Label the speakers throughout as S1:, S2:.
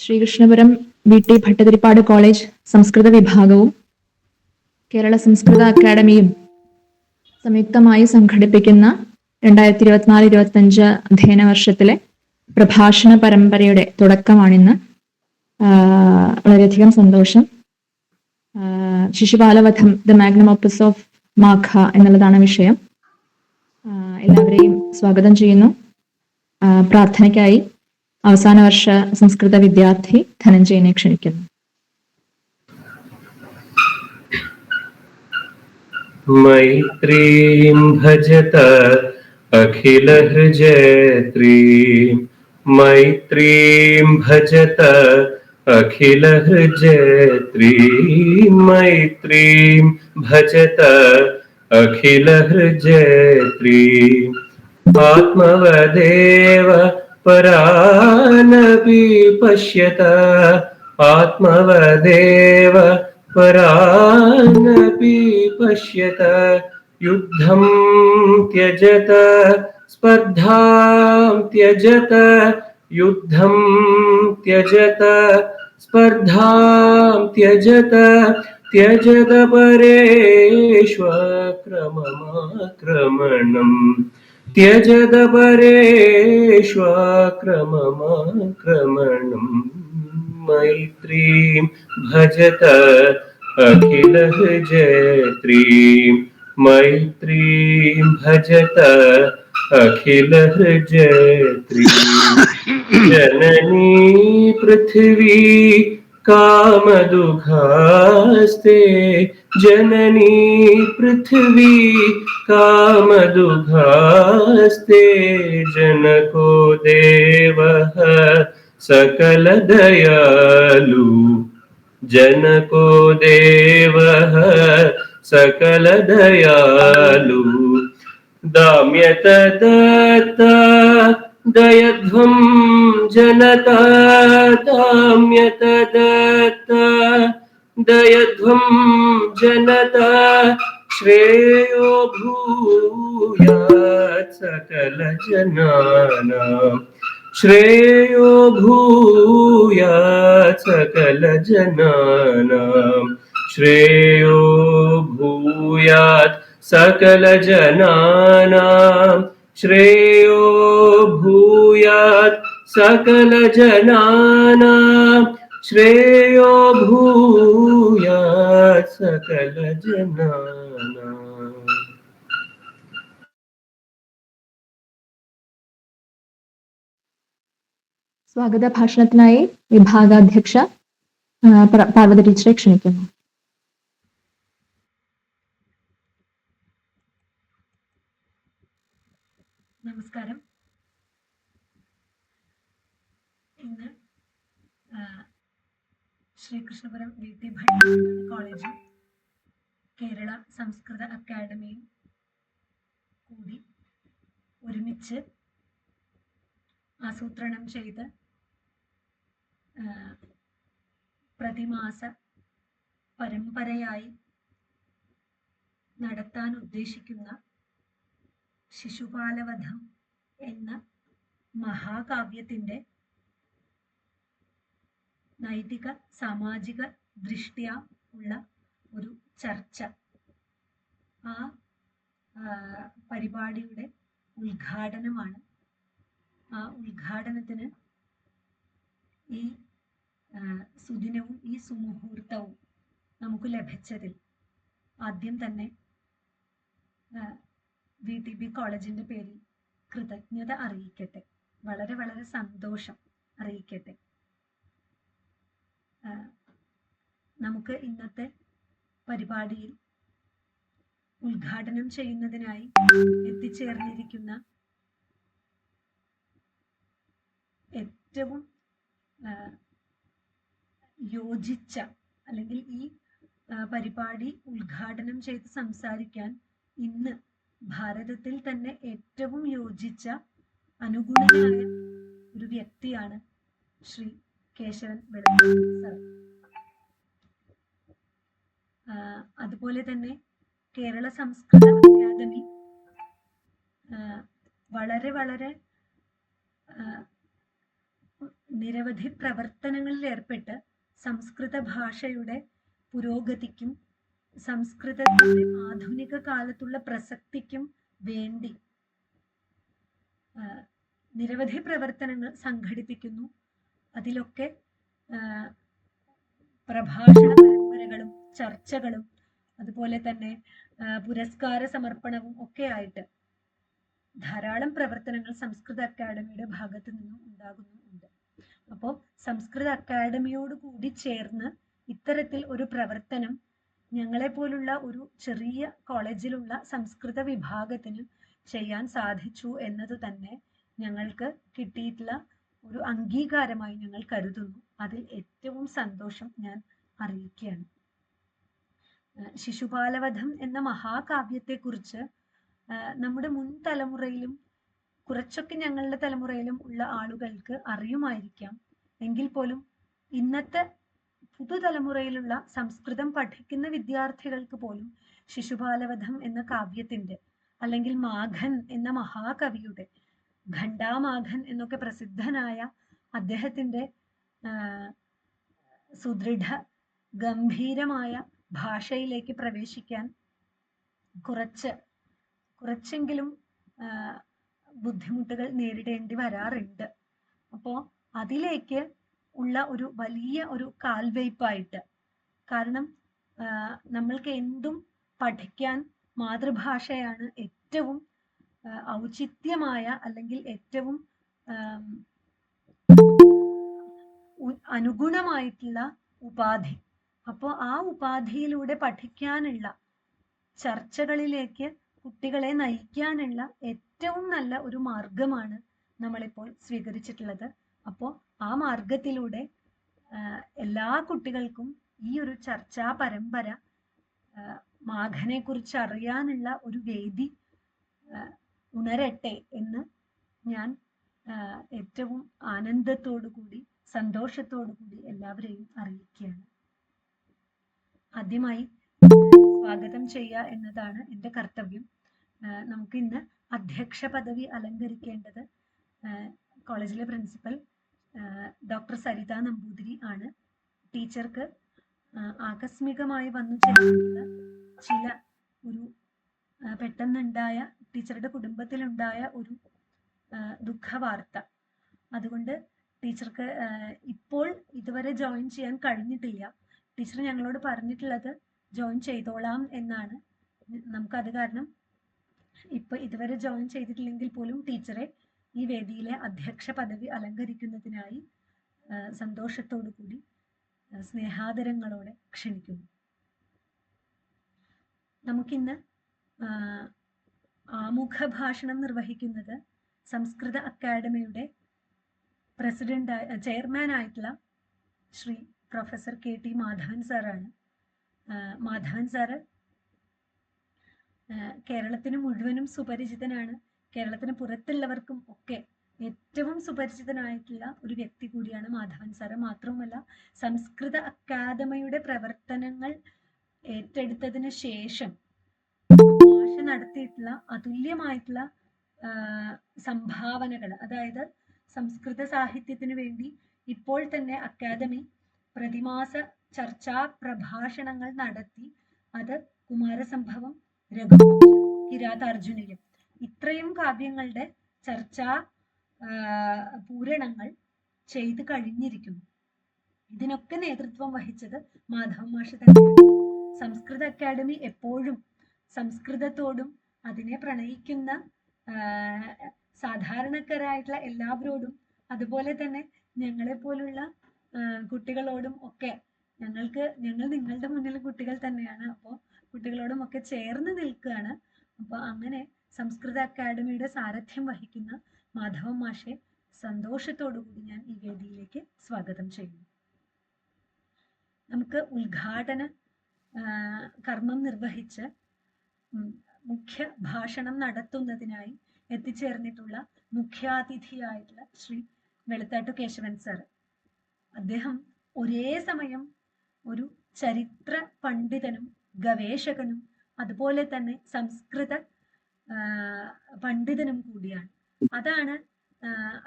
S1: Sreekrishnapuram വി.ടി. Bhattathiripad college സംസ്കൃത വിഭാഗവും കേരള സംസ്കൃത അക്കാദമിയും സംയുക്തമായി സംഘടിപ്പിക്കുന്ന 2024-25 അധ്യയന വർഷത്തിലെ പ്രഭാഷണ പരമ്പരയുടെ തുടക്കമാണിന്ന്. വളരെയധികം സന്തോഷം. ശിശുപാലവധം ദ മാഗ്നം ഓപ്പസ് ഓഫ് മാഘ എന്നുള്ളതാണ് വിഷയം. എല്ലാവരെയും സ്വാഗതം ചെയ്യുന്നു. പ്രാർത്ഥനയ്ക്കായി അവസാന വർഷ സംസ്കൃത വിദ്യാർത്ഥി ധനഞ്ജയനെ ക്ഷണിക്കുന്നു.
S2: മൈത്രീം ഭജത അഖില ഹൃജയത്രീം മൈത്രീം ഭജത അഖില ഹൃജയത്രീം മൈത്രീം ഭജത അഖില ഹൃജയത്രീം ആത്മവദേവ പരാനപി പശ്യത ആത്മവദേവ പരാനപി പശ്യത യുദ്ധം ത്യജത സ്പർദ്ധാം ത്യജത യുദ്ധം ത്യജത സ്പർദ്ധാം ത്യജത ത്യജത പരേഷ്വക്രമമാക്രമണം ത്യജത പരേഷ്വക്രമമാക്രമണം മൈത്രീം ഭജത അഖില ഹൃജയത്രീം മൈത്രീം ഭജത അഖില ഹൃജയത്രീം ജനനീ പൃഥിവീ കാമദുഘാസ്തേ ജനനീ പൃഥിവീ കാമദുഘാസ്തേ ജനകോ ദേവഃ സകല ദയാലു ജനകോ ദേവഃ സകല ദയാലു ദാമ്യത ദത്ത ദയധ്വം ജനത ദാമ്യത ദത്ത ദയധ്വം ജനത ശ്രേയോ ഭൂയാത് സകല ജനാനാം ശ്രേയോ ഭൂയാത് സകല ജനാനാം ശ്രേയോ ഭൂയാത് സകല ജനാനാം ശ്രേയോ ഭൂയാത് സകല ജനാനാം ശ്രേയോ ഭൂയാത് സകല ജനാനാം.
S1: സ്വാഗത ഭാഷണത്തിനായി വിഭാഗാധ്യക്ഷ പാർവതി ടീച്ചറെ ക്ഷണിക്കുന്നു.
S3: നമസ്കാരം. ഇന്ന് ശ്രീകൃഷ്ണപുരം വി.ടി. ഭട്ടതിരിപ്പാട് കോളേജും കേരള സംസ്കൃത അക്കാദമിയും കൂടി ഒരുമിച്ച് ആസൂത്രണം ചെയ്ത് പ്രതിമാസ പരമ്പരയായി നടത്താൻ ഉദ്ദേശിക്കുന്ന ശിശുപാലവധം എന്ന മഹാകാവ്യത്തിൻ്റെ നൈതിക സാമാജിക ദൃഷ്ട്യാ ഉള്ള ഒരു ചർച്ച, ആ പരിപാടിയുടെ ഉദ്ഘാടനമാണ്. ആ ഉദ്ഘാടനത്തിന് ഈ സുദിനവും ഈ സുമുഹൂർത്തവും നമുക്ക് ലഭിച്ചതിൽ ആദ്യം തന്നെ വി.ടി.ബി. കോളേജിൻ്റെ പേരിൽ കൃതജ്ഞത അറിയിക്കട്ടെ. വളരെ വളരെ സന്തോഷം അറിയിക്കട്ടെ. നമുക്ക് ഇന്നത്തെ പരിപാടിയിൽ ഉദ്ഘാടനം ചെയ്യുന്നതിനായി എത്തിച്ചേർന്നിരിക്കുന്ന ഏറ്റവും യോജിച്ച, അല്ലെങ്കിൽ ഈ പരിപാടി ഉദ്ഘാടനം ചെയ്ത് സംസാരിക്കാൻ ഇന്ന് ഭാരതത്തിൽ തന്നെ ഏറ്റവും യോജിച്ച അനുഗുണനായ ഒരു വ്യക്തിയാണ് ശ്രീ കേശവൻ വെളുത്തുള്ളി സർ. അതുപോലെ തന്നെ കേരള സംസ്കൃത അക്കാദമി വളരെ വളരെ നിരവധി പ്രവർത്തനങ്ങളിൽ ഏർപ്പെട്ട് സംസ്കൃത ഭാഷയുടെ പുരോഗതിക്കും സംസ്കൃതത്തിന്റെ ആധുനിക കാലത്തുള്ള പ്രസക്തിക്കും വേണ്ടി നിരവധി പ്രവർത്തനങ്ങൾ സംഘടിപ്പിക്കുന്നു. അതിലൊക്കെ പ്രഭാഷണ പരമ്പരകളും ചർച്ചകളും അതുപോലെ തന്നെ പുരസ്കാര സമർപ്പണവും ഒക്കെ ആയിട്ട് ധാരാളം പ്രവർത്തനങ്ങൾ സംസ്കൃത അക്കാദമിയുടെ ഭാഗത്തു നിന്നും ഉണ്ടാകുന്നുണ്ട്. അപ്പോൾ സംസ്കൃത അക്കാദമിയോട് കൂടി ചേർന്ന് ഇത്തരത്തിൽ ഒരു പ്രവർത്തനം ഞങ്ങളെ പോലുള്ള ഒരു ചെറിയ കോളേജിലുള്ള സംസ്കൃത വിഭാഗത്തിന് ചെയ്യാൻ സാധിച്ചു എന്നത് തന്നെ ഞങ്ങൾക്ക് കിട്ടിയിട്ടുള്ള ഒരു അംഗീകാരമായി ഞങ്ങൾ കരുതുന്നു. അതിൽ ഏറ്റവും സന്തോഷം ഞാൻ അറിയിക്കുകയാണ്. ശിശുപാലവധം എന്ന മഹാകാവ്യത്തെക്കുറിച്ച് നമ്മുടെ മുൻ തലമുറയിലും കുറച്ചൊക്കെ ഞങ്ങളുടെ തലമുറയിലും ഉള്ള ആളുകൾക്ക് അറിയുമായിരിക്കാം. എങ്കിൽ പോലും ഇന്നത്തെ പുതുതലമുറയിലുള്ള സംസ്കൃതം പഠിക്കുന്ന വിദ്യാർത്ഥികൾക്ക് പോലും ശിശുപാലവധം എന്ന കാവ്യത്തിന്റെ അല്ലെങ്കിൽ മാഘൻ എന്ന മഹാകവിയുടെ, ഖണ്ഡാമാഘൻ എന്നൊക്കെ പ്രസിദ്ധനായ അദ്ദേഹത്തിന്റെ സുദൃഢ ഗംഭീരമായ ഭാഷയിലേക്ക് പ്രവേശിക്കാൻ കുറച്ചെങ്കിലും ബുദ്ധിമുട്ടുകൾ നേരിടേണ്ടി വരാറുണ്ട്. അപ്പോൾ അതിലേക്ക് ഉള്ള ഒരു വലിയ ഒരു കാൽവയ്പായിട്ട്, കാരണം നമ്മൾക്ക് എന്തും പഠിക്കാൻ മാതൃഭാഷയാണ് ഏറ്റവും ഔചിത്യമായ അല്ലെങ്കിൽ ഏറ്റവും അനുഗുണമായിട്ടുള്ള ഉപാധി. അപ്പോൾ ആ ഉപാധിയിലൂടെ പഠിക്കാനുള്ള ചർച്ചകളിലേക്ക് കുട്ടികളെ നയിക്കാനുള്ള ഏറ്റവും നല്ല ഒരു മാർഗമാണ് നമ്മളിപ്പോൾ സ്വീകരിച്ചിട്ടുള്ളത്. അപ്പോൾ ആ മാർഗത്തിലൂടെ എല്ലാ കുട്ടികൾക്കും ഈ ഒരു ചർച്ചാ പരമ്പര, മാഘനെ കുറിച്ച് അറിയാനുള്ള ഒരു വേദി ഉണരട്ടെ എന്ന് ഞാൻ ഏറ്റവും ആനന്ദത്തോടു കൂടി സന്തോഷത്തോടു കൂടി എല്ലാവരെയും അറിയിക്കുകയാണ്. ആദ്യമായി സ്വാഗതം ചെയ്യുക എന്നതാണ് എൻ്റെ കർത്തവ്യം. നമുക്ക് ഇന്ന് അധ്യക്ഷ പദവി അലങ്കരിക്കേണ്ടത് കോളേജിലെ പ്രിൻസിപ്പൽ ഡോക്ടർ സരിത നമ്പൂതിരി ആണ്. ടീച്ചർക്ക് ആകസ്മികമായി വന്നു ചേർന്ന ചില ഒരു പെട്ടെന്നുണ്ടായ ടീച്ചറുടെ കുടുംബത്തിലുണ്ടായ ഒരു ദുഃഖവാർത്ത, അതുകൊണ്ട് ടീച്ചർക്ക് ഇപ്പോൾ ഇതുവരെ ജോയിൻ ചെയ്യാൻ കഴിഞ്ഞിട്ടില്ല. ടീച്ചർ ഞങ്ങളോട് പറഞ്ഞിട്ടുള്ളത് ജോയിൻ ചെയ്തോളാം എന്നാണ്. നമുക്കത് കാരണം ഇപ്പൊ ഇതുവരെ ജോയിൻ ചെയ്തിട്ടില്ലെങ്കിൽ പോലും ടീച്ചറെ ഈ വേദിയിലെ അധ്യക്ഷ പദവി അലങ്കരിക്കുന്നതിനായി സന്തോഷത്തോടു കൂടി സ്നേഹാദരങ്ങളോടെ ക്ഷണിക്കുന്നു. നമുക്കിന്ന് ആമുഖ ഭാഷണം നിർവഹിക്കുന്നത് സംസ്കൃത അക്കാദമിയുടെ ചെയർമാൻ ആയിട്ടുള്ള ശ്രീ പ്രൊഫസർ KT മാധവൻ സാറാണ്. മാധവൻ സാറ് കേരളത്തിന് മുഴുവനും സുപരിചിതനാണ്. കേരളത്തിന് പുറത്തുള്ളവർക്കും ഒക്കെ ഏറ്റവും സുപരിചിതനായിട്ടുള്ള ഒരു വ്യക്തി കൂടിയാണ് മാധവൻ സാറ്. മാത്രവുമല്ല, സംസ്കൃത അക്കാദമിയുടെ പ്രവർത്തനങ്ങൾ ഏറ്റെടുത്തതിന് ശേഷം ഭാഷ നടത്തിയിട്ടുള്ള അതുല്യമായിട്ടുള്ള സംഭാവനകൾ, അതായത് സംസ്കൃത സാഹിത്യത്തിന് വേണ്ടി ഇപ്പോൾ തന്നെ അക്കാദമി പ്രതിമാസ ചർച്ചാ പ്രഭാഷണങ്ങൾ നടത്തി അത് കുമാരസംഭവം, രഘുവംശം, കിരാതാർജുനീയം ഇത്രയും കാവ്യങ്ങളുടെ ചർച്ചാ പൂരണങ്ങൾ ചെയ്തു കഴിഞ്ഞിരിക്കുന്നു. ഇതിനൊക്കെ നേതൃത്വം വഹിച്ചത് മാധവൻ മാഷ് തന്നെയാണ്. സംസ്കൃത അക്കാദമി എപ്പോഴും സംസ്കൃതത്തോടും അതിനെ പ്രണയിക്കുന്ന സാധാരണക്കാരായിട്ടുള്ള എല്ലാവരോടും, അതുപോലെ തന്നെ ഞങ്ങളെ പോലുള്ള കുട്ടികളോടും ഒക്കെ ഞങ്ങൾ നിങ്ങളുടെ മുന്നിൽ കുട്ടികൾ തന്നെയാണ്. അപ്പോൾ കുട്ടികളോടും ഒക്കെ ചേർന്ന് നിൽക്കുകയാണ്. അപ്പോൾ അങ്ങനെ സംസ്കൃത അക്കാദമിയുടെ സാരഥ്യം വഹിക്കുന്ന മാധവൻ മാഷെ സന്തോഷത്തോടു കൂടി ഞാൻ ഈ വേദിയിലേക്ക് സ്വാഗതം ചെയ്യുന്നു. നമുക്ക് ഉദ്ഘാടന കർമ്മം നിർവഹിച്ച് മുഖ്യ ഭാഷണം നടത്തുന്നതിനായി എത്തിച്ചേർന്നിട്ടുള്ള മുഖ്യാതിഥിയായിട്ടുള്ള ശ്രീ വെളുത്താട്ടു കേശവൻ സാർ. അദ്ദേഹം ഒരേ സമയം ഒരു ചരിത്ര പണ്ഡിതനും ഗവേഷകനും അതുപോലെ തന്നെ സംസ്കൃത പണ്ഡിതനും കൂടിയാണ്. അതാണ്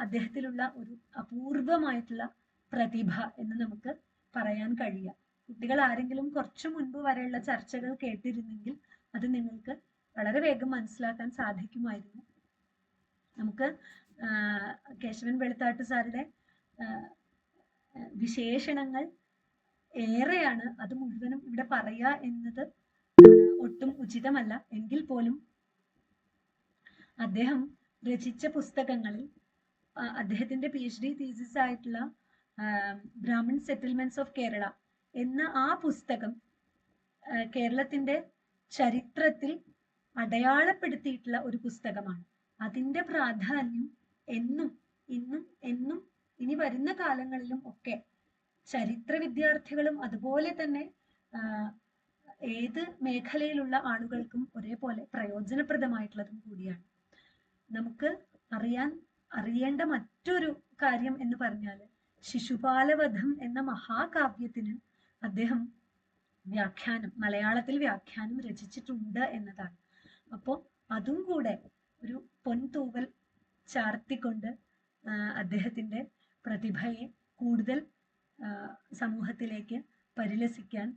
S3: അദ്ദേഹത്തിലുള്ള ഒരു അപൂർവമായിട്ടുള്ള പ്രതിഭ എന്ന് നമുക്ക് പറയാൻ കഴിയുക. കുട്ടികൾ ആരെങ്കിലും കുറച്ചു മുൻപ് വരെയുള്ള ചർച്ചകൾ കേട്ടിരുന്നെങ്കിൽ അത് നിങ്ങൾക്ക് വളരെ വേഗം മനസ്സിലാക്കാൻ സാധിക്കുമായിരുന്നു. നമുക്ക് കേശവൻ വെളുത്താട്ട് സാറുടെ വിശേഷണങ്ങൾ ഏറെയാണ്. അത് മുഴുവനും ഇവിടെ പറയുക എന്നത് ഒട്ടും ഉചിതമല്ല. എങ്കിൽ പോലും അദ്ദേഹം രചിച്ച പുസ്തകങ്ങളിൽ അദ്ദേഹത്തിന്റെ PhD തീസിസ് ആയിട്ടുള്ള ബ്രാഹ്മൺ സെറ്റിൽമെന്റ്സ് ഓഫ് കേരള എന്ന ആ പുസ്തകം കേരളത്തിന്റെ ചരിത്രത്തിൽ അടയാളപ്പെടുത്തിയിട്ടുള്ള ഒരു പുസ്തകമാണ്. അതിന്റെ പ്രാധാന്യം എന്നും ഇന്നും എന്നും ഇനി വരുന്ന കാലങ്ങളിലും ഒക്കെ ചരിത്ര വിദ്യാർത്ഥികളും അതുപോലെ തന്നെ ഏത് മേഖലയിലുള്ള ആളുകൾക്കും ഒരേപോലെ പ്രയോജനപ്രദമായിട്ടുള്ളതും കൂടിയാണ്. നമുക്ക് അറിയേണ്ട മറ്റൊരു കാര്യം എന്ന് പറഞ്ഞാൽ ശിശുപാലവധം എന്ന മഹാകാവ്യത്തിന് അദ്ദേഹം മലയാളത്തിൽ വ്യാഖ്യാനം രചിച്ചിട്ടുണ്ട് എന്നതാണ്. അപ്പോൾ അതും കൂടെ ഒരു പൊൻതൂവൽ ചാർത്തിക്കൊണ്ട് അദ്ദേഹത്തിന്റെ പ്രതിഭയെ കൂടുതൽ സമൂഹത്തിലേക്ക് പരിലസിക്കാൻ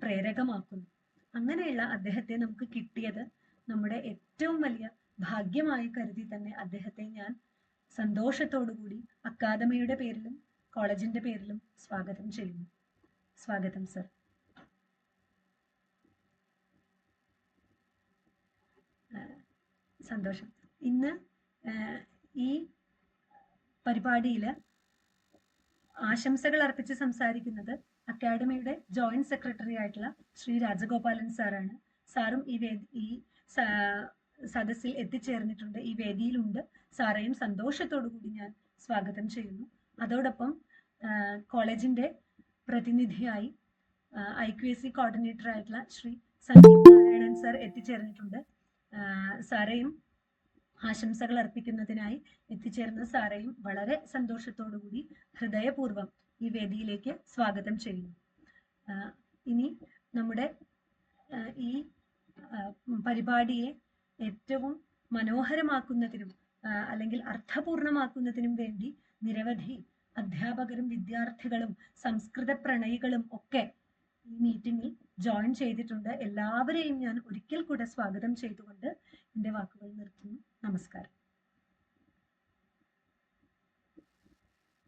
S3: പ്രേരകമാക്കുന്നു. അങ്ങനെയുള്ള അദ്ദേഹത്തെ നമുക്ക് കിട്ടിയത് നമ്മുടെ ഏറ്റവും വലിയ ഭാഗ്യമായി കരുതി തന്നെ അദ്ദേഹത്തെ ഞാൻ സന്തോഷത്തോടുകൂടി അക്കാദമിയുടെ പേരിലും കോളേജിന്റെ പേരിലും സ്വാഗതം ചെയ്യുന്നു. സ്വാഗതം സർ. സന്തോഷം. ഇന്ന് ഈ പരിപാടിയിൽ ആശംസകൾ അർപ്പിച്ച് സംസാരിക്കുന്നത് അക്കാഡമിയുടെ ജോയിന്റ് സെക്രട്ടറി ആയിട്ടുള്ള ശ്രീ രാജഗോപാലൻ സാറാണ്. സാറും ഈ സദസ്സിൽ എത്തിച്ചേർന്നിട്ടുണ്ട്, ഈ വേദിയിലുണ്ട്. സാറേയും സന്തോഷത്തോടു കൂടി ഞാൻ സ്വാഗതം ചെയ്യുന്നു. അതോടൊപ്പം കോളേജിന്റെ പ്രതിനിധിയായി IQAC കോർഡിനേറ്റർ ആയിട്ടുള്ള ശ്രീ സന്ദീപ് നാരായണൻ സാർ എത്തിച്ചേർന്നിട്ടുണ്ട്. സാറേയും ആശംസകൾ അർപ്പിക്കുന്നതിനായി എത്തിച്ചേർന്ന സാറേയും വളരെ സന്തോഷത്തോടു കൂടി ഹൃദയപൂർവ്വം ഈ വേദിയിലേക്ക് സ്വാഗതം ചെയ്യുന്നു. ഇനി നമ്മുടെ ഈ പരിപാടിയെ ഏറ്റവും മനോഹരമാക്കുന്നതിനും അല്ലെങ്കിൽ അർത്ഥപൂർണമാക്കുന്നതിനും വേണ്ടി നിരവധി അധ്യാപകരും വിദ്യാർത്ഥികളും സംസ്കൃത പ്രണയികളും ഒക്കെ ഈ മീറ്റിംഗിൽ ജോയിൻ ചെയ്തിട്ടുണ്ട്. എല്ലാവരെയും ഞാൻ ഒരിക്കൽ കൂടെ സ്വാഗതം ചെയ്തുകൊണ്ട് എൻ്റെ വാക്കുകൾ നിർത്തുന്നു. നമസ്കാരം.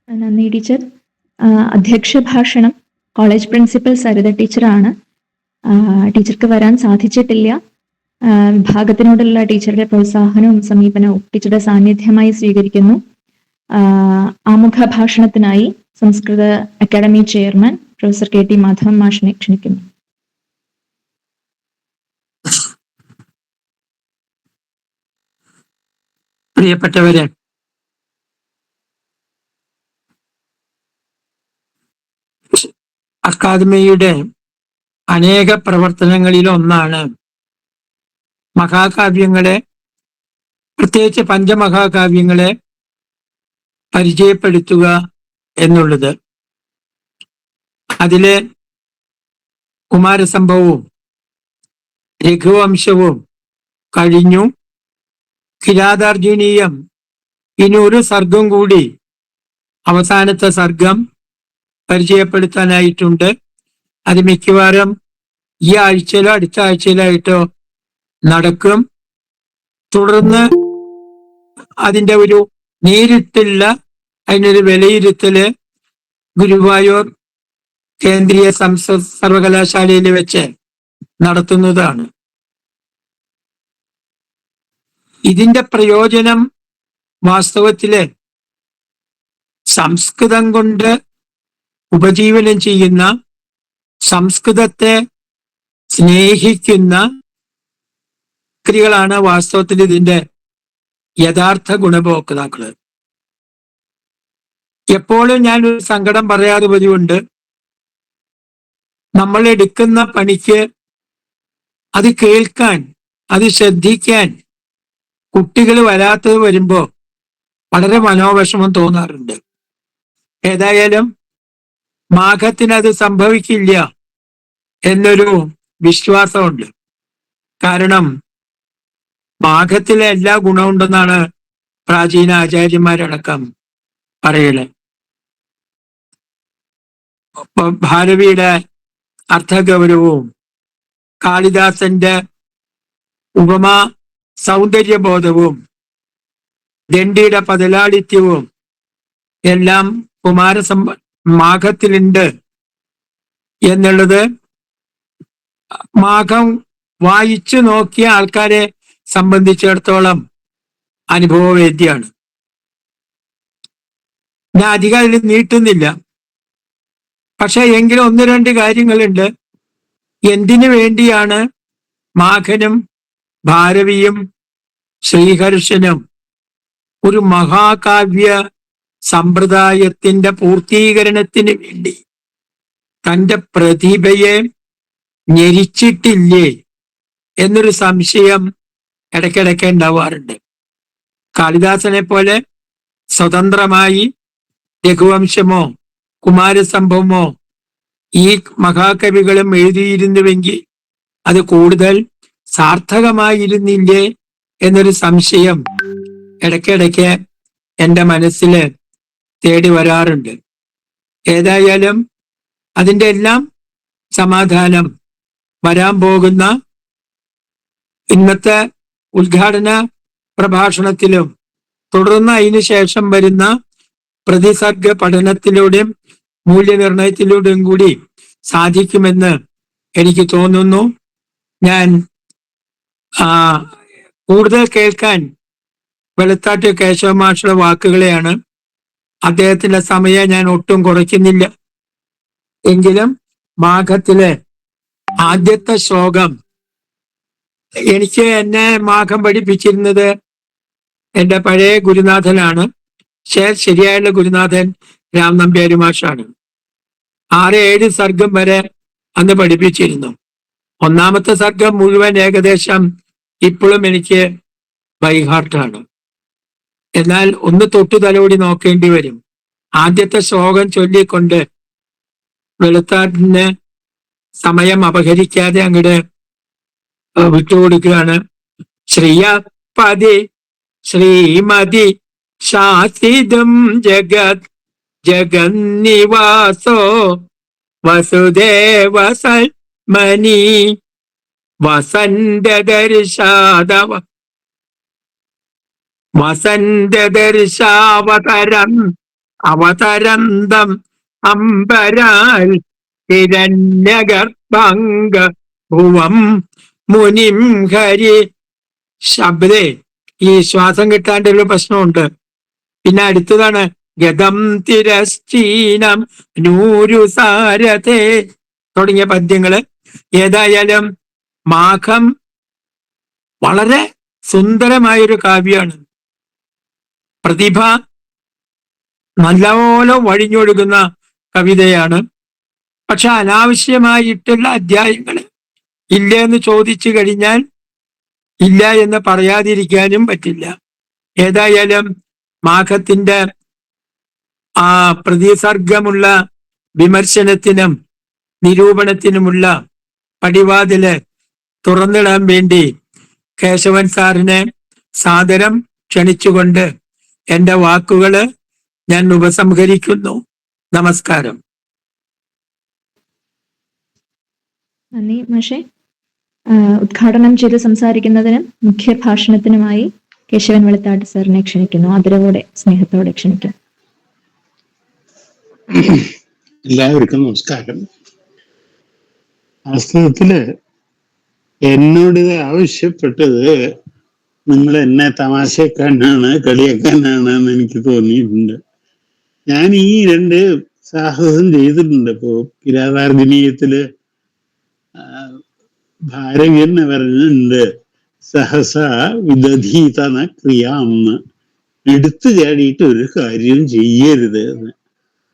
S1: നന്ദി ടീച്ചർ. അധ്യക്ഷ ഭാഷണം കോളേജ് പ്രിൻസിപ്പൽ സരിത ടീച്ചറാണ്. ടീച്ചർക്ക് വരാൻ സാധിച്ചിട്ടില്ല. വിഭാഗത്തിനോടുള്ള ടീച്ചറുടെ പ്രോത്സാഹനവും സമീപനവും ടീച്ചറുടെ സാന്നിധ്യമായി സ്വീകരിക്കുന്നു. ആമുഖ ഭാഷണത്തിനായി സംസ്കൃത academy chairman professor KT Madhavan മാഷിനെ ക്ഷണിക്കുന്നു.
S4: പ്രിയപ്പെട്ടവരെ, അക്കാദമിയുടെ അനേക പ്രവർത്തനങ്ങളിൽ ഒന്നാണ് മഹാകാവ്യങ്ങളെ, പ്രത്യേകിച്ച് പഞ്ചമഹാകാവ്യങ്ങളെ പരിചയപ്പെടുത്തുക എന്നുള്ളത്. അതിലെ കുമാരസംഭവവും രഘുവംശവും കഴിഞ്ഞു. കിരാതാർജുനീയം ഇനി ഒരു സർഗം കൂടി, അവസാനത്തെ സർഗം പരിചയപ്പെടുത്താനായിട്ടുണ്ട്. അത് മിക്കവാറും ഈ ആഴ്ചയിലോ അടുത്ത ആഴ്ചയിലായിട്ടോ നടക്കും. തുടർന്ന് അതിൻ്റെ ഒരു നേരിട്ടുള്ള അതിനൊരു വിലയിരുത്തല് ഗുരുവായൂർ കേന്ദ്രീയ സർവകലാശാലയിൽ വെച്ച് നടത്തുന്നതാണ്. ഇതിന്റെ പ്രയോജനം വാസ്തവത്തില് സംസ്കൃതം കൊണ്ട് ഉപജീവനം ചെയ്യുന്ന, സംസ്കൃതത്തെ സ്നേഹിക്കുന്ന സ്ത്രീകളാണ് വാസ്തവത്തിൽ ഇതിന്റെ യഥാർത്ഥ ഗുണഭോക്താക്കള്. എപ്പോഴും ഞാൻ ഒരു സങ്കടം പറയാതെ പതിവുണ്ട്. നമ്മൾ എടുക്കുന്ന പണിക്ക് അത് കേൾക്കാൻ, അത് ശ്രദ്ധിക്കാൻ കുട്ടികൾ വരാത്തത് വരുമ്പോ വളരെ മനോവിഷമം തോന്നാറുണ്ട്. ഏതായാലും മാഘത്തിന് അത് സംഭവിക്കില്ല എന്നൊരു വിശ്വാസമുണ്ട്. കാരണം മാഘത്തിലെ എല്ലാ ഗുണമുണ്ടെന്നാണ് പ്രാചീന ആചാര്യന്മാരടക്കം പറയല്. ഭാരവിയുടെ അർത്ഥഗൗരവവും കാളിദാസന്റെ ഉപമാ സൗന്ദര്യബോധവും ദണ്ഡിയുടെ പതലാളിത്യവും എല്ലാം മാഘത്തിലുണ്ട് എന്നുള്ളത് മാഘം വായിച്ചു നോക്കിയ ആൾക്കാരെ സംബന്ധിച്ചിടത്തോളം അനുഭവവേദ്യാണ്. ഞാൻ അധികം അതിൽ നീട്ടുന്നില്ല. പക്ഷെ എങ്കിലും ഒന്ന് രണ്ട് കാര്യങ്ങളുണ്ട്. എന്തിനു വേണ്ടിയാണ് മാഘനും ഭാരവിയും ശ്രീഹർഷനും ഒരു മഹാകാവ്യ സമ്പ്രദായത്തിന്റെ പൂർത്തീകരണത്തിന് വേണ്ടി തന്റെ പ്രതിഭയെ ഞെരിച്ചിട്ടില്ലേ എന്നൊരു സംശയം ഇടയ്ക്കിടയ്ക്ക് ഉണ്ടാവാറുണ്ട്. കാളിദാസനെ പോലെ സ്വതന്ത്രമായി രഘുവംശമോ കുമാരസംഭവമോ ഈ മഹാകവികളും എഴുതിയിരുന്നുവെങ്കിൽ അത് കൂടുതൽ സാർത്ഥകമായിരുന്നില്ലേ എന്നൊരു സംശയം ഇടയ്ക്കിടയ്ക്ക് എൻ്റെ മനസ്സിൽ തേടി വരാറുണ്ട്. ഏതായാലും അതിൻ്റെ എല്ലാം സമാധാനം വരാൻ പോകുന്ന ഇന്നത്തെ ഉദ്ഘാടന പ്രഭാഷണത്തിലും തുടർന്ന് അതിനു ശേഷം വരുന്ന പ്രതിസർഗ പഠനത്തിലൂടെയും മൂല്യനിർണയത്തിലൂടെയും കൂടി സാധിക്കുമെന്ന് എനിക്ക് തോന്നുന്നു. ഞാൻ കൂടുതൽ കേൾക്കാൻ വെളുത്താട്ട് കേശവ മാഷുടെ വാക്കുകളെയാണ്. അദ്ദേഹത്തിന്റെ സമയം ഞാൻ ഒട്ടും കുറയ്ക്കുന്നില്ല. എങ്കിലും മാഘത്തിലെ ആദ്യത്തെ ശ്ലോകം എന്നെ മാഘം പഠിപ്പിച്ചിരുന്നത് എൻ്റെ പഴയ ഗുരുനാഥനാണ്. ശരിയായുള്ള ഗുരുനാഥൻ രാം നമ്പ്യാരി മാഷാണ്. 6-7 സർഗം വരെ അന്ന് പഠിപ്പിച്ചിരുന്നു. ഒന്നാമത്തെ സർഗം മുഴുവൻ ഏകദേശം ഇപ്പോഴും എനിക്ക് ബൈഹാർട്ടാണ്. എന്നാൽ ഒന്ന് തൊട്ടു തലോടി നോക്കേണ്ടി വരും. ആദ്യത്തെ ശ്ലോകം ചൊല്ലിക്കൊണ്ട് വെളുത്താട്ടിന് സമയം അപഹരിക്കാതെ അങ്ങോട്ട് വിട്ടുകൊടുക്കുകയാണ്. ശ്രീയപതി ശ്രീമതി ശാസിതം ജഗത് ജഗന്നിവാസോ വസുദേവ സൽമനി വസന്തദർശാദവ അവതരന്തം അംബരാൽ ഹിരണ്യഗർഭംഗ ഭുവം മുനിം ഹരി. ശബ്ദേ ഈ ശ്വാസം കിട്ടാണ്ടൊരു പ്രശ്നമുണ്ട്. പിന്നെ അടുത്തതാണ് ഗതം തിരശ്ചീനം നൂരുസാരഥേ തുടങ്ങിയ പദ്യങ്ങള്. ഏതായാലും മാഘം വളരെ സുന്ദരമായൊരു കാവ്യമാണ്. പ്രതിഭ നല്ലപോലെ വഴിഞ്ഞൊഴുകുന്ന കവിതയാണ്. പക്ഷെ അനാവശ്യമായിട്ടുള്ള അധ്യായങ്ങൾ ഇല്ല എന്ന് ചോദിച്ചു കഴിഞ്ഞാൽ ഇല്ല എന്ന് പറയാതിരിക്കാനും പറ്റില്ല. ഏതായാലും മാഘത്തിന്റെ ആ പ്രതിസർഗമുള്ള വിമർശനത്തിനും നിരൂപണത്തിനുമുള്ള പടിവാതില് തുറന്നിടാൻ വേണ്ടി കേശവൻ സാറിനെ സാദരം ക്ഷണിച്ചുകൊണ്ട് എൻ്റെ വാക്കുകള് ഞാൻ ഉപസംഹരിക്കുന്നു. നമസ്കാരം.
S1: നന്ദി മാഷെ. ഉദ്ഘാടനം ചെയ്ത് സംസാരിക്കുന്നതിനും മുഖ്യ ഭാഷണത്തിനുമായി കേശവൻ വെളുത്താട്ട് സാറിനെ ക്ഷണിക്കുന്നു. ആദരവോടെ സ്നേഹത്തോടെ ക്ഷണിക്കുന്നു.
S5: എല്ലാവർക്കും നമസ്കാരം. വാസ്തവത്തില് എന്നോട് ഇത് ആവശ്യപ്പെട്ടത് നിങ്ങൾ എന്നെ തമാശക്കാരനാണ് കളിയാക്കാനാണ് എന്ന് എനിക്ക് തോന്നിയിട്ടുണ്ട്. ഞാൻ ഈ 2 സാഹസം ചെയ്തിട്ടുണ്ട്. ഇപ്പോ കിരാതാർജനീയത്തില് ഭാരവ്യൻ പറഞ്ഞിട്ടുണ്ട് സഹസ വിദധീതന ക്രിയാന്ന്, എടുത്തു ചാടിയിട്ട് ഒരു കാര്യം ചെയ്യരുത് എന്ന്.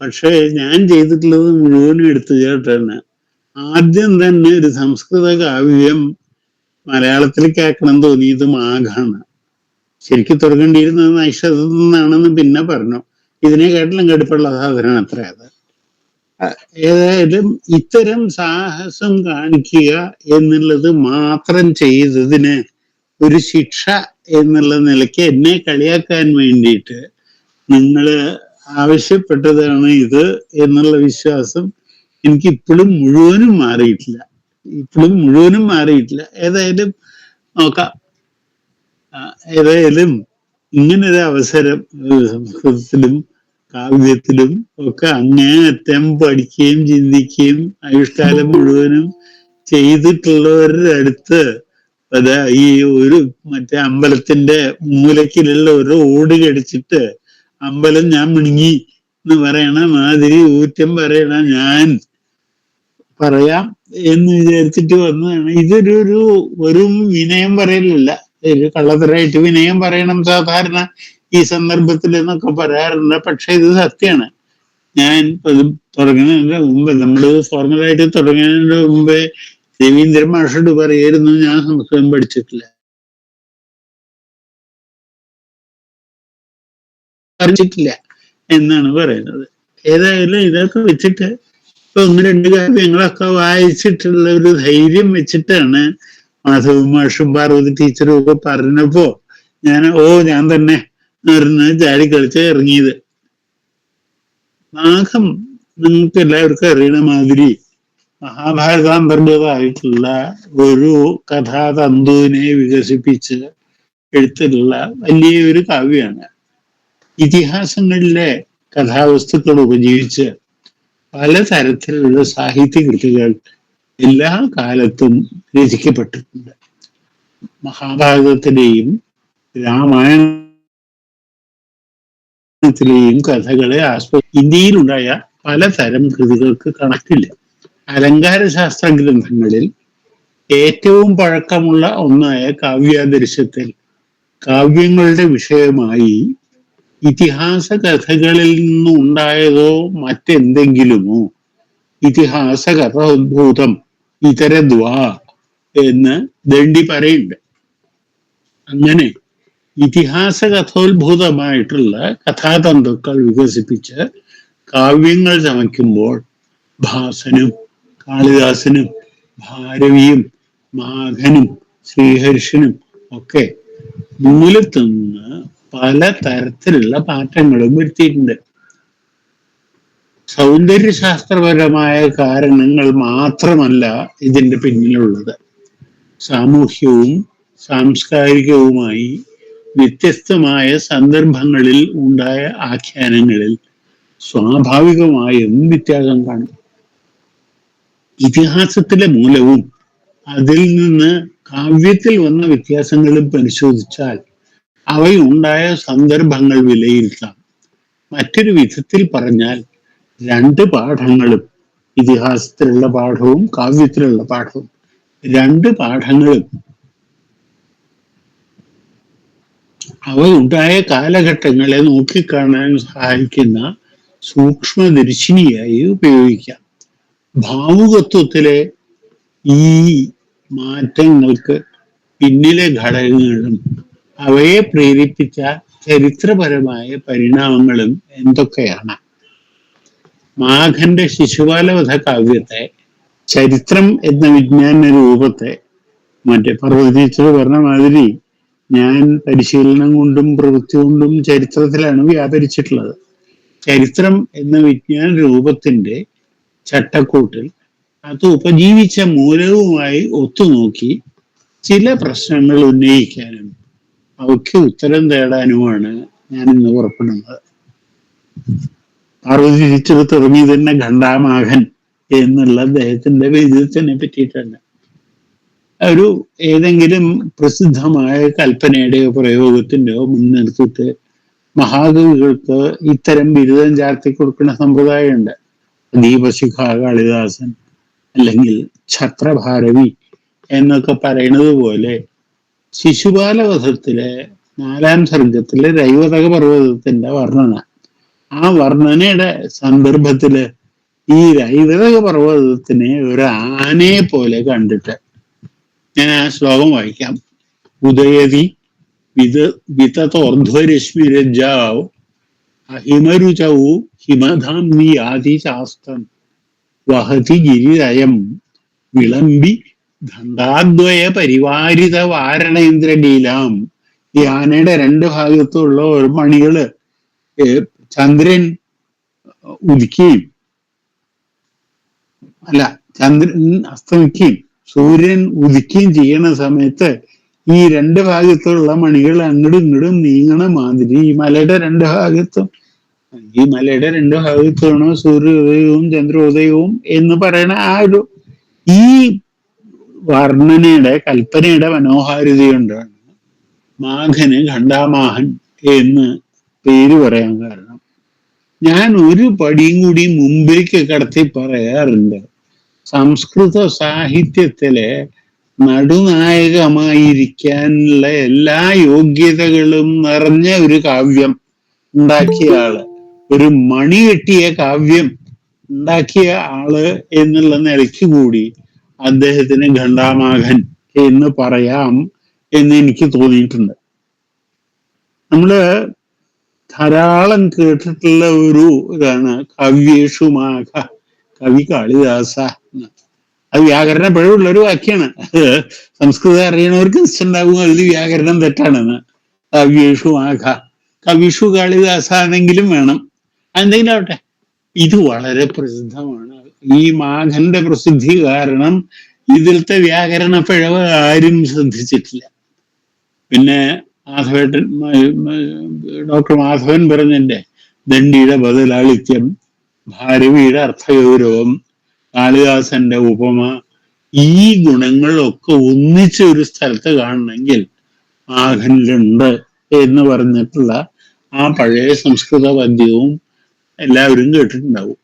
S5: പക്ഷെ ഞാൻ ചെയ്തിട്ടുള്ളത് മുഴുവനും എടുത്തു ചാട്ടാണ്. ആദ്യം തന്നെ ഒരു സംസ്കൃത കാവ്യം മലയാളത്തിലേക്ക് ആക്കണം തോന്നിയത് മാഘാണ്. ശരിക്കും തുടങ്ങേണ്ടിയിരുന്നത് നൈഷധത്തിൽ നിന്നാണെന്ന് പിന്നെ പറഞ്ഞു. ഇതിനെക്കാട്ടിലും കടുപ്പുള്ള സാധനമാണ് അത്ര അത്. ഏതായാലും ഇത്തരം സാഹസം കാണിക്കുക എന്നുള്ളത് മാത്രം ചെയ്തതിന് ഒരു ശിക്ഷ എന്നുള്ള നിലയ്ക്ക് എന്നെ കളിയാക്കാൻ വേണ്ടിയിട്ട് നിങ്ങൾ ആവശ്യപ്പെട്ടതാണ് ഇത് എന്നുള്ള വിശ്വാസം എനിക്ക് ഇപ്പോഴും മുഴുവനും മാറിയിട്ടില്ല. ഏതായാലും നോക്കാം. ഏതായാലും ഇങ്ങനൊരു അവസരം സംസ്കൃതത്തിലും കാവ്യത്തിലും ഒക്കെ അങ്ങേയറ്റം പഠിക്കുകയും ചിന്തിക്കുകയും ആയുഷ്കാലം മുഴുവനും ചെയ്തിട്ടുള്ളവരുടെ അടുത്ത് അതാ ഈ ഒരു മറ്റേ അമ്പലത്തിന്റെ മൂലക്കിലുള്ള ഒരു ഓട് കടിച്ചിട്ട് അമ്പലം ഞാൻ മിണുങ്ങി എന്ന് പറയണ മാതിരി ഊറ്റം പറയണ ഞാൻ പറയാം എന്ന് വിചാരിച്ചിട്ട് വന്നതാണ്. ഇതൊരു വെറും വിനയം പറയലല്ല, ഒരു കള്ളത്തരായിട്ട് വിനയം പറയണം സാധാരണ ഈ സന്ദർഭത്തിൽ എന്നൊക്കെ പറയാറുണ്ട്. പക്ഷെ ഇത് സത്യമാണ്. ഞാൻ തുടങ്ങുന്നതിന് മുമ്പ്, നമ്മള് ഫോർമലായിട്ട് തുടങ്ങുന്നതിന് മുമ്പേ രവീന്ദ്രൻ മാഷോട് പറയായിരുന്നു ഞാൻ സംസ്കൃതം പഠിച്ചിട്ടില്ല എന്നാണ് പറയുന്നത്. ഏതായാലും ഇതൊക്കെ വെച്ചിട്ട് ഇപ്പൊ 1-2 കാര്യങ്ങളൊക്കെ വായിച്ചിട്ടുള്ള ഒരു ധൈര്യം വെച്ചിട്ടാണ് മാധവ മാഷും പാർവതി ടീച്ചറും ഒക്കെ പറഞ്ഞപ്പോ ഞാൻ തന്നെ ചാടി കളിച്ച് ഇറങ്ങിയത്. നാഗം നിങ്ങൾക്ക് എല്ലാവർക്കും അറിയണ മാതിരി മഹാഭാരതാന്തർഗതമായിട്ടുള്ള ഒരു കഥാതന്തുവിനെ വികസിപ്പിച്ച് എഴുത്തിലുള്ള വലിയൊരു കാവ്യമാണ്. ഇതിഹാസങ്ങളിലെ കഥാവസ്തുക്കൾ ഉപജീവിച്ച് പലതരത്തിലുള്ള സാഹിത്യകൃതികൾ എല്ലാ കാലത്തും രചിക്കപ്പെട്ടിട്ടുണ്ട്. മഹാഭാരതത്തിലെയും രാമായണത്തിലെയും കഥകളെ ഇന്ത്യയിലുണ്ടായ പലതരം കൃതികൾക്ക് കണക്കില്ല. അലങ്കാര ശാസ്ത്ര ഗ്രന്ഥങ്ങളിൽ ഏറ്റവും പഴക്കമുള്ള ഒന്നായ കാവ്യാദർശത്തിൽ കാവ്യങ്ങളുടെ വിഷയമായി ഇതിഹാസ കഥകളിൽ നിന്നുണ്ടായതോ മറ്റെന്തെങ്കിലുമോ ഇതിഹാസ കഥോദ്ഭൂതം ഇതരദ്വാ എന്ന് ദണ്ഡി പറയുന്നുണ്ട്. അങ്ങനെ ഇതിഹാസ കഥോത്ഭൂതമായിട്ടുള്ള കഥാതന്തുക്കൾ വികസിപ്പിച്ച് കാവ്യങ്ങൾ ചമയ്ക്കുമ്പോൾ ഭാസനും കാളിദാസനും ഭാരവിയും മാഘനും ശ്രീഹർഷനും ഒക്കെ മൂലത്തുനിന്ന് പല തരത്തിലുള്ള മാറ്റങ്ങളും വരുത്തിയിട്ടുണ്ട്. സൗന്ദര്യശാസ്ത്രപരമായ കാരണങ്ങൾ മാത്രമല്ല ഇതിന്റെ പിന്നിലുള്ളത്. സാമൂഹ്യവും സാംസ്കാരികവുമായി വ്യത്യസ്തമായ സന്ദർഭങ്ങളിൽ ഉണ്ടായ ആഖ്യാനങ്ങളിൽ സ്വാഭാവികമായും വ്യത്യാസം കാണും. ഇതിഹാസത്തിലെ മൂലവും അതിൽ നിന്ന് കാവ്യത്തിൽ വന്ന വ്യത്യാസങ്ങളും പരിശോധിച്ചാൽ അവയുണ്ടായ സന്ദർഭങ്ങൾ വിലയിരുത്താം. മറ്റൊരു വിധത്തിൽ പറഞ്ഞാൽ 2 പാഠങ്ങളും, ഇതിഹാസത്തിലുള്ള പാഠവും കാവ്യത്തിലുള്ള പാഠവും, 2 പാഠങ്ങളും അവയുണ്ടായ കാലഘട്ടങ്ങളെ നോക്കിക്കാണാൻ സഹായിക്കുന്ന സൂക്ഷ്മദർശിനിയായി ഉപയോഗിക്കാം. ഭാവുകത്വത്തിലെ ഈ മാറ്റങ്ങൾക്ക് പിന്നിലെ ഘടകങ്ങളും അവയെ പ്രേരിപ്പിച്ച ചരിത്രപരമായ പരിണാമങ്ങളും എന്തൊക്കെയാണ്? മാഘന്റെ ശിശുപാലവധ കാവ്യത്തെ, ചരിത്രം എന്ന വിജ്ഞാന രൂപത്തെ, മറ്റേ പാർവതി ടീച്ചർ പറഞ്ഞ മാതിരി ഞാൻ പരിശീലനം കൊണ്ടും പ്രവൃത്തി കൊണ്ടും ചരിത്രത്തിലാണ് വ്യാപരിച്ചിട്ടുള്ളത്. ചരിത്രം എന്ന വിജ്ഞാന രൂപത്തിന്റെ ചട്ടക്കൂട്ടിൽ അത് ഉപജീവിച്ച മൂലവുമായി ഒത്തുനോക്കി ചില പ്രശ്നങ്ങൾ ഉന്നയിക്കാനും അവയ്ക്ക് ഉത്തരം തേടാനുമാണ് ഞാൻ ഇന്ന് പുറപ്പെടുന്നത്. പാർവതി ടീച്ചർ തുടങ്ങി തന്നെ ഖണ്ഡാമാഘൻ എന്നുള്ള അദ്ദേഹത്തിന്റെ വിധത്തിനെ പറ്റിയിട്ടല്ല. ഒരു ഏതെങ്കിലും പ്രസിദ്ധമായ കൽപ്പനയുടെയോ പ്രയോഗത്തിന്റെയോ മുൻനിർത്തിയിട്ട് മഹാകവികൾക്ക് ഇത്തരം ബിരുദം ചാർത്തി കൊടുക്കുന്ന സമ്പ്രദായമുണ്ട്. ദീപശിഖ കാളിദാസൻ അല്ലെങ്കിൽ ഛത്രഭാരവി എന്നൊക്കെ പറയുന്നത് പോലെ ശിശുപാലവധത്തിലെ 4-ാം സർഗത്തിലെ രൈവതക പർവ്വതത്തിന്റെ വർണ്ണന, ആ വർണ്ണനയുടെ സന്ദർഭത്തില് ഈ രൈവതക പർവ്വതത്തിനെ ഒരു ആനയെ പോലെ കണ്ടിട്ട് ഞാൻ ആ ശ്ലോകം വായിക്കാം. ഉദയതി വിതതോർധ്വരശ്മിരജാവ് അഹിമരുചൗ ഹിമധാംനി യാതി ശാസ്ത്രം വഹതി ഗിരിരയം വിളംബി ധണ്ഡാദ്വയ പരിവാരിത വാരണേന്ദ്രലീലാം ഈ ആനയുടെ രണ്ട് ഭാഗത്തുള്ള ഒരു മണികള് ചന്ദ്രൻ ഉദിക്കുകയും അല്ല ചന്ദ്രൻ അസ്തമിക്കുകയും സൂര്യൻ ഉദിക്കുകയും ചെയ്യണ സമയത്ത് ഈ രണ്ട് ഭാഗത്തുള്ള മണികൾ അങ്ങോട്ടും ഇങ്ങോട്ടും നീങ്ങണ മാതിരി ഈ മലയുടെ രണ്ട് ഭാഗത്തുമാണ് സൂര്യോദയവും ചന്ദ്രോദയവും എന്ന് പറയണ ആ ഒരു ഈ വർണ്ണനയുടെ കൽപ്പനയുടെ മനോഹാരിത കൊണ്ടാണ് മാഘന് ഖണ്ഡാമാഹൻ എന്ന് പേര് പറയാൻ കാരണം. ഞാൻ ഒരു പടിയും കൂടി മുമ്പേക്ക് കടത്തി പറയാറുണ്ട്. സംസ്കൃത സാഹിത്യത്തിലെ നടുനായകമായിരിക്കാനുള്ള എല്ലാ യോഗ്യതകളും നിറഞ്ഞ ഒരു കാവ്യം ഉണ്ടാക്കിയ ആള്, ഒരു മണി കെട്ടിയ കാവ്യം ഉണ്ടാക്കിയ ആള് എന്നുള്ള നിലയ്ക്ക് കൂടി അദ്ദേഹത്തിന് ഖണ്ഡാമാഘൻ എന്ന് പറയാം എന്ന് എനിക്ക് തോന്നിയിട്ടുണ്ട്. നമ്മള് ധാരാളം കേട്ടിട്ടുള്ള ഒരു ഇതാണ് കവ്യേഷു മാഘ, കവി കാളിദാസ. അത് വ്യാകരണ പിഴവുള്ള ഒരു വാക്യാണ്. സംസ്കൃതം അറിയണവർക്ക് നിശ്ചയുണ്ടാവും അതിൽ വ്യാകരണം തെറ്റാണെന്ന്. കവ്യേഷു മാഘ, കവിഷു കാളിദാസ എന്നെങ്കിലും വേണം, എന്തെങ്കിലും ആവട്ടെ. ഇത് വളരെ പ്രസിദ്ധമാണ്. ഈ മാഘന്റെ പ്രസിദ്ധി കാരണം ഇതിലത്തെ വ്യാകരണ പിഴവ് ആരും ശ്രദ്ധിച്ചിട്ടില്ല. പിന്നെ മാധവേട്ടൻ, ഡോക്ടർ മാധവൻ പറഞ്ഞതിന്റെ ദണ്ഡിയുടെ ബദലാളിത്യം, ഭാരവിയുടെ അർത്ഥഗൗരവം, കാളിദാസന്റെ ഉപമ, ഈ ഗുണങ്ങളൊക്കെ ഒന്നിച്ച ഒരു സ്ഥലത്ത് കാണണമെങ്കിൽ മാഘനിലുണ്ട് എന്ന് പറഞ്ഞിട്ടുള്ള ആ പഴയ സംസ്കൃത പദ്യവും എല്ലാവരും കേട്ടിട്ടുണ്ടാവും.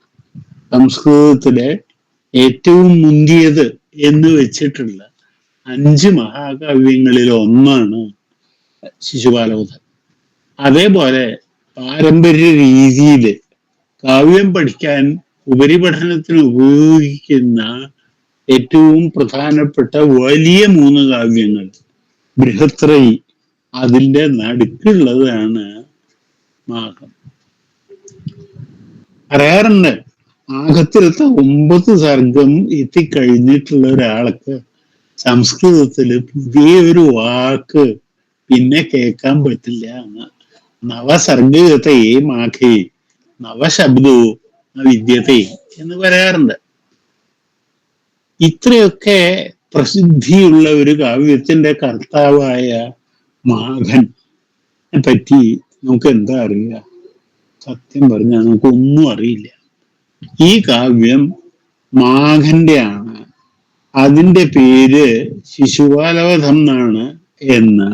S5: സംസ്കൃതത്തിലെ ഏറ്റവും മുന്തിയത് എന്ന് വെച്ചിട്ടുള്ള 5 മഹാകാവ്യങ്ങളിൽ ഒന്നാണ് ശിശുപാലവധം. അതേപോലെ പാരമ്പര്യ രീതിയിൽ കാവ്യം പഠിക്കാൻ ഉപരിപഠനത്തിന് ഉപയോഗിക്കുന്ന ഏറ്റവും പ്രധാനപ്പെട്ട വലിയ 3 കാവ്യങ്ങൾ, ബൃഹത്രയി, അതിൻ്റെ നടുക്കുള്ളതാണ് മാഘം. പറയാറുണ്ട് മാഘത്തിലത്തെ 9 സർഗം എത്തിക്കഴിഞ്ഞിട്ടുള്ള ഒരാൾക്ക് സംസ്കൃതത്തില് പുതിയൊരു വാക്ക് പിന്നെ കേൾക്കാൻ പറ്റില്ല എന്ന്. നവസർഗത്തെ മാഘേ നവശബ്ദോ വിദ്യത്തെ എന്ന് പറയാറുണ്ട്. ഇത്രയൊക്കെ പ്രസിദ്ധിയുള്ള ഒരു കാവ്യത്തിന്റെ കർത്താവായ മാഘനെ പറ്റി നമുക്ക് എന്താ അറിയുക? സത്യം പറഞ്ഞാൽ നമുക്കൊന്നും അറിയില്ല. ഈ കാവ്യം മാഘന്റെ ആണ്, അതിൻ്റെ പേര് ശിശുപാലവധം എന്നാണ് എന്ന്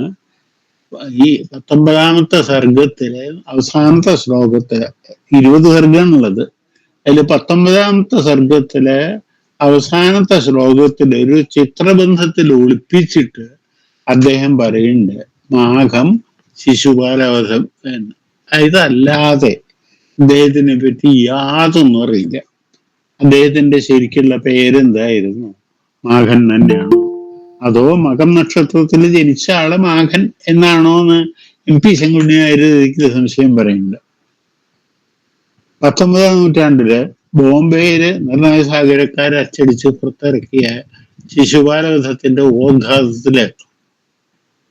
S5: ഈ 19ാമത്തെ സർഗത്തിലെ അവസാനത്തെ ശ്ലോകത്തില്, 20 സർഗമാണുള്ളത്, അതിൽ 19ാമത്തെ സർഗത്തിലെ അവസാനത്തെ ശ്ലോകത്തില് ഒരു ചിത്രബന്ധത്തിൽ ഒളിപ്പിച്ചിട്ട് അദ്ദേഹം പറയുന്നുണ്ട് മാഘം ശിശുപാലവധം എന്ന്. ഇതല്ലാതെ അദ്ദേഹത്തിനെ പറ്റി യാതൊന്നും അറിയില്ല. അദ്ദേഹത്തിന്റെ ശരിക്കുള്ള പേരെന്തായിരുന്നു? മാഘൻ തന്നെയാണോ, അതോ മകം നക്ഷത്രത്തിൽ ജനിച്ച ആള് മാഘൻ എന്നാണോ എന്ന് MP ശങ്കുണ്ണി നായർ എനിക്ക് സംശയം പറയുന്നുണ്ട്. 19ാം നൂറ്റാണ്ടില് ബോംബെയില് നിർണായക സാഗരക്കാർ അച്ചടിച്ച് പുറത്തിറക്കിയ ശിശുപാലവധത്തിന്റെ ഓദ്ഘാതത്തില്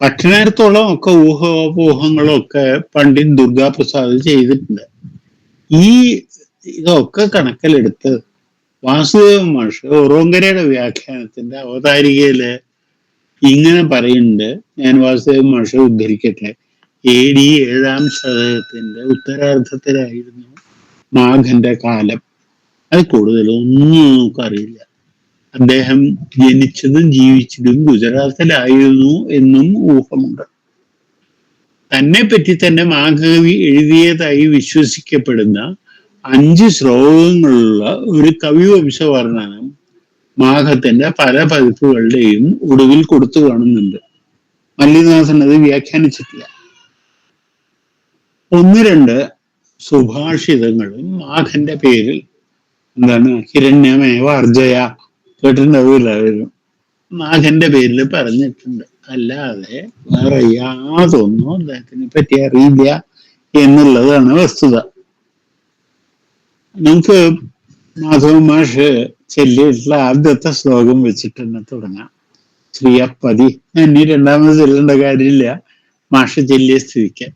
S5: 10,000-ഓളം ഒക്കെ ഊഹോപോഹങ്ങളും ഒക്കെ പണ്ഡിറ്റ് ദുർഗാപ്രസാദ് ചെയ്തിട്ടുണ്ട്. ഇതൊക്കെ കണക്കിലെടുത്ത് വാസുദേവ മാഷ് ഒറോങ്കരയുടെ വ്യാഖ്യാനത്തിന്റെ അവതാരികയില് ഇങ്ങനെ പറയുന്നുണ്ട്. ഞാൻ വാസുദേവ മാഷെ ഉദ്ധരിക്കട്ടെ. AD 7ാം ശതകത്തിന്റെ ഉത്തരാർദ്ധത്തിലായിരുന്നു മാഘന്റെ കാലം. അത് കൂടുതലൊന്നും നമുക്കറിയില്ല. അദ്ദേഹം ജനിച്ചതും ജീവിച്ചതും ഗുജറാത്തിലായിരുന്നു എന്നും ഊഹമുണ്ട്. തന്നെ പറ്റി തന്നെ മാഘകവി എഴുതിയതായി വിശ്വസിക്കപ്പെടുന്ന 5 ശ്ലോകങ്ങളുള്ള ഒരു കവിവംശ വർണ്ണനം മാഘത്തിന്റെ പല പതിപ്പുകളുടെയും ഒടുവിൽ കൊടുത്തു കാണുന്നുണ്ട്. മല്ലിനാഥൻ അത് വ്യാഖ്യാനിച്ചിട്ടില്ല. 1-2 സുഭാഷിതങ്ങളും മാഘന്റെ പേരിൽ, ഹിരണ്യമേവ അർജയ കേട്ടിട്ടുണ്ടാവില്ലായിരുന്നു, മാഘന്റെ പേരിൽ പറഞ്ഞിട്ടുണ്ട്. അല്ലാതെ വേറെ യാതൊന്നും അദ്ദേഹത്തിനെ പറ്റി അറിയില്ല എന്നുള്ളതാണ് വസ്തുത. നമുക്ക് മാധവ മാഷ് ചൊല്ലിയിട്ടുള്ള ആദ്യത്തെ ശ്ലോകം വെച്ചിട്ട് തന്നെ തുടങ്ങാം. ശ്രീയപ്പതി. ഇനി രണ്ടാമത് ചൊല്ലേണ്ട കാര്യമില്ല. മാഷ് ചെല്ലിയ സ്ഥിതിക്ക്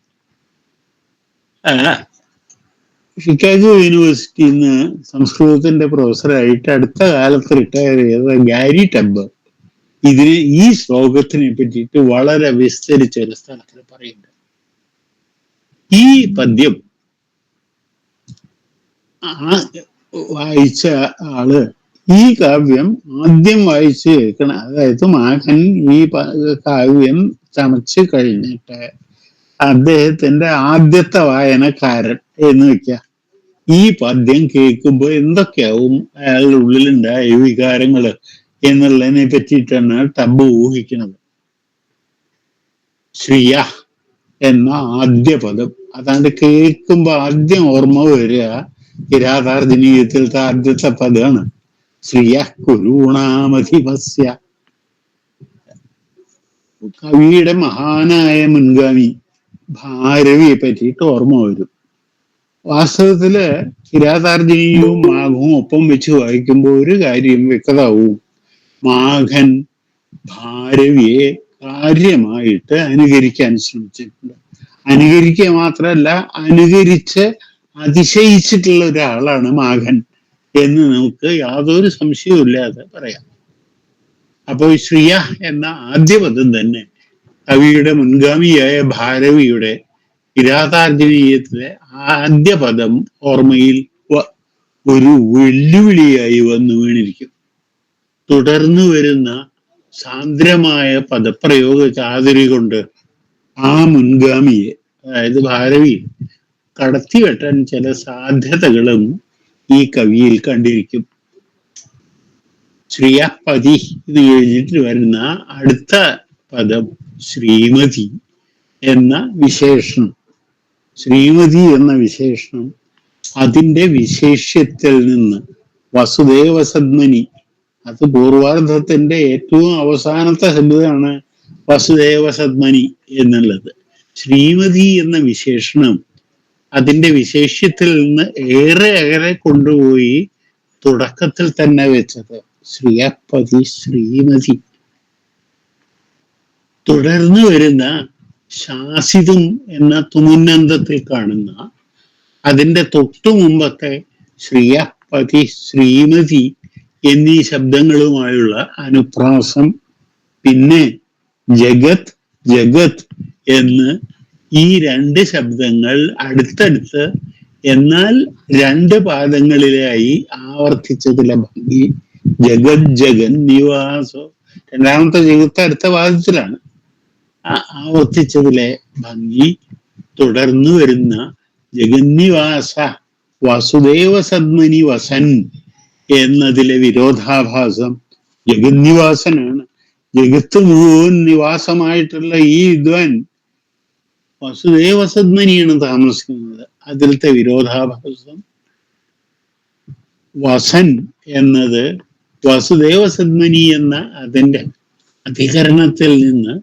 S5: ഷിക്കാഗോ യൂണിവേഴ്സിറ്റിയിൽ നിന്ന് സംസ്കൃതത്തിന്റെ പ്രൊഫസറായിട്ട് അടുത്ത കാലത്ത് റിട്ടയർ ചെയ്ത ഗാരി ടെമ്പർ ഈ ശ്ലോകത്തിനെ പറ്റിയിട്ട് വളരെ വിസ്തരിച്ച ഒരു സ്ഥലത്തിൽ പറയുന്നുണ്ട്. ഈ പദ്യം വായിച്ച ആള് ഈ കാവ്യം ആദ്യം വായിച്ചു കേൾക്കണം. അതായത് മാഘൻ ഈ കാവ്യം ചമച്ച് കഴിഞ്ഞിട്ട് അദ്ദേഹത്തിന്റെ ആദ്യത്തെ വായനക്കാരൻ എന്ന് വെക്ക ഈ പദ്യം കേൾക്കുമ്പോൾ എന്തൊക്കെയാവും അയാളുടെ ഉള്ളിലുണ്ടായ വികാരങ്ങള് എന്നുള്ളതിനെ പറ്റിയിട്ടാണ് ടബ് ഊഹിക്കുന്നത്. ശ്രീയ എന്ന ആദ്യ പദം അതാണ്ട് കേൾക്കുമ്പോ ആദ്യം ഓർമ്മ വരിക കിരാതാർജനീയത്തിലത്തെ ആദ്യത്തെ പദമാണ് ശ്രീയ കുരുണാമധിപസ്യ. കവിയുടെ മഹാനായ മുൻഗാമി ഭാരവിയെ പറ്റിയിട്ട് ഓർമ്മ വരും. വാസ്തവത്തില് കിരാതാർജനീയവും മാഘവും ഒപ്പം വെച്ച് വായിക്കുമ്പോൾ ഒരു കാര്യം വ്യക്തമാവും. മാഘൻ ഭാരവിയെ കാര്യമായിട്ട് അനുകരിക്കാൻ ശ്രമിച്ചിട്ടുണ്ട്. അനുകരിക്കുക മാത്രമല്ല, അനുകരിച്ച് അതിശയിച്ചിട്ടുള്ള ഒരാളാണ് മാഘൻ എന്ന് നമുക്ക് യാതൊരു സംശയവും ഇല്ലാതെ പറയാം. അപ്പോൾ ശ്രീയ എന്ന ആദ്യ പദം തന്നെ കവിയുടെ മുൻഗാമിയായ ഭാരവിയുടെ കിരാതാർജനീയത്തിലെ ആദ്യ പദം ഓർമ്മയിൽ ഒരു വെല്ലുവിളിയായി വന്നു വീണിരിക്കും. തുടർന്നു വരുന്ന സാന്ദ്രമായ പദപ്രയോഗ ചാതുരി കൊണ്ട് ആ മുൻഗാമിയെ, അതായത് ഭാരവിയെ കടത്തിവെട്ടാൻ ചില സാധ്യതകളും ഈ കവിയിൽ കണ്ടിരിക്കും. ശ്രീയപതി എന്ന് കഴിഞ്ഞിട്ട് വരുന്ന അടുത്ത പദം ശ്രീമതി എന്ന വിശേഷണം. ശ്രീമതി എന്ന വിശേഷണം അതിൻ്റെ വിശേഷ്യത്തിൽ നിന്ന് വസുദേവസദ്മനി, അത് പൂർവാർദ്ധത്തിന്റെ ഏറ്റവും അവസാനത്തെ ശബ്ദമാണ് വസുദേവസദ്മനി എന്നുള്ളത്. ശ്രീമതി എന്ന വിശേഷണം അതിൻ്റെ വിശേഷ്യത്തിൽ നിന്ന് ഏറെ അകലെ കൊണ്ടുപോയി തുടക്കത്തിൽ തന്നെ വെച്ചത് ശ്രീയപതി ശ്രീമതി. തുടർന്ന് വരുന്ന ശാസിതും എന്ന തുമുന്നന്തത്തിൽ കാണുന്ന അതിൻ്റെ തൊട്ടു മുമ്പത്തെ ശ്രീയപതി ശ്രീമതി എന്നീ ശബ്ദങ്ങളുമായുള്ള അനുപ്രാസം, പിന്നെ ജഗത് ജഗത് എന്ന് ഈ രണ്ട് ശബ്ദങ്ങൾ അടുത്തടുത്ത് എന്നാൽ രണ്ട് പാദങ്ങളിലായി ആവർത്തിച്ചതിലെ ഭംഗി, ജഗത് ജഗൻ നിവാസോ, രണ്ടാമത്തെ ജഗത്ത് അടുത്ത പാദത്തിലാണ്, ആവർത്തിച്ചതിലെ ഭംഗി, തുടർന്നു വരുന്ന ജഗന്നിവാസ വാസുദേവ സദ്മനി വസൻ എന്നതിലെ വിരോധാഭാസം. ജഗന്നിവാസനാണ്, ജഗത്ത് മുഴുവൻ നിവാസമായിട്ടുള്ള ഈ വിദ്വാൻ വസുദേവ സദ്മനിയാണ് താമസിക്കുന്നത്. അതിലത്തെ വിരോധാഭാസം. വസൻ എന്നത് വസുദേവ സദ്മനി എന്ന അതിൻ്റെ അധികരണത്തിൽ നിന്ന്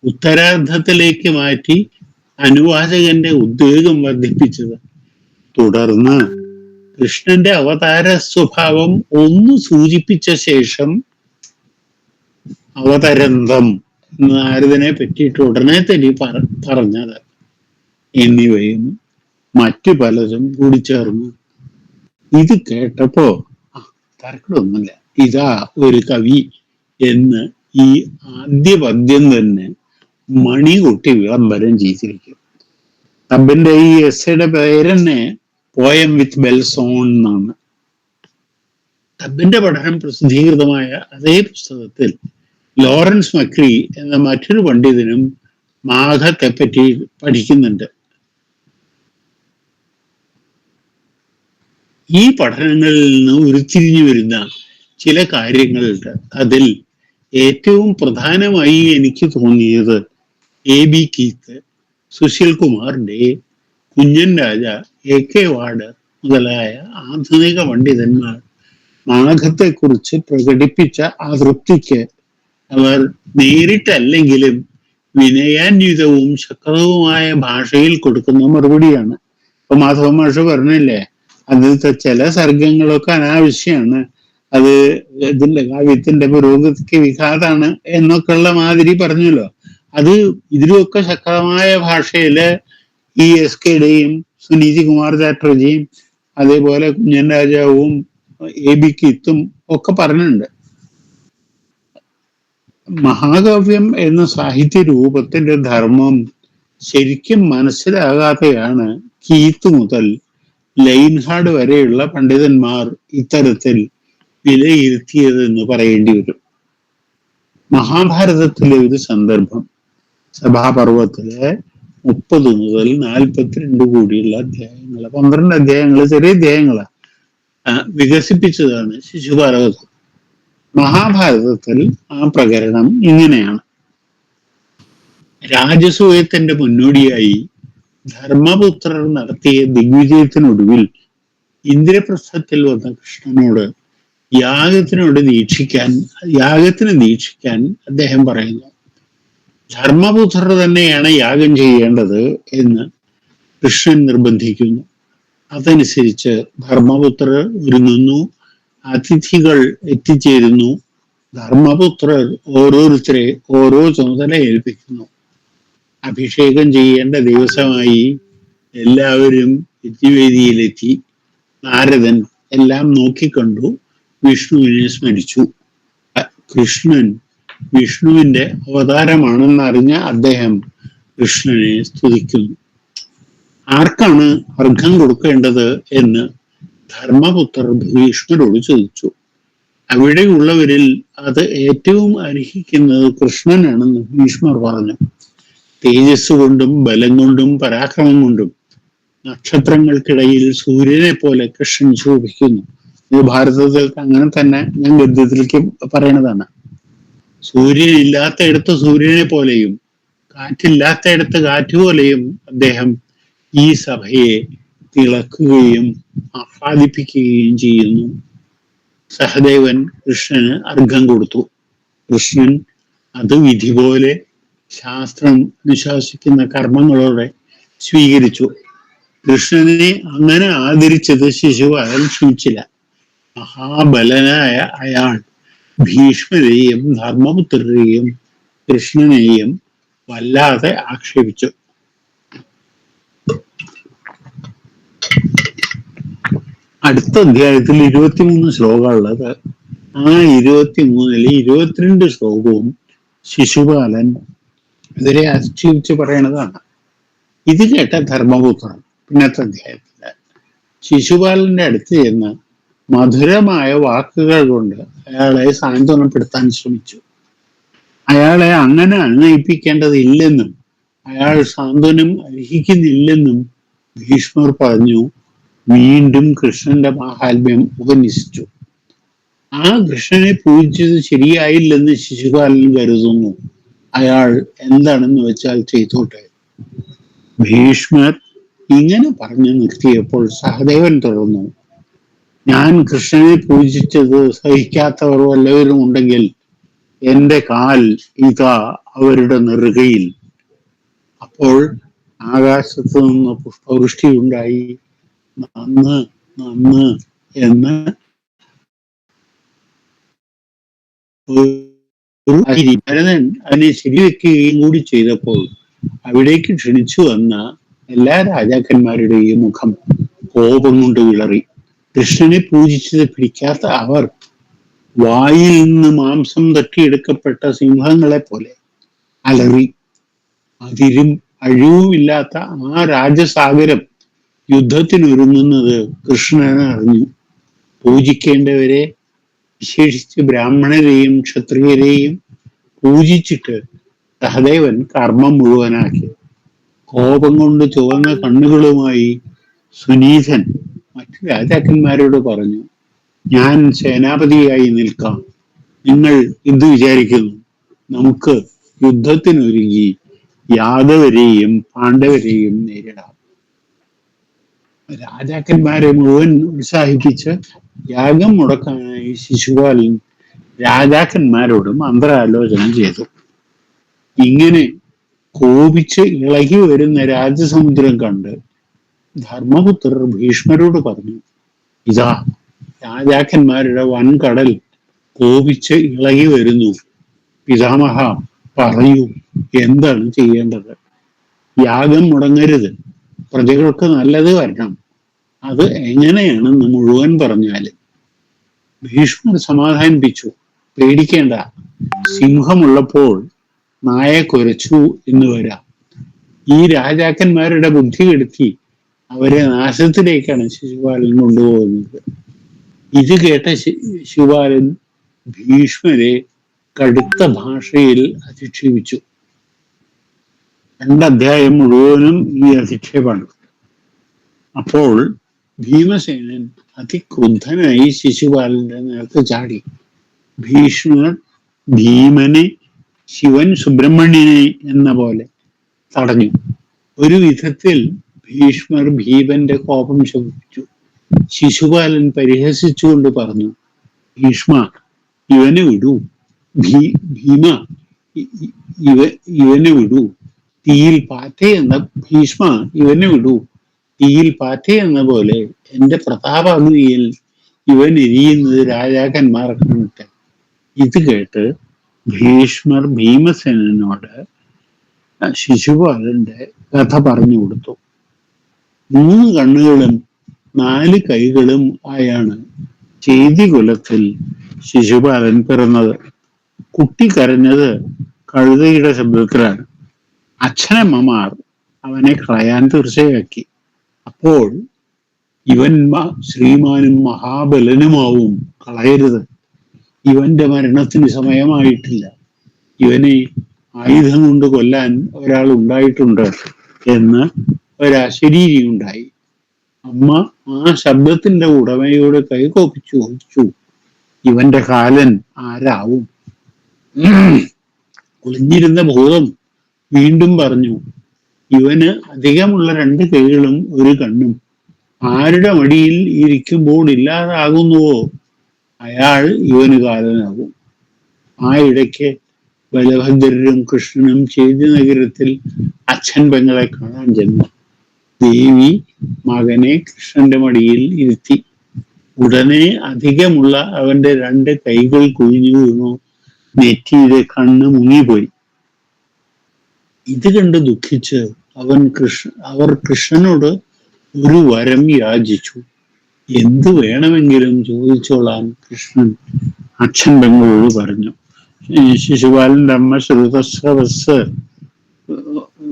S5: ഉത്തരാർദ്ധത്തിലേക്ക് മാറ്റി അനുവാചകന്റെ ഉദ്വേഗം വർദ്ധിപ്പിച്ചത്. തുടർന്ന് കൃഷ്ണന്റെ അവതാര സ്വഭാവം ഒന്ന് സൂചിപ്പിച്ച ശേഷം അവതരന്തം നാരദനെ പറ്റിയിട്ട് ഉടനെ തന്നെ പറഞ്ഞത് എന്നിവയും മറ്റു പലതും കൂടി ചേർന്നു. ഇത് കേട്ടപ്പോ തർക്കമൊന്നുമില്ല, ഇതാ ഒരു കവി എന്ന് ഈ ആദ്യ പദ്യം തന്നെ മണികുട്ടി വിളംബരം ചെയ്തിരിക്കും. തബിന്റെ ഈ എസ്സയുടെ പേരെന്നെ പോയം വിത്ത് ബെൽസ് ഓൺ എന്നാണ്. തബിന്റെ പഠനം പ്രസിദ്ധീകൃതമായ അതേ പുസ്തകത്തിൽ ലോറൻസ് മക്രി എന്ന മറ്റൊരു പണ്ഡിതനും മാഘത്തെ പറ്റി പഠിക്കുന്നുണ്ട്. ഈ പഠനങ്ങളിൽ നിന്ന് ഉരുത്തിരിഞ്ഞു വരുന്ന ചില കാര്യങ്ങളുണ്ട്. അതിൽ ഏറ്റവും പ്രധാനമായി എനിക്ക് തോന്നിയത് AB Keith, Sushil Kumar De, Kunjan Raja, AK Warder മുതലായ ആധുനിക പണ്ഡിതന്മാർ മാഘത്തെക്കുറിച്ച് പ്രകടിപ്പിച്ച അതൃപ്തിക്ക് അവർ നേരിട്ടല്ലെങ്കിലും വിനയാന്വിതവും ശക്തവുമായ ഭാഷയിൽ കൊടുക്കുന്ന മറുപടിയാണ്. ഇപ്പൊ മാധവ മാഷ് പറഞ്ഞില്ലേ, അതിലത്തെ ചില സർഗങ്ങളൊക്കെ അനാവശ്യമാണ്, അത് ഇതിന്റെ കാവ്യത്തിന്റെ പുരോഗതിക്ക് വിഘാതാണ് എന്നൊക്കെ ഉള്ള മാതിരി പറഞ്ഞല്ലോ. അത് ഇതിലുമൊക്കെ ശക്തമായ ഭാഷയില് ഈ എസ് കെയുടെയും സുനീതി കുമാർ ചാറ്റർജിയും അതേപോലെ കുഞ്ഞൻ രാജാവും എ ബി കിത്തും ഒക്കെ പറഞ്ഞിട്ടുണ്ട്. മഹാകാവ്യം എന്ന സാഹിത്യ രൂപത്തിന്റെ ധർമ്മം ശരിക്കും മനസ്സിലാകാതെയാണ് കീത്ത് മുതൽ ലൈൻഹാർഡ് വരെയുള്ള പണ്ഡിതന്മാർ ഇത്തരത്തിൽ വിലയിരുത്തിയതെന്ന് പറയേണ്ടി വരും. മഹാഭാരതത്തിലെ ഒരു സന്ദർഭം സഭാപർവത്തിലെ 30 മുതൽ 42 കൂടിയുള്ള അധ്യായങ്ങൾ, 12 അധ്യായങ്ങൾ, ചെറിയ അധ്യായങ്ങളാണ് വികസിപ്പിച്ചതാണ് ശിശുപാർവതം. മഹാഭാരതത്തിൽ ആ പ്രകരണം ഇങ്ങനെയാണ്. രാജസൂയത്തിന്റെ മുന്നോടിയായി ധർമ്മപുത്രർ നടത്തിയ ദിഗ്വിജയത്തിനൊടുവിൽ ഇന്ദ്രപ്രസ്ഥത്തിൽ വന്ന കൃഷ്ണനോട് യാഗത്തിന് ദീക്ഷിക്കാൻ അദ്ദേഹം പറയുന്നു. ധർമ്മപുത്രർ തന്നെയാണ് യാഗം ചെയ്യേണ്ടത് എന്ന് കൃഷ്ണൻ നിർബന്ധിക്കുന്നു. അതനുസരിച്ച് ധർമ്മപുത്രർ ഒരുങ്ങുന്നു. അതിഥികൾ എത്തിച്ചേരുന്നു. ധർമ്മപുത്രർ ഓരോരുത്തരെ ഓരോ ചുമതല ഏൽപ്പിക്കുന്നു. അഭിഷേകം ചെയ്യേണ്ട ദിവസമായി എല്ലാവരും യജ്ഞവേദിയിലെത്തി. നാരദൻ എല്ലാം നോക്കിക്കണ്ടു. വിഷ്ണുവിനെ സ്മരിച്ചു. കൃഷ്ണൻ വിഷ്ണുവിന്റെ അവതാരമാണെന്നറിഞ്ഞ അദ്ദേഹം കൃഷ്ണനെ സ്തുതിക്കുന്നു. ആർക്കാണ് അർഘം കൊടുക്കേണ്ടത് എന്ന് ധർമ്മപുത്രർ ഭീഷ്മരോട് ചോദിച്ചു. അവിടെയുള്ളവരിൽ അത് ഏറ്റവും അർഹിക്കുന്നത് കൃഷ്ണനാണെന്ന് ഭീഷ്മർ പറഞ്ഞു. തേജസ് കൊണ്ടും ബലം കൊണ്ടും പരാക്രമം കൊണ്ടും നക്ഷത്രങ്ങൾക്കിടയിൽ സൂര്യനെ പോലെ കൃഷ്ണൻ ശോഭിക്കുന്നു. ഇത് ഭാരതത്തിൽ അങ്ങനെ തന്നെ ഞാൻ ഗദ്യത്തിലേക്ക് പറയണതാണ്. സൂര്യൻ ഇല്ലാത്തയിടത്ത് സൂര്യനെ പോലെയും കാറ്റില്ലാത്തയിടത്ത് കാറ്റ് പോലെയും അദ്ദേഹം ഈ സഭയെ തിളക്കുകയും ആഹ്ലാദിപ്പിക്കുകയും ചെയ്യുന്നു. സഹദേവൻ കൃഷ്ണന് അർഘം കൊടുത്തു. കൃഷ്ണൻ അത് വിധി പോലെ ശാസ്ത്രം അനുശാസിക്കുന്ന കർമ്മങ്ങളോടെ സ്വീകരിച്ചു. കൃഷ്ണനെ അങ്ങനെ ആദരിച്ചത് ശിശുപാലൻ ക്ഷമിച്ചില്ല. മഹാബലനായ അയാൾ ഭീഷ്മരെയും ധർമ്മപുത്രരെയും കൃഷ്ണനെയും വല്ലാതെ ആക്ഷേപിച്ചു. അടുത്ത അധ്യായത്തിൽ 23 ശ്ലോകമുള്ളത്. ആ 23-ൽ 22 ശ്ലോകവും ശിശുപാലൻ ഇവരെ അർച്ചിച്ച് പറയണതാണ്. ഇത് കേട്ട ധർമ്മപുത്രൻ പിന്നത്തെ അധ്യായത്തില് ശിശുപാലന്റെ അടുത്ത് ചെന്ന് മധുരമായ വാക്കുകൾ കൊണ്ട് അയാളെ സാന്ത്വനപ്പെടുത്താൻ ശ്രമിച്ചു. അയാളെ അങ്ങനെ അന്വയിപ്പിക്കേണ്ടതില്ലെന്നും അയാൾ സാന്ത്വനം അർഹിക്കുന്നില്ലെന്നും ഭീഷ്മർ പറഞ്ഞു. വീണ്ടും കൃഷ്ണന്റെ മാഹാത്മ്യം ഉപന്യസിച്ചു. ആ കൃഷ്ണനെ പൂജിച്ചത് ശരിയായില്ലെന്ന് ശിശുപാലൻ കരുതുന്നു. അയാൾ എന്താണെന്ന് വെച്ചാൽ ചെയ്തോട്ടെ. ഭീഷ്മർ ഇങ്ങനെ പറഞ്ഞു നിർത്തിയപ്പോൾ സഹദേവൻ തുടർന്നു. ഞാൻ കൃഷ്ണനെ പൂജിച്ചത് സഹിക്കാത്തവർ വല്ലവരും ഉണ്ടെങ്കിൽ എന്റെ കാൽ ഇതാ അവരുടെ നെറുകയിൽ. അപ്പോൾ ആകാശത്ത് നിന്ന് പുഷ്പവൃഷ്ടി ഉണ്ടായി. നന്ന് നന്ന് എന്ന് ഭരതൻ അതിനെ ശരിവെക്കുകയും കൂടി ചെയ്തപ്പോൾ അവിടേക്ക് ക്ഷണിച്ചു വന്ന എല്ലാ രാജാക്കന്മാരുടെയും മുഖം കോപം കൊണ്ട് വിളറി. കൃഷ്ണനെ പൂജിച്ചത് പിടിക്കാത്ത അവർ വായിൽ നിന്ന് മാംസം തട്ടിയെടുക്കപ്പെട്ട സിംഹങ്ങളെ പോലെ അലറി. അതിരും അഴിവുമില്ലാത്ത ആ രാജസാഗരം യുദ്ധത്തിനൊരുങ്ങുന്നത് കൃഷ്ണൻ അറിഞ്ഞു. പൂജിക്കേണ്ടവരെ, വിശേഷിച്ച് ബ്രാഹ്മണരെയും ക്ഷത്രിയരെയും പൂജിച്ചിട്ട് സഹദേവൻ കർമ്മം മുഴുവനാക്കി. കോപം കൊണ്ട് ചുവന്ന കണ്ണുകളുമായി സുനീതൻ മറ്റു രാജാക്കന്മാരോട് പറഞ്ഞു, ഞാൻ സേനാപതിയായി നിൽക്കാം. നിങ്ങൾ എന്ത് വിചാരിക്കുന്നു? നമുക്ക് യുദ്ധത്തിനൊരുങ്ങി യാദവരെയും പാണ്ഡവരെയും നേരിടാം. രാജാക്കന്മാരെ മുഴുവൻ ഉത്സാഹിപ്പിച്ച് യാഗം മുടക്കാനായി ശിശുപാലൻ രാജാക്കന്മാരോട് മന്ത്രാലോചന ചെയ്തു. ഇങ്ങനെ കോപിച്ച് ഇളകി വരുന്ന രാജസമുദ്രം കണ്ട് ധർമ്മപുത്രർ ഭീഷ്മരോട് പറഞ്ഞു, ഇതാ രാജാക്കന്മാരുടെ വൻകടൽ കോപിച്ച് ഇളകി വരുന്നു. പിതാമഹ പറയൂ എന്താണ് ചെയ്യേണ്ടത്? യാഗം മുടങ്ങരുത്, പ്രജകൾക്ക് നല്ലത് വരണം, അത് എങ്ങനെയാണെന്ന് മുഴുവൻ പറഞ്ഞാല്. ഭീഷ്മർ സമാധാനിപ്പിച്ചു. പേടിക്കേണ്ട, സിംഹമുള്ളപ്പോൾ നായ കുരച്ചു എന്ന് വരാം. ഈ രാജാക്കന്മാരുടെ ബുദ്ധി കെടുത്തി അവരെ നാശത്തിലേക്കാണ് ശിശുപാലൻ കൊണ്ടുപോകുന്നത്. ഇത് കേട്ട ശിശുപാലൻ ഭീഷ്മരെ കടുത്ത ഭാഷയിൽ അധിക്ഷേപിച്ചു. 2 അധ്യായം മുഴുവനും ഈ അധിക്ഷേപമാണ്. അപ്പോൾ ഭീമസേനൻ അതിക്രുദ്ധനായി ശിശുപാലന്റെ നേർക്ക് ചാടി. ഭീഷ്മർ ഭീമനെ ശിവൻ സുബ്രഹ്മണ്യനെ എന്ന പോലെ തടഞ്ഞു. ഒരു വിധത്തിൽ ഭീഷ്മർ ഭീമന്റെ കോപം ശമിപ്പിച്ചു. ശിശുപാലൻ പരിഹസിച്ചുകൊണ്ട് പറഞ്ഞു, ഭീഷ്മ, ഇവനെ വിടൂ. ഭീമ, ഇവനെ വിടൂ. തീയിൽ പാറ്റയെന്ന ഭീഷ്മ, ഇവനെ വിടൂ. തീയിൽ പാറ്റയെന്ന പോലെ എന്റെ പ്രതാപാഗ്നിയിൽ ഇവൻ എരിയുന്നത് രാജാക്കന്മാർ കാണട്ടെ. ഇത് കേട്ട് ഭീഷ്മർ ഭീമസേനോട് ശിശുപാലന്റെ കഥ പറഞ്ഞു കൊടുത്തു. 3 കണ്ണുകളും 4 കൈകളും ആയാണ് ചെയ്തികുലത്തിൽ ശിശുപാലൻ പിറന്നത്. കുട്ടി കരഞ്ഞത് കഴുതയുടെ ശബ്ദത്തിലാണ്. അച്ഛനമ്മമാർ അവനെ കളയാൻ തീർച്ചയാക്കി. അപ്പോൾ ഇവൻ ശ്രീമാനും മഹാബലനുമാവും, കളയരുത്. ഇവന്റെ മരണത്തിന് സമയമായിട്ടില്ല. ഇവനെ ആയുധം കൊണ്ട് കൊല്ലാൻ ഒരാൾ ഉണ്ടായിട്ടുണ്ട് എന്ന് ഒരശരീരി ഉണ്ടായി. അമ്മ ആ ശബ്ദത്തിന്റെ ഉടമയോട് കൈകോപ്പിച്ചു ചോദിച്ചു, ഇവന്റെ കാലൻ ആരാവും? ഒളിഞ്ഞിരുന്ന ഭൂതം വീണ്ടും പറഞ്ഞു, ഇവന് അധികമുള്ള 2 കൈകളും 1 കണ്ണും ആരുടെ മടിയിൽ ഇരിക്കുമ്പോൾ ഇല്ലാതാകുന്നുവോ അയാൾ ഇവന് കാലനാകും. ആ ഇടയ്ക്ക് ബലഭദ്രരും കൃഷ്ണനും ചേതി നഗരത്തിൽ അച്ഛൻ പെങ്ങളെ കാണാൻ ചെന്നു. ദേവി മകനെ കൃഷ്ണന്റെ മടിയിൽ ഇരുത്തി. ഉടനെ അധികമുള്ള അവന്റെ 2 കൈകൾ കുഴിഞ്ഞു വീണു. നെറ്റിയിലെ കണ്ണ് മുങ്ങിപ്പോയി. ഇത് കണ്ട് ദുഃഖിച്ച് അവർ കൃഷ്ണനോട് ഒരു വരം യാചിച്ചു. എന്ത് വേണമെങ്കിലും ചോദിച്ചോളാൻ കൃഷ്ണൻ അച്ഛൻ പെങ്ങളോട് പറഞ്ഞു. ശിശുപാലന്റെ അമ്മ ശ്രുതസ്രവസ്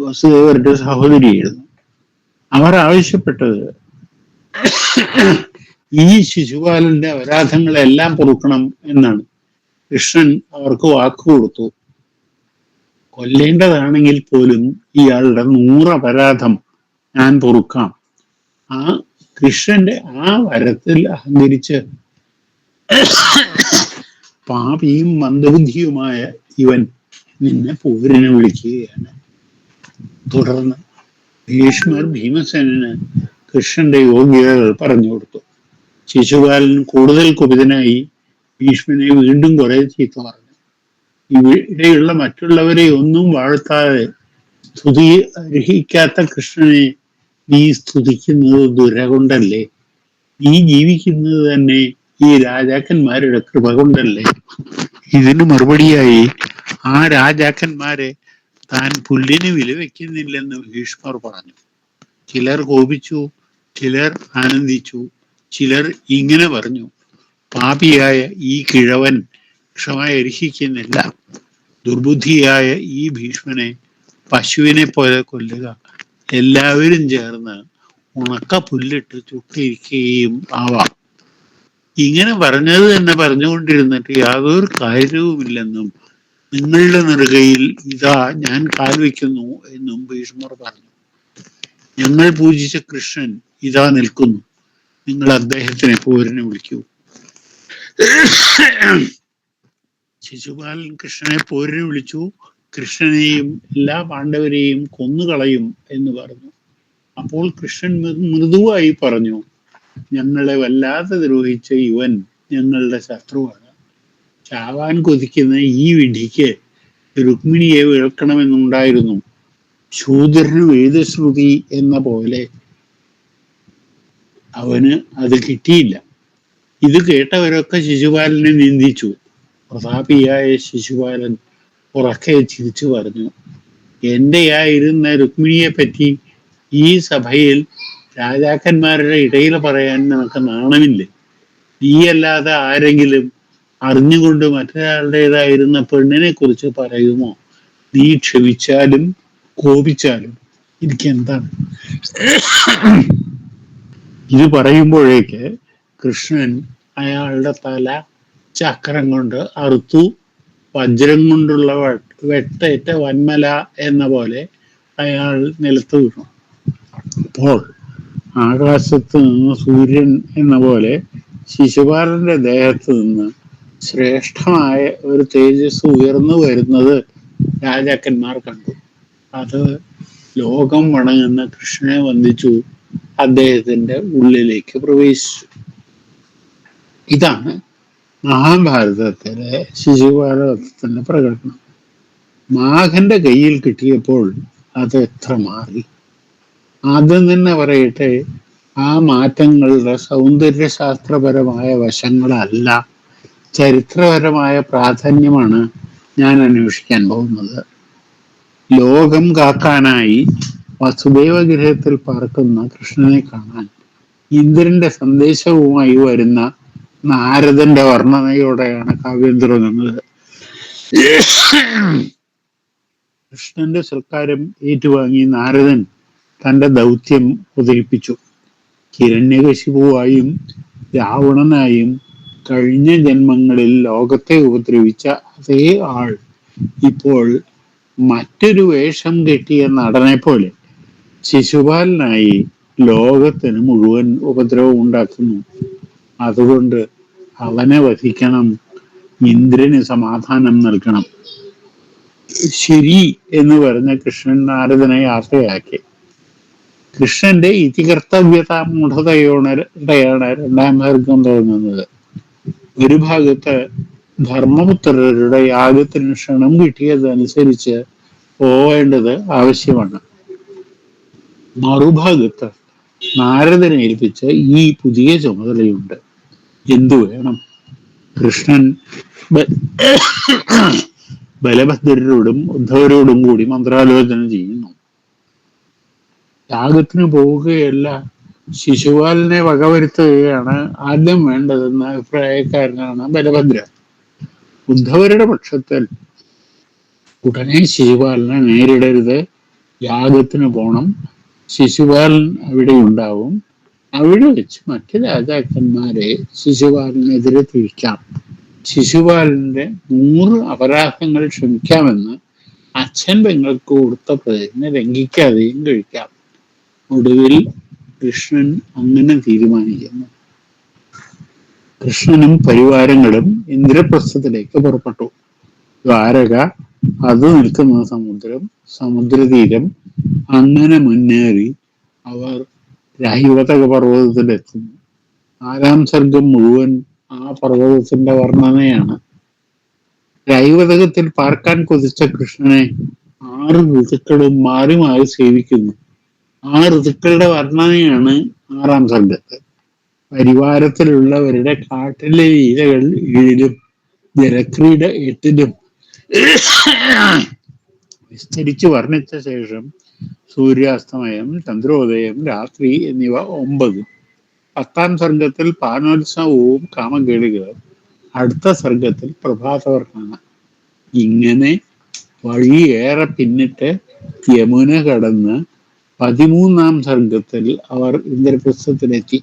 S5: വസുദേവരുടെ സഹോദരിയായിരുന്നു. അവർ ആവശ്യപ്പെട്ടത് ഈ ശിശുപാലന്റെ അപരാധങ്ങളെല്ലാം പൊറുക്കണം എന്നാണ്. കൃഷ്ണൻ അവർക്ക് വാക്കു കൊടുത്തു. കൊല്ലേണ്ടതാണെങ്കിൽ പോലും ഇയാളുടെ 100 അപരാധം ഞാൻ പൊറുക്കാം. ആ കൃഷ്ണന്റെ ആ വരത്തിൽ അഹങ്കരിച്ച് പാപിയും മന്ദബുദ്ധിയുമായ ഇവൻ നിന്നെ പോരിനെ വിളിക്കുകയാണ്. തുടർന്ന് ഭീഷ്മർ ഭീമസേനന് കൃഷ്ണന്റെ യോഗ്യതകൾ പറഞ്ഞു കൊടുത്തു. ശിശുപാലൻ കൂടുതൽ കുപിതനായി ഭീഷ്മനെ വീണ്ടും കുറെ ചീത്ത പറഞ്ഞു. ഇവിടെയുള്ള മറ്റുള്ളവരെ ഒന്നും വാഴ്ത്താതെ സ്തുതി അർഹിക്കാത്ത കൃഷ്ണനെ നീ സ്തുതിക്കുന്നത് ദുര കൊണ്ടല്ലേ? നീ ജീവിക്കുന്നത് തന്നെ ഈ രാജാക്കന്മാരുടെ കൃപ കൊണ്ടല്ലേ? ഇതിന് മറുപടിയായി ആ രാജാക്കന്മാരെ താൻ പുല്ലിന് വില വെക്കുന്നില്ലെന്ന് ഭീഷ്മർ പറഞ്ഞു. ചിലർ കോപിച്ചു, ചിലർ ആനന്ദിച്ചു, ചിലർ ഇങ്ങനെ പറഞ്ഞു, പാപിയായ ഈ കിഴവൻ ക്ഷമ അർഹിക്കുന്നില്ല. ദുർബുദ്ധിയായ ഈ ഭീഷ്മനെ പശുവിനെ പോലെ കൊല്ലുക. എല്ലാവരും ചേർന്ന് ഉണക്ക പുല്ലിട്ട് ചുട്ടിരിക്കുകയും ആവാം. ഇങ്ങനെ പറഞ്ഞത് തന്നെ പറഞ്ഞുകൊണ്ടിരുന്നിട്ട് യാതൊരു കാര്യവുമില്ലെന്നും നിങ്ങളുടെ നെറുകയിൽ ഇതാ ഞാൻ കാൽ വയ്ക്കുന്നു എന്നും ഭീഷ്മർ പറഞ്ഞു. ഞങ്ങൾ പൂജിച്ച കൃഷ്ണൻ ഇതാ നിൽക്കുന്നു. നിങ്ങൾ അദ്ദേഹത്തിനെ പോരിനെ വിളിക്കൂ. ശിശുപാലൻ കൃഷ്ണനെ പോരിനെ വിളിച്ചു. കൃഷ്ണനെയും എല്ലാ പാണ്ഡവരെയും കൊന്നുകളയും എന്ന് പറഞ്ഞു. അപ്പോൾ കൃഷ്ണൻ മൃദുവായി പറഞ്ഞു, ഞങ്ങളെ വല്ലാതെ ദ്രോഹിച്ച ഇവൻ ഞങ്ങളുടെ ശത്രുവാണ്. ചാവാൻ കൊതിക്കുന്ന ഈ വിധിക്ക് രുക്മിണിയെ വിളക്കണമെന്നുണ്ടായിരുന്നു. ശൂദ്രന് വേദശ്രുതി എന്ന പോലെ അവന് അത് കിട്ടിയില്ല. ഇത് കേട്ടവരൊക്കെ ശിശുപാലനെ നിന്ദിച്ചു. പ്രതാപിയായ ശിശുപാലൻ ഉറക്കെ ചിരിച്ചു പറഞ്ഞു, എന്റെയായിരുന്ന രുക്മിണിയെ പറ്റി ഈ സഭയിൽ രാജാക്കന്മാരുടെ ഇടയിൽ പറയാൻ നമുക്ക് നാണമില്ലേ? നീയല്ലാതെ ആരെങ്കിലും അറിഞ്ഞുകൊണ്ട് മറ്റൊരാളുടേതായിരുന്ന പെണ്ണിനെ കുറിച്ച് പറയുമോ? നീ ക്ഷമിച്ചാലും കോപിച്ചാലും എനിക്ക് എന്താണ്? ഇത് പറയുമ്പോഴേക്ക് കൃഷ്ണൻ അയാളുടെ തല ചക്രം കൊണ്ട് അറുത്തു. വജ്രം കൊണ്ടുള്ള വെട്ടേറ്റ വന്മല എന്ന പോലെ അയാൾ നിലത്ത് വീണു. അപ്പോൾ ആകാശത്ത് നിന്ന് സൂര്യൻ എന്ന പോലെ ശിശുപാലന്റെ ദേഹത്ത് നിന്ന് ശ്രേഷ്ഠമായ ഒരു തേജസ് ഉയർന്നു വരുന്നത് രാജാക്കന്മാർ കണ്ടു. അത് ലോകം വണങ്ങുന്ന കൃഷ്ണനെ വന്ദിച്ചു അദ്ദേഹത്തിന്റെ ഉള്ളിലേക്ക് പ്രവേശിച്ചു. ഇതാണ് മഹാഭാരതത്തിലെ ശിശുപാലവധത്തിന്റെ പ്രകടനം. മാഘന്റെ കയ്യിൽ കിട്ടിയപ്പോൾ അത് എത്ര മാറി! ആദ്യം തന്നെ പറയട്ടെ, ആ മാറ്റങ്ങളുടെ സൗന്ദര്യശാസ്ത്രപരമായ വശങ്ങളല്ല, ചരിത്രപരമായ പ്രാധാന്യമാണ് ഞാൻ അന്വേഷിക്കാൻ പോകുന്നത്. ലോകം കാക്കാനായി വസുദേവ ഗൃഹത്തിൽ പാർക്കുന്ന കൃഷ്ണനെ കാണാൻ ഇന്ദ്രന്റെ സന്ദേശവുമായി വരുന്ന നാരദന്റെ വർണ്ണനയോടെയാണ് കാവ്യം തുടങ്ങുന്നത്. കൃഷ്ണന്റെ സൽക്കാരം ഏറ്റുവാങ്ങി നാരദൻ തന്റെ ദൗത്യം അവതരിപ്പിച്ചു. ഹിരണ്യകശിപുവായും രാവണനായും കഴിഞ്ഞ ജന്മങ്ങളിൽ ലോകത്തെ ഉപദ്രവിച്ച അതേ ആൾ ഇപ്പോൾ മറ്റൊരു വേഷം കെട്ടിയ നടനെ പോലെ ശിശുപാലനായി ലോകത്തിന് മുഴുവൻ ഉപദ്രവം ഉണ്ടാക്കുന്നു. അതുകൊണ്ട് അവനെ വധിക്കണം, ഇന്ദ്രന് സമാധാനം നൽകണം. ശരി എന്ന് പറഞ്ഞ കൃഷ്ണൻ നാരദനെ യാത്രയാക്കി. കൃഷ്ണന്റെ ഇതികർത്തവ്യത മൂഢതയോടെയാണ് രണ്ടാം സർഗം തുടങ്ങുന്നത്. ഒരു ഭാഗത്ത് ധർമ്മപുത്രരുടെ യാഗത്തിന് ക്ഷണം കിട്ടിയതനുസരിച്ച് പോവേണ്ടത് ആവശ്യമാണ്. മറുഭാഗത്ത് നാരദനെ ഏൽപ്പിച്ച ഈ പുതിയ ചുമതലയുണ്ട്. എന്തു വേണം? കൃഷ്ണൻ ബലഭദ്രരോടും ഉദ്ധവരോടും കൂടി മന്ത്രാലോചന ചെയ്യുന്നു. യാഗത്തിന് പോവുകയല്ല, ശിശുപാലനെ വകവരുത്തുകയാണ് ആദ്യം വേണ്ടതെന്ന അഭിപ്രായക്കാരനാണ് ബലഭദ്ര. ഉദ്ധവരുടെ പക്ഷത്തിൽ ഉടനെ ശിശുപാലനെ നേരിടരുത്, യാഗത്തിന് പോണം, ശിശുപാലൻ അവിടെ ഉണ്ടാവും, അവിടെ വെച്ച് മറ്റ് രാജാക്കന്മാരെ ശിശുപാലനെതിരെ തിരിക്കാം, ശിശുപാലന്റെ 100 അപരാധങ്ങൾ ക്ഷമിക്കാമെന്ന് അച്ഛൻ പെങ്ങൾക്ക് കൊടുത്ത പ്രതിജ്ഞ ലംഘിക്കാതെയും കഴിക്കാം. ഒടുവിൽ കൃഷ്ണൻ അങ്ങനെ തീരുമാനിക്കുന്നു. കൃഷ്ണനും പരിവാരങ്ങളും ഇന്ദ്രപ്രസ്ഥത്തിലേക്ക് പുറപ്പെട്ടു. ദ്വാരക, അത് നിൽക്കുന്ന സമുദ്രം, സമുദ്രതീരം, അങ്ങനെ മുന്നേറി അവർ രൈവതക പർവ്വതത്തിലെത്തുന്നു. 4-ാം സർഗം മുഴുവൻ ആ പർവ്വതത്തിന്റെ വർണ്ണനയാണ്. രൈവതകത്തിൽ പാർക്കാൻ കൊതിച്ച കൃഷ്ണനെ 6 ഋതുക്കളും മാറി മാറി സേവിക്കുന്നു. ആ ഋതുക്കളുടെ വർണ്ണനയാണ് 6-ാം സർഗത്ത്. പരിവാരത്തിലുള്ളവരുടെ കാട്ടിലെ ലീലകൾ 7-ലും ജലക്രീഡ 8-ലും വിസ്തരിച്ച് വർണ്ണിച്ച ശേഷം സൂര്യാസ്തമയം, ചന്ദ്രോദയം, രാത്രി എന്നിവ 9-ഉം. 10-ാം സർഗത്തിൽ പാനോത്സവവും കാമകേളികളും, അടുത്ത സർഗത്തിൽ പ്രഭാതവർണ്ണന. ഇങ്ങനെ വഴിയേറെ പിന്നിട്ട് യമുന കടന്ന് 13-ാം സർഗത്തിൽ അവർ ഇന്ദ്രപ്രസ്ഥത്തിലെത്തി.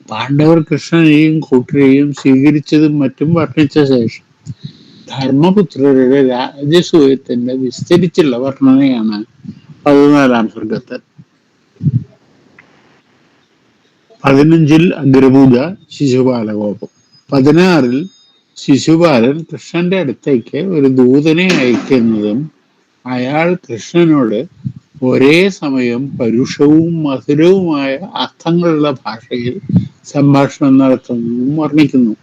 S5: പാണ്ഡവർ കൃഷ്ണനെയും കൂട്ടരെയും സ്വീകരിച്ചതും മറ്റും വർണ്ണിച്ച ശേഷം ധർമ്മപുത്രരുടെ രാജസൂയത്തിന്റെ വിസ്തരിച്ചുള്ള വർണ്ണനയാണ് 14-ാം സർഗത്തിൽ. 15-ൽ അഗ്രപൂജ, ശിശുപാലകോപം. 16-ൽ ശിശുപാലൻ കൃഷ്ണന്റെ അടുത്തേക്ക് ഒരു ദൂതനെ അയക്കുന്നതും അയാൾ കൃഷ്ണനോട് ഒരേ സമയം പരുഷവും മധുരവുമായ അർത്ഥങ്ങളുള്ള ഭാഷയിൽ സംഭാഷണം നടത്തുന്നതും വർണ്ണിക്കുന്നു.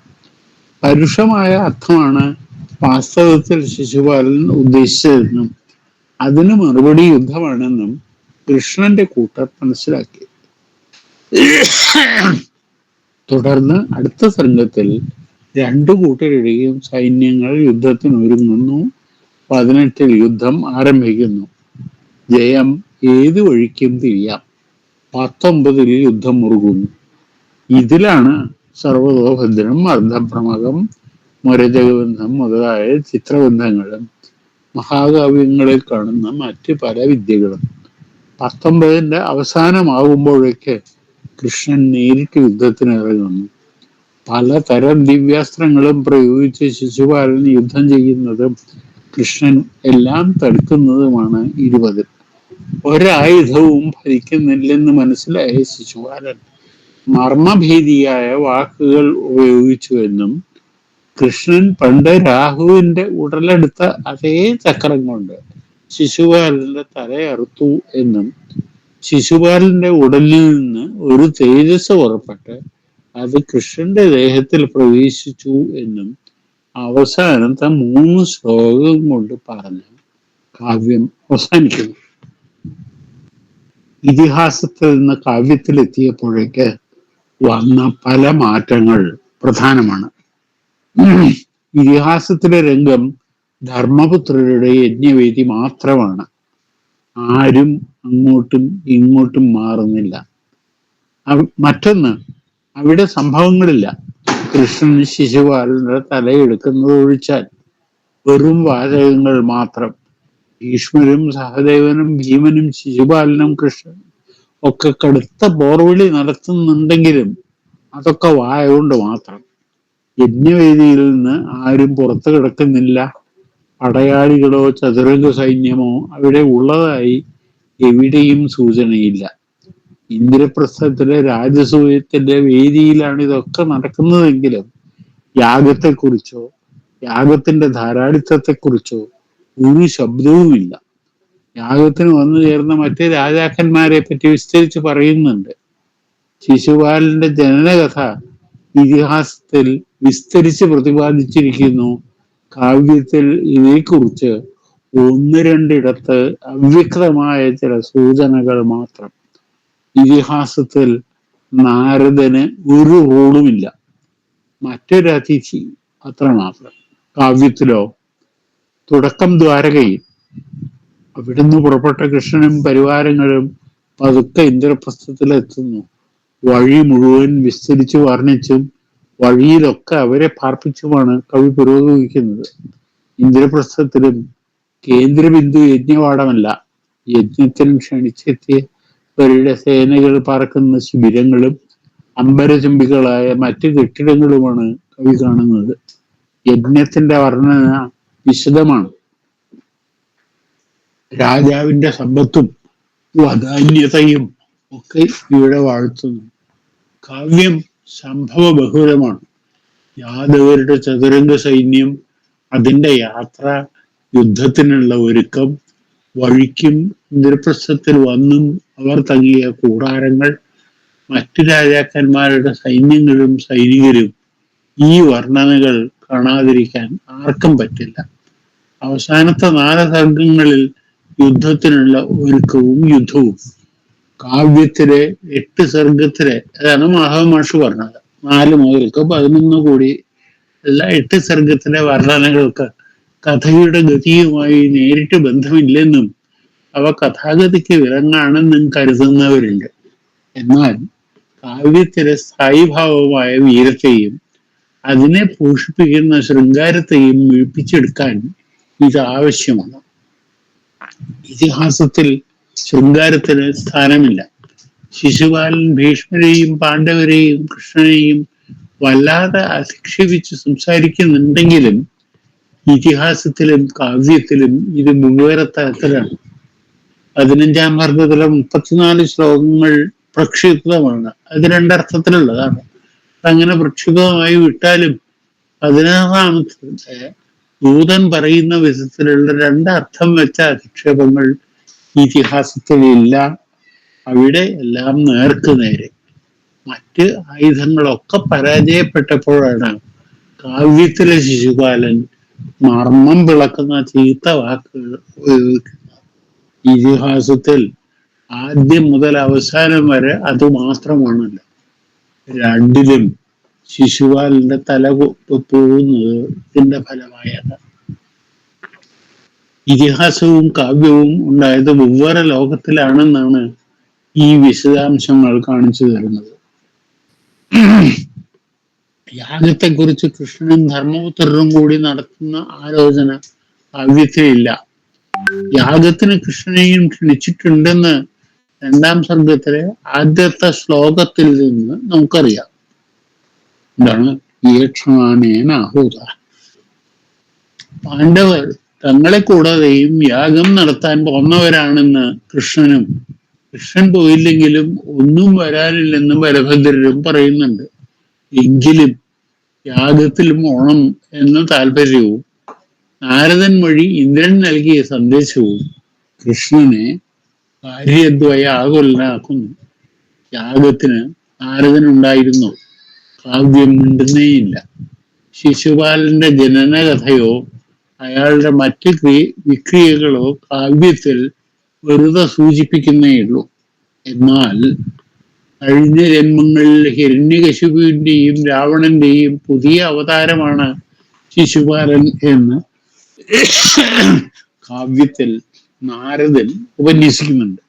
S5: പരുഷമായ അർത്ഥമാണ് വാസ്തവത്തിൽ ശിശുപാലൻ ഉദ്ദേശിച്ചതെന്നും അതിന് മറുപടി യുദ്ധമാണെന്നും കൃഷ്ണന്റെ കൂട്ടർ മനസ്സിലാക്കി. തുടർന്ന് അടുത്ത സർഗത്തിൽ 2 കൂട്ടരുടെയും സൈന്യങ്ങൾ യുദ്ധത്തിനൊരുങ്ങുന്നു. 18 യുദ്ധം ആരംഭിക്കുന്നു. ജയം ഏത് വഴിക്കും തിരിയാം. 19 യുദ്ധം മുറുകുന്നു. ഇതിലാണ് സർവതോഭദ്രം, അർദ്ധപ്രമകം, മുരജഗബന്ധം മുതലായ ചിത്രബന്ധങ്ങളും മഹാകാവ്യങ്ങളിൽ കാണുന്ന മറ്റ് പല വിദ്യകളും. 19ന്റെ അവസാനമാകുമ്പോഴേക്ക് കൃഷ്ണൻ നേരിട്ട് യുദ്ധത്തിന് ഇറങ്ങുന്നു. പലതരം ദിവ്യാസ്ത്രങ്ങളും പ്രയോഗിച്ച് ശിശുപാലൻ യുദ്ധം ചെയ്യുന്നതും കൃഷ്ണൻ എല്ലാം തടുക്കുന്നതുമാണ് 20. ഒരായുധവും ഫലിക്കുന്നില്ലെന്ന് മനസ്സിലായ ശിശുപാലൻ മർമ്മഭേദിയായ വാക്കുകൾ ഉപയോഗിച്ചുവെന്നും കൃഷ്ണൻ പണ്ട് രാഹുവിന്റെ ഉടലെടുത്ത അതേ ചക്രം കൊണ്ട് ശിശുപാലന്റെ തലയറുത്തു എന്നും ശിശുപാലന്റെ ഉടലിൽ നിന്ന് ഒരു തേജസ് പുറപ്പെട്ട് അത് കൃഷ്ണന്റെ ദേഹത്തിൽ പ്രവേശിച്ചു എന്നും അവസാനത്തെ 3 ശ്ലോകം കൊണ്ട് പറഞ്ഞ് കാവ്യം അവസാനിക്കുന്നു. ഇതിഹാസത്തിൽ നിന്ന് കാവ്യത്തിലെത്തിയപ്പോഴേക്ക് വന്ന പല മാറ്റങ്ങൾ പ്രധാനമാണ്. ഇതിഹാസത്തിലെ രംഗം ധർമ്മപുത്രരുടെ യജ്ഞവേദി മാത്രമാണ്. ആരും അങ്ങോട്ടും ഇങ്ങോട്ടും മാറുന്നില്ല. മറ്റൊന്ന്, അവിടെ സംഭവങ്ങളില്ല. കൃഷ്ണൻ ശിശുപാലന്റെ തലയെടുക്കുന്നത് ഒഴിച്ചാൽ വെറും വാചകങ്ങൾ മാത്രം. ഭീഷ്മരും സഹദേവനും ഭീമനും ശിശുപാലനും കൃഷ്ണനും ഒക്കെ കടുത്ത പോർവിളി നടത്തുന്നുണ്ടെങ്കിലും അതൊക്കെ വായ കൊണ്ട് മാത്രം. യജ്ഞവേദിയിൽ നിന്ന് ആരും പുറത്തു കിടക്കുന്നില്ല. പടയാളികളോ ചതുരംഗ സൈന്യമോ അവിടെ ഉള്ളതായി എവിടെയും സൂചനയില്ല. ഇന്ദ്രപ്രസ്ഥത്തിലെ രാജസൂയത്തിന്റെ വേദിയിലാണ് ഇതൊക്കെ നടക്കുന്നതെങ്കിലും യാഗത്തെക്കുറിച്ചോ യാഗത്തിന്റെ ധാരാളിത്തത്തെക്കുറിച്ചോ ഒരു ശബ്ദവുമില്ല. യാഗത്തിന് വന്നു ചേർന്ന മറ്റ് രാജാക്കന്മാരെ പറ്റി വിസ്തരിച്ച് പറയുന്നുണ്ട്. ശിശുപാലന്റെ ജനനകഥ ഇതിഹാസത്തിൽ വിസ്തരിച്ച് പ്രതിപാദിച്ചിരിക്കുന്നു. കാവ്യത്തിൽ ഇതേക്കുറിച്ച് 1-2 അവ്യക്തമായ ചില സൂചനകൾ മാത്രം. ഇതിഹാസത്തിൽ നാരദന് ഒരു റോളുമില്ല, മറ്റൊരു അതിഥി അത്രമാത്രം. കാവ്യത്തിലോ തുടക്കം ദ്വാരകയിൽ. അവിടുന്ന് പുറപ്പെട്ട കൃഷ്ണനും പരിവാരങ്ങളും പതുക്കെ ഇന്ദ്രപ്രസ്ഥത്തിലെത്തുന്നു. വഴി മുഴുവൻ വിസ്തരിച്ചു വർണ്ണിച്ചും വഴിയിലൊക്കെ അവരെ പാർപ്പിച്ചുമാണ് കവി പുരോഗമിക്കുന്നത്. ഇന്ദ്രപ്രസ്ഥത്തിലും കേന്ദ്രബിന്ദു യജ്ഞവാടമല്ല, യജ്ഞത്തിനും ക്ഷണിച്ചെത്തിയവരുടെ സേനകൾ പാർക്കുന്ന ശിബിരങ്ങളും അമ്പരചുംബികളായ മറ്റ് കെട്ടിടങ്ങളുമാണ് കവി കാണുന്നത്. യജ്ഞത്തിന്റെ വർണ്ണന വിശദമാണ്. രാജാവിന്റെ സമ്പത്തും വധാന്യതയും ഒക്കെ ഇവിടെ വാഴ്ത്തുന്നു. കാവ്യം സംഭവ ബഹുലമാണ്. യാദവരുടെ ചതുരംഗ സൈന്യം, അതിന്റെ യാത്ര, യുദ്ധത്തിനുള്ള ഒരുക്കം, വഴിക്കും ഇന്ദ്രപ്രസ്ഥത്തിൽ വന്നും അവർ തങ്ങിയ കൂടാരങ്ങൾ, മറ്റു രാജാക്കന്മാരുടെ സൈന്യങ്ങളും സൈനികരും, ഈ വർണ്ണനകൾ കാണാതിരിക്കാൻ ആർക്കും പറ്റില്ല. അവസാനത്തെ 4 സർഗങ്ങളിൽ യുദ്ധത്തിനുള്ള ഒരുക്കവും യുദ്ധവും. കാവ്യത്തിലെ 8 സർഗത്തിലെ, അതാണ് മാധവമാഷ് പറഞ്ഞത്, 4 മുതൽക്ക് 11 കൂടി എല്ലാ 8 സർഗത്തിലെ വർണ്ണനകൾക്ക് കഥയുടെ ഗതിയുമായി നേരിട്ട് ബന്ധമില്ലെന്നും അവ കഥാഗതിക്ക് വിലങ്ങാണെന്നും കരുതുന്നവരുണ്ട്. എന്നാൽ കാവ്യത്തിലെ സ്ഥായിഭാവമായ വീരത്തെയും അതിനെ പോഷിപ്പിക്കുന്ന ശൃംഗാരത്തെയും വീഴ്പ്പിച്ചെടുക്കാൻ ഇത് ആവശ്യമാണ്. ഇതിഹാസത്തിൽ ശൃംഗാരത്തിന് സ്ഥാനമില്ല. ശിശുപാലൻ ഭീഷ്മരെയും പാണ്ഡവരെയും കൃഷ്ണനെയും വല്ലാതെ അധിക്ഷേപിച്ച് സംസാരിക്കുന്നുണ്ടെങ്കിലും ഇതിഹാസത്തിലും കാവ്യത്തിലും ഇത് വെവ്വേറെ തരത്തിലാണ്. 15-ാം സർഗത്തിലെ 34 ശ്ലോകങ്ങൾ പ്രക്ഷിപ്തമാണ്. അത് 2 അർത്ഥത്തിലുള്ളതാണ്. അങ്ങനെ പ്രക്ഷിപ്തമായി വിട്ടാലും 16-ാമത്തെ ദൂതൻ പറയുന്ന വിധത്തിലുള്ള 2 അർത്ഥം വെച്ച അധിക്ഷേപങ്ങൾ ഇതിഹാസത്തിലില്ല. അവിടെ എല്ലാം നേർക്ക് നേരെ. മറ്റ് ആയുധങ്ങളൊക്കെ പരാജയപ്പെട്ടപ്പോഴാണ് കാവ്യത്തിലെ ശിശുപാലൻ മർമ്മം വിളക്കുന്ന ചീത്ത വാക്കുകൾ ഉപയോഗിക്കുന്നത്. ഇതിഹാസത്തിൽ ആദ്യം മുതൽ അവസാനം വരെ അത് മാത്രമാണല്ലോ. 2ലും ശിശുപാലന്റെ തല പോകുന്നത് ഇതിന്റെ ഫലമായാണ്. ഇതിഹാസവും കാവ്യവും ഉണ്ടായത് വെവ്വേറെ ലോകത്തിലാണെന്നാണ് ഈ വിശദാംശങ്ങൾ കാണിച്ചു തരുന്നത്. യാഗത്തെക്കുറിച്ച് കൃഷ്ണനും ധർമ്മപുത്രരും കൂടി നടത്തുന്ന ആലോചന കാവ്യത്തിലില്ല. യാഗത്തിന് കൃഷ്ണനെയും ക്ഷണിച്ചിട്ടുണ്ടെന്ന് 2-ാം സർഗത്തിലെ ആദ്യത്തെ ശ്ലോകത്തിൽ നിന്ന് നമുക്കറിയാം. എന്താണ്? യേക്ഷണാനേനാഹൂത. പാണ്ഡവർ തങ്ങളെ കൂടാതെയും യാഗം നടത്താൻ പോന്നവരാണെന്ന് കൃഷ്ണൻ പോയില്ലെങ്കിലും ഒന്നും വരാനില്ലെന്ന് ബലഭദ്രരും പറയുന്നുണ്ട്. എങ്കിലും യാഗത്തിലും ഓണം എന്ന താല്പര്യവും നാരദൻ വഴി ഇന്ദ്രൻ നൽകിയ സന്ദേശവും കൃഷ്ണനെ കാര്യദ്വയ ആകുലനാക്കുന്നു. യാഗത്തിന് നാരദനുണ്ടായിരുന്നു. കാവ്യം മിണ്ടുന്നേയില്ല. ശിശുപാലന്റെ ജനനകഥയോ അയാളുടെ മറ്റ് വിക്രിയകളോ കാവ്യത്തിൽ വെറുതെ സൂചിപ്പിക്കുന്നേയുള്ളൂ. എന്നാൽ കഴിഞ്ഞ ജന്മങ്ങളിൽ ഹിരണ്യകശിപുവിന്റെയും രാവണന്റെയും പുതിയ അവതാരമാണ് ശിശുപാലൻ എന്ന് കാവ്യത്തിൽ നാരദൻ ഉപന്യസിക്കുന്നുണ്ട്.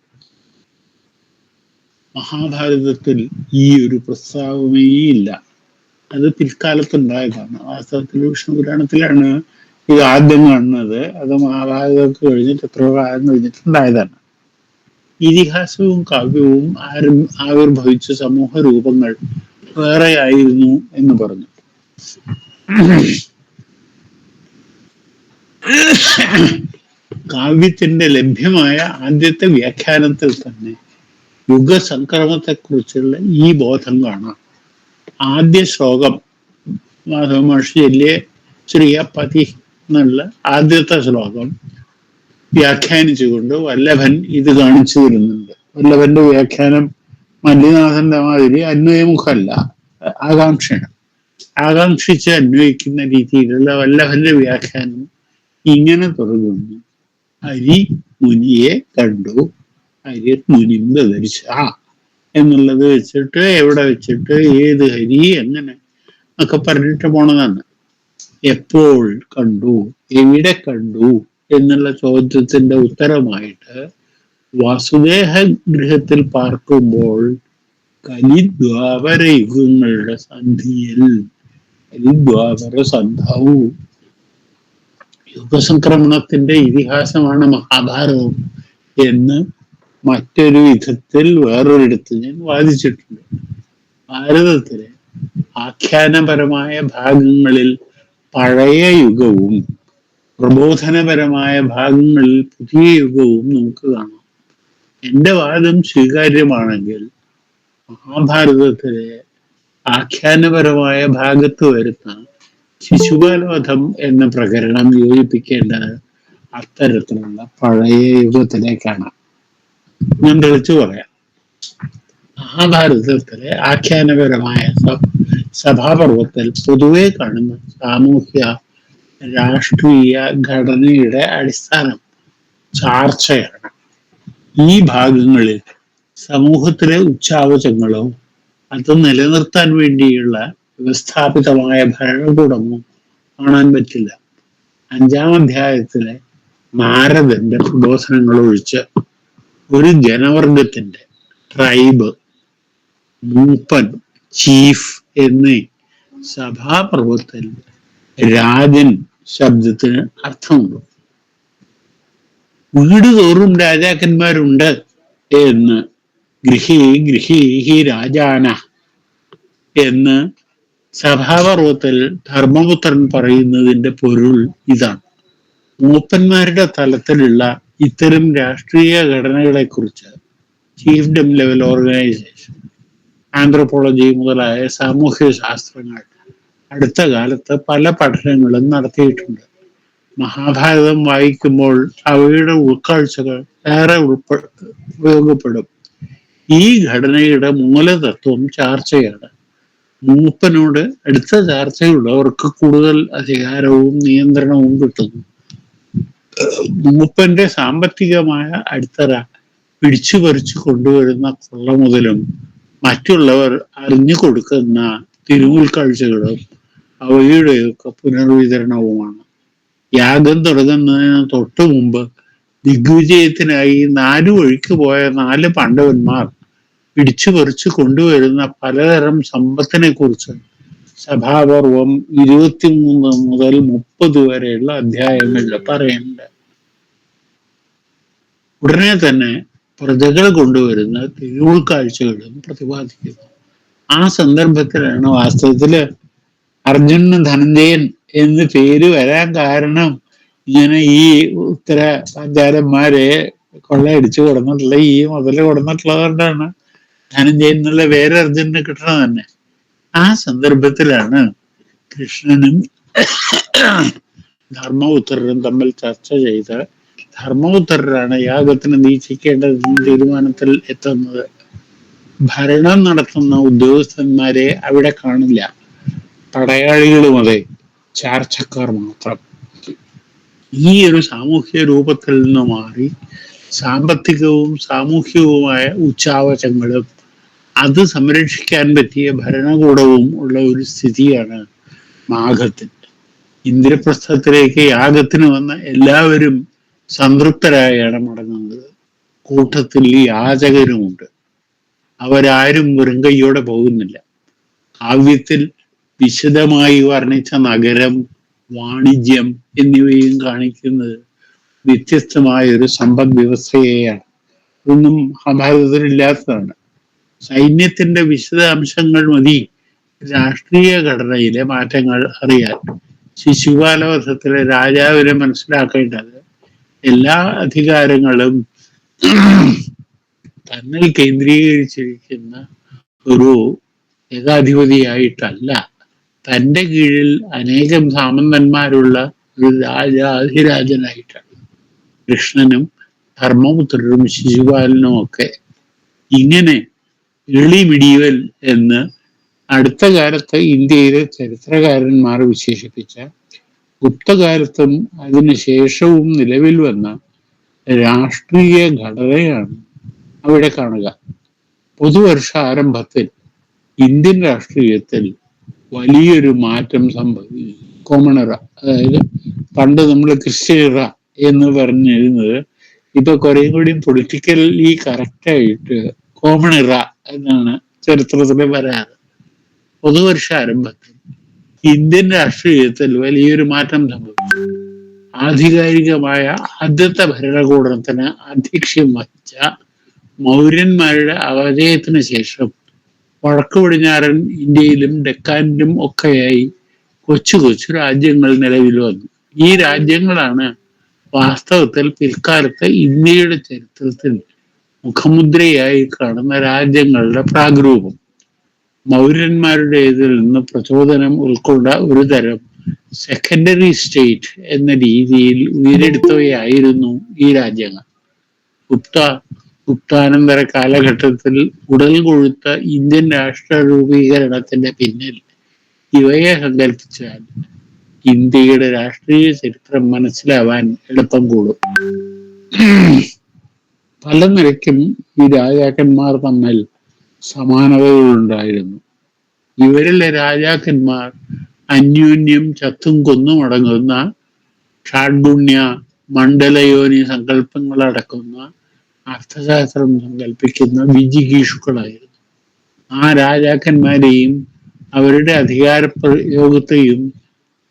S5: മഹാഭാരതത്തിൽ ഈ ഒരു പ്രസ്താവമേ ഇല്ല. അത് പിൽക്കാലത്തുണ്ടായതാണ്. വാസ്തവത്തിൽ വിഷ്ണുപുരാണത്തിലാണ് ഇത് ആദ്യം കാണുന്നത്. അത് മഹാഭാരതമൊക്കെ കഴിഞ്ഞിട്ട് എത്രയോ കാലം കഴിഞ്ഞിട്ടുണ്ടായതാണ്. ഇതിഹാസവും കാവ്യവും ആവിർഭവിച്ച സമൂഹ രൂപങ്ങൾ വേറെയായിരുന്നു എന്ന് പറഞ്ഞു. കാവ്യത്തിന്റെ ലഭ്യമായ ആദ്യത്തെ വ്യാഖ്യാനത്തിൽ തന്നെ യുഗസംക്രമത്തെക്കുറിച്ചുള്ള ഈ ബോധം കാണാം. ആദ്യ ശ്ലോകം മാധവ മഹർഷി ചൊല്ലിയ ശ്രീയപതി എന്നുള്ള ആദ്യത്തെ ശ്ലോകം വ്യാഖ്യാനിച്ചുകൊണ്ട് വല്ലഭൻ ഇത് കാണിച്ചു തരുന്നുണ്ട്. വല്ലഭന്റെ വ്യാഖ്യാനം മല്ലിനാഥന്റെ മാതിരി അന്വയമുഖമല്ല, ആകാംക്ഷയാണ്. ആകാംക്ഷിച്ച് അന്വയിക്കുന്ന രീതിയിലുള്ള വല്ലഭന്റെ വ്യാഖ്യാനം ഇങ്ങനെ തുടങ്ങുന്നു. ഹരി മുനിയെ കണ്ടു, ഹരി മുനിം ദദർശ എന്നുള്ളത് വെച്ചിട്ട് എവിടെ വെച്ചിട്ട് ഏത് ഹരി എങ്ങനെ ഒക്കെ പറഞ്ഞിട്ട് പോണതാണ്. എപ്പോൾ കണ്ടു, എവിടെ കണ്ടു എന്നുള്ള ചോദ്യത്തിന്റെ ഉത്തരമായിട്ട് വാസുദേഹ ഗൃഹത്തിൽ പാർക്കുമ്പോൾ കലിദ്വാപര യുഗങ്ങളുടെ സന്ധിയിൽ, കലിദ്വാപര സന്ധാവു, യുഗസംക്രമണത്തിന്റെ ഇതിഹാസമാണ് മഹാഭാരതം എന്ന് മറ്റൊരു വിധത്തിൽ വേറൊരിടത്ത് ഞാൻ വാദിച്ചിട്ടുണ്ട്. ഭാരതത്തിലെ ആഖ്യാനപരമായ ഭാഗങ്ങളിൽ പഴയ യുഗവും പ്രബോധനപരമായ ഭാഗങ്ങളിൽ പുതിയ യുഗവും നമുക്ക് കാണാം. എൻ്റെ വാദം സ്വീകാര്യമാണെങ്കിൽ മഹാഭാരതത്തിലെ ആഖ്യാനപരമായ ഭാഗത്ത് വരുന്ന ശിശുപാലവധം എന്ന പ്രകരണം യോജിപ്പിക്കേണ്ടത് അത്തരത്തിലുള്ള പഴയ യുഗത്തിലേക്കാണ്. ഞാൻ തെളിച്ചു പറയാം. മഹാഭാരതത്തിലെ ആഖ്യാനപരമായ സഭാപർവത്തിൽ പൊതുവെ കാണുന്ന സാമൂഹ്യ രാഷ്ട്രീയ ഘടനയുടെ അടിസ്ഥാനം ചാർച്ചയാണ്. ഈ ഭാഗങ്ങളിൽ സമൂഹത്തിലെ ഉച്ചാവചങ്ങളോ അത് നിലനിർത്താൻ വേണ്ടിയുള്ള വ്യവസ്ഥാപിതമായ ഭരണകൂടമോ കാണാൻ പറ്റില്ല. 5-ാം അധ്യായത്തിലെ നാരദന്റെ പ്രബോധനങ്ങൾ ഒഴിച്ച് ഒരു ജനവർഗത്തിന്റെ ട്രൈബ്, മൂപ്പൻ, ചീഫ് എന്നീ സഭാപർവത്തിൽ രാജൻ ശബ്ദത്തിന് അർത്ഥമുണ്ട്. വീട് തോറും രാജാക്കന്മാരുണ്ട് എന്ന് ഗൃഹീ രാജാന എന്ന് സഭാപർവത്തിൽ ധർമ്മപുത്രൻ പറയുന്നതിന്റെ പൊരുൾ ഇതാണ്. മൂപ്പന്മാരുടെ തലത്തിലുള്ള ഇത്തരം രാഷ്ട്രീയ ഘടനകളെ കുറിച്ച് ചീഫ്ഡം ലെവൽ ഓർഗനൈസേഷൻ, ആന്ത്രോപോളജി മുതലായ സാമൂഹ്യ ശാസ്ത്രങ്ങൾ അടുത്ത കാലത്ത് പല പഠനങ്ങളും നടത്തിയിട്ടുണ്ട്. മഹാഭാരതം വായിക്കുമ്പോൾ അവയുടെ ഉൾക്കാഴ്ചകൾ ഏറെ ഉപയോഗപ്പെടും. ഈ ഘടനയുടെ മൂലതത്വം ചാർച്ചയാണ്. മൂപ്പനോട് അടുത്ത ചാർച്ചയുള്ളവർക്ക് കൂടുതൽ അധികാരവും നിയന്ത്രണവും കിട്ടുന്നു. മൂപ്പന്റെ സാമ്പത്തികമായ അടിത്തറ പിടിച്ചു പറിച്ചു കൊണ്ടുവരുന്ന കൊള്ള മുതലും മറ്റുള്ളവർ അറിഞ്ഞു കൊടുക്കുന്ന തിരുമുൽക്കാഴ്ചകളും അവയുടെയൊക്കെ പുനർവിതരണവുമാണ്. യാഗം തുടങ്ങുന്നതിന് തൊട്ടു മുമ്പ് ദിഗ്വിജയത്തിനായി 4 വഴിക്ക് പോയ 4 പാണ്ഡവന്മാർ പിടിച്ചു പറിച്ചു കൊണ്ടുവരുന്ന പലതരം സമ്പത്തിനെ കുറിച്ച് സഭാപർവം 23 മുതൽ 30 വരെയുള്ള അധ്യായങ്ങളിൽ പറയുന്നുണ്ട്. ഉടനെ തന്നെ പ്രജകൾ കൊണ്ടുവരുന്ന തിരുവുൾ കാഴ്ചകളും പ്രതിപാദിക്കുന്നു. ആ സന്ദർഭത്തിലാണ് വാസ്തവത്തില് അർജുനന് ധനഞ്ജയൻ എന്ന് പേര് വരാൻ കാരണം ഇങ്ങനെ ഈ ഉത്തര പാഞ്ചാലന്മാരെ കൊള്ളയടിച്ചു കൊടുന്നിട്ടുള്ള ഈ മുതല് കൊടുന്നിട്ടുള്ളത് കൊണ്ടാണ് ധനഞ്ജയൻ എന്നുള്ള പേര് അർജുനന് കിട്ടണത് തന്നെ. ആ സന്ദർഭത്തിലാണ് കൃഷ്ണനും ധർമ്മപുത്രരും തമ്മിൽ ചർച്ച ചെയ്ത് ധർമ്മപുത്രരാണ് യാഗത്തിന് നീക്ഷിക്കേണ്ടതെന്ന തീരുമാനത്തിൽ എത്തുന്നത്. ഭരണം നടത്തുന്ന ഉദ്യോഗസ്ഥന്മാരെ അവിടെ കാണില്ല. പടയാളികളും അതെ, ചാർച്ചക്കാർ മാത്രം. ഈ ഒരു സാമൂഹ്യ രൂപത്തിൽ നിന്ന് മാറി സാമ്പത്തികവും സാമൂഹികവുമായ ഉച്ചാവചങ്ങളും അത് സംരക്ഷിക്കാൻ പറ്റിയ ഭരണകൂടവും ഉള്ള ഒരു സ്ഥിതിയാണ് മാഘത്തിൽ. ഇന്ദ്രപ്രസ്ഥത്തിലേക്ക് യാഗത്തിന് വന്ന എല്ലാവരും സംതൃപ്തരായാണ് മടങ്ങുന്നത്. കൂട്ടത്തിൽ യാചകരുമുണ്ട്. അവരാരും വെറും കൈയോടെ പോകുന്നില്ല. കാവ്യത്തിൽ വിശദമായി വർണ്ണിച്ച നഗരം, വാണിജ്യം എന്നിവയും കാണിക്കുന്നത് വ്യത്യസ്തമായ ഒരു സമ്പദ് വ്യവസ്ഥയെയാണ്. ഇതൊന്നും മഹാഭാരതത്തിലില്ലാത്തതാണ്. സൈന്യത്തിന്റെ വിശദാംശങ്ങൾ മതി രാഷ്ട്രീയ ഘടനയിലെ മാറ്റങ്ങൾ അറിയാൻ. ശിശുപാലവധത്തിലെ രാജാവിനെ മനസ്സിലാക്കേണ്ടത് എല്ലാ അധികാരങ്ങളും തന്നിൽ കേന്ദ്രീകരിച്ചിരിക്കുന്ന ഒരു ഏകാധിപതിയായിട്ടല്ല, തൻ്റെ കീഴിൽ അനേകം സാമന്തന്മാരുള്ള ഒരു രാജാധിരാജനായിട്ടാണ്. കൃഷ്ണനും ധർമ്മപുത്രരും ശിശുപാലനും ഒക്കെ ഇങ്ങനെ ഏർലി മിഡീവൽ എന്ന് അടുത്ത കാലത്ത് ഇന്ത്യയിലെ ചരിത്രകാരന്മാർ വിശേഷിപ്പിച്ച ഗുപ്തകാലത്തും അതിനുശേഷവും നിലവിൽ വന്ന രാഷ്ട്രീയ ഘടനയാണ് അവിടെ കാണുക. പുതുവർഷാരംഭത്തിൽ ഇന്ത്യൻ രാഷ്ട്രീയത്തിൽ വലിയൊരു മാറ്റം സംഭവിച്ചു. കോമണറ, അതായത് പണ്ട് നമ്മൾ ക്രിസ്ത്യറ എന്ന് പറഞ്ഞിരുന്നത് ഇപ്പൊ കുറെ കൂടി പൊളിറ്റിക്കലി കറക്റ്റായിട്ട് കോമണറ എന്നാണ് ചരിത്രത്തിൽ വരാറ്. പുതുവർഷാരംഭത്തിൽ ഇന്ത്യൻ രാഷ്ട്രീയത്തിൽ വലിയൊരു മാറ്റം സംഭവിച്ചു. ആധികാരികമായ ആദ്യത്തെ ഭരണകൂടത്തിന് ആധിക്യം വഹിച്ച മൗര്യന്മാരുടെ അപജയത്തിന് ശേഷം വടക്കു പടിഞ്ഞാറൻ ഇന്ത്യയിലും ഡെക്കാനിലും ഒക്കെയായി കൊച്ചു കൊച്ചു രാജ്യങ്ങൾ നിലവിൽ വന്നു. ഈ രാജ്യങ്ങളാണ് വാസ്തവത്തിൽ പിൽക്കാലത്ത് ഇന്ത്യയുടെ ചരിത്രത്തിൽ മുഖമുദ്രയായി കാണുന്ന രാജ്യങ്ങളുടെ പ്രാഗ്രൂപം. മൗര്യന്മാരുടേതിൽ നിന്ന് പ്രചോദനം ഉൾക്കൊണ്ട ഒരു തരം സെക്കൻഡറി സ്റ്റേറ്റ് എന്ന രീതിയിൽ ഉയരെടുത്തവയായിരുന്നു ഈ രാജ്യങ്ങൾ. ഗുപ്താനന്തര കാലഘട്ടത്തിൽ ഉടൽ കൊഴുത്ത ഇന്ത്യൻ രാഷ്ട്ര രൂപീകരണത്തിന്റെ പിന്നിൽ ഇവയെ സങ്കല്പിച്ചാൽ ഇന്ത്യയുടെ രാഷ്ട്രീയ ചരിത്രം മനസ്സിലാവാൻ എളുപ്പം കൂടും. പല നിലയ്ക്കും ഈ രാജാക്കന്മാർ തമ്മിൽ സമാനതകളുണ്ടായിരുന്നു. ഇവരിലെ രാജാക്കന്മാർ അന്യോന്യം ചത്തും കൊന്നും അടങ്ങുന്ന ഷാഡ്ഗുണ്യ മണ്ഡലയോനി സങ്കല്പങ്ങളടക്കുന്ന അർത്ഥശാസ്ത്രം സങ്കല്പിക്കുന്ന വിജിഗീഷുക്കളായിരുന്നു. ആ രാജാക്കന്മാരെയും അവരുടെ അധികാര പ്രയോഗത്തെയും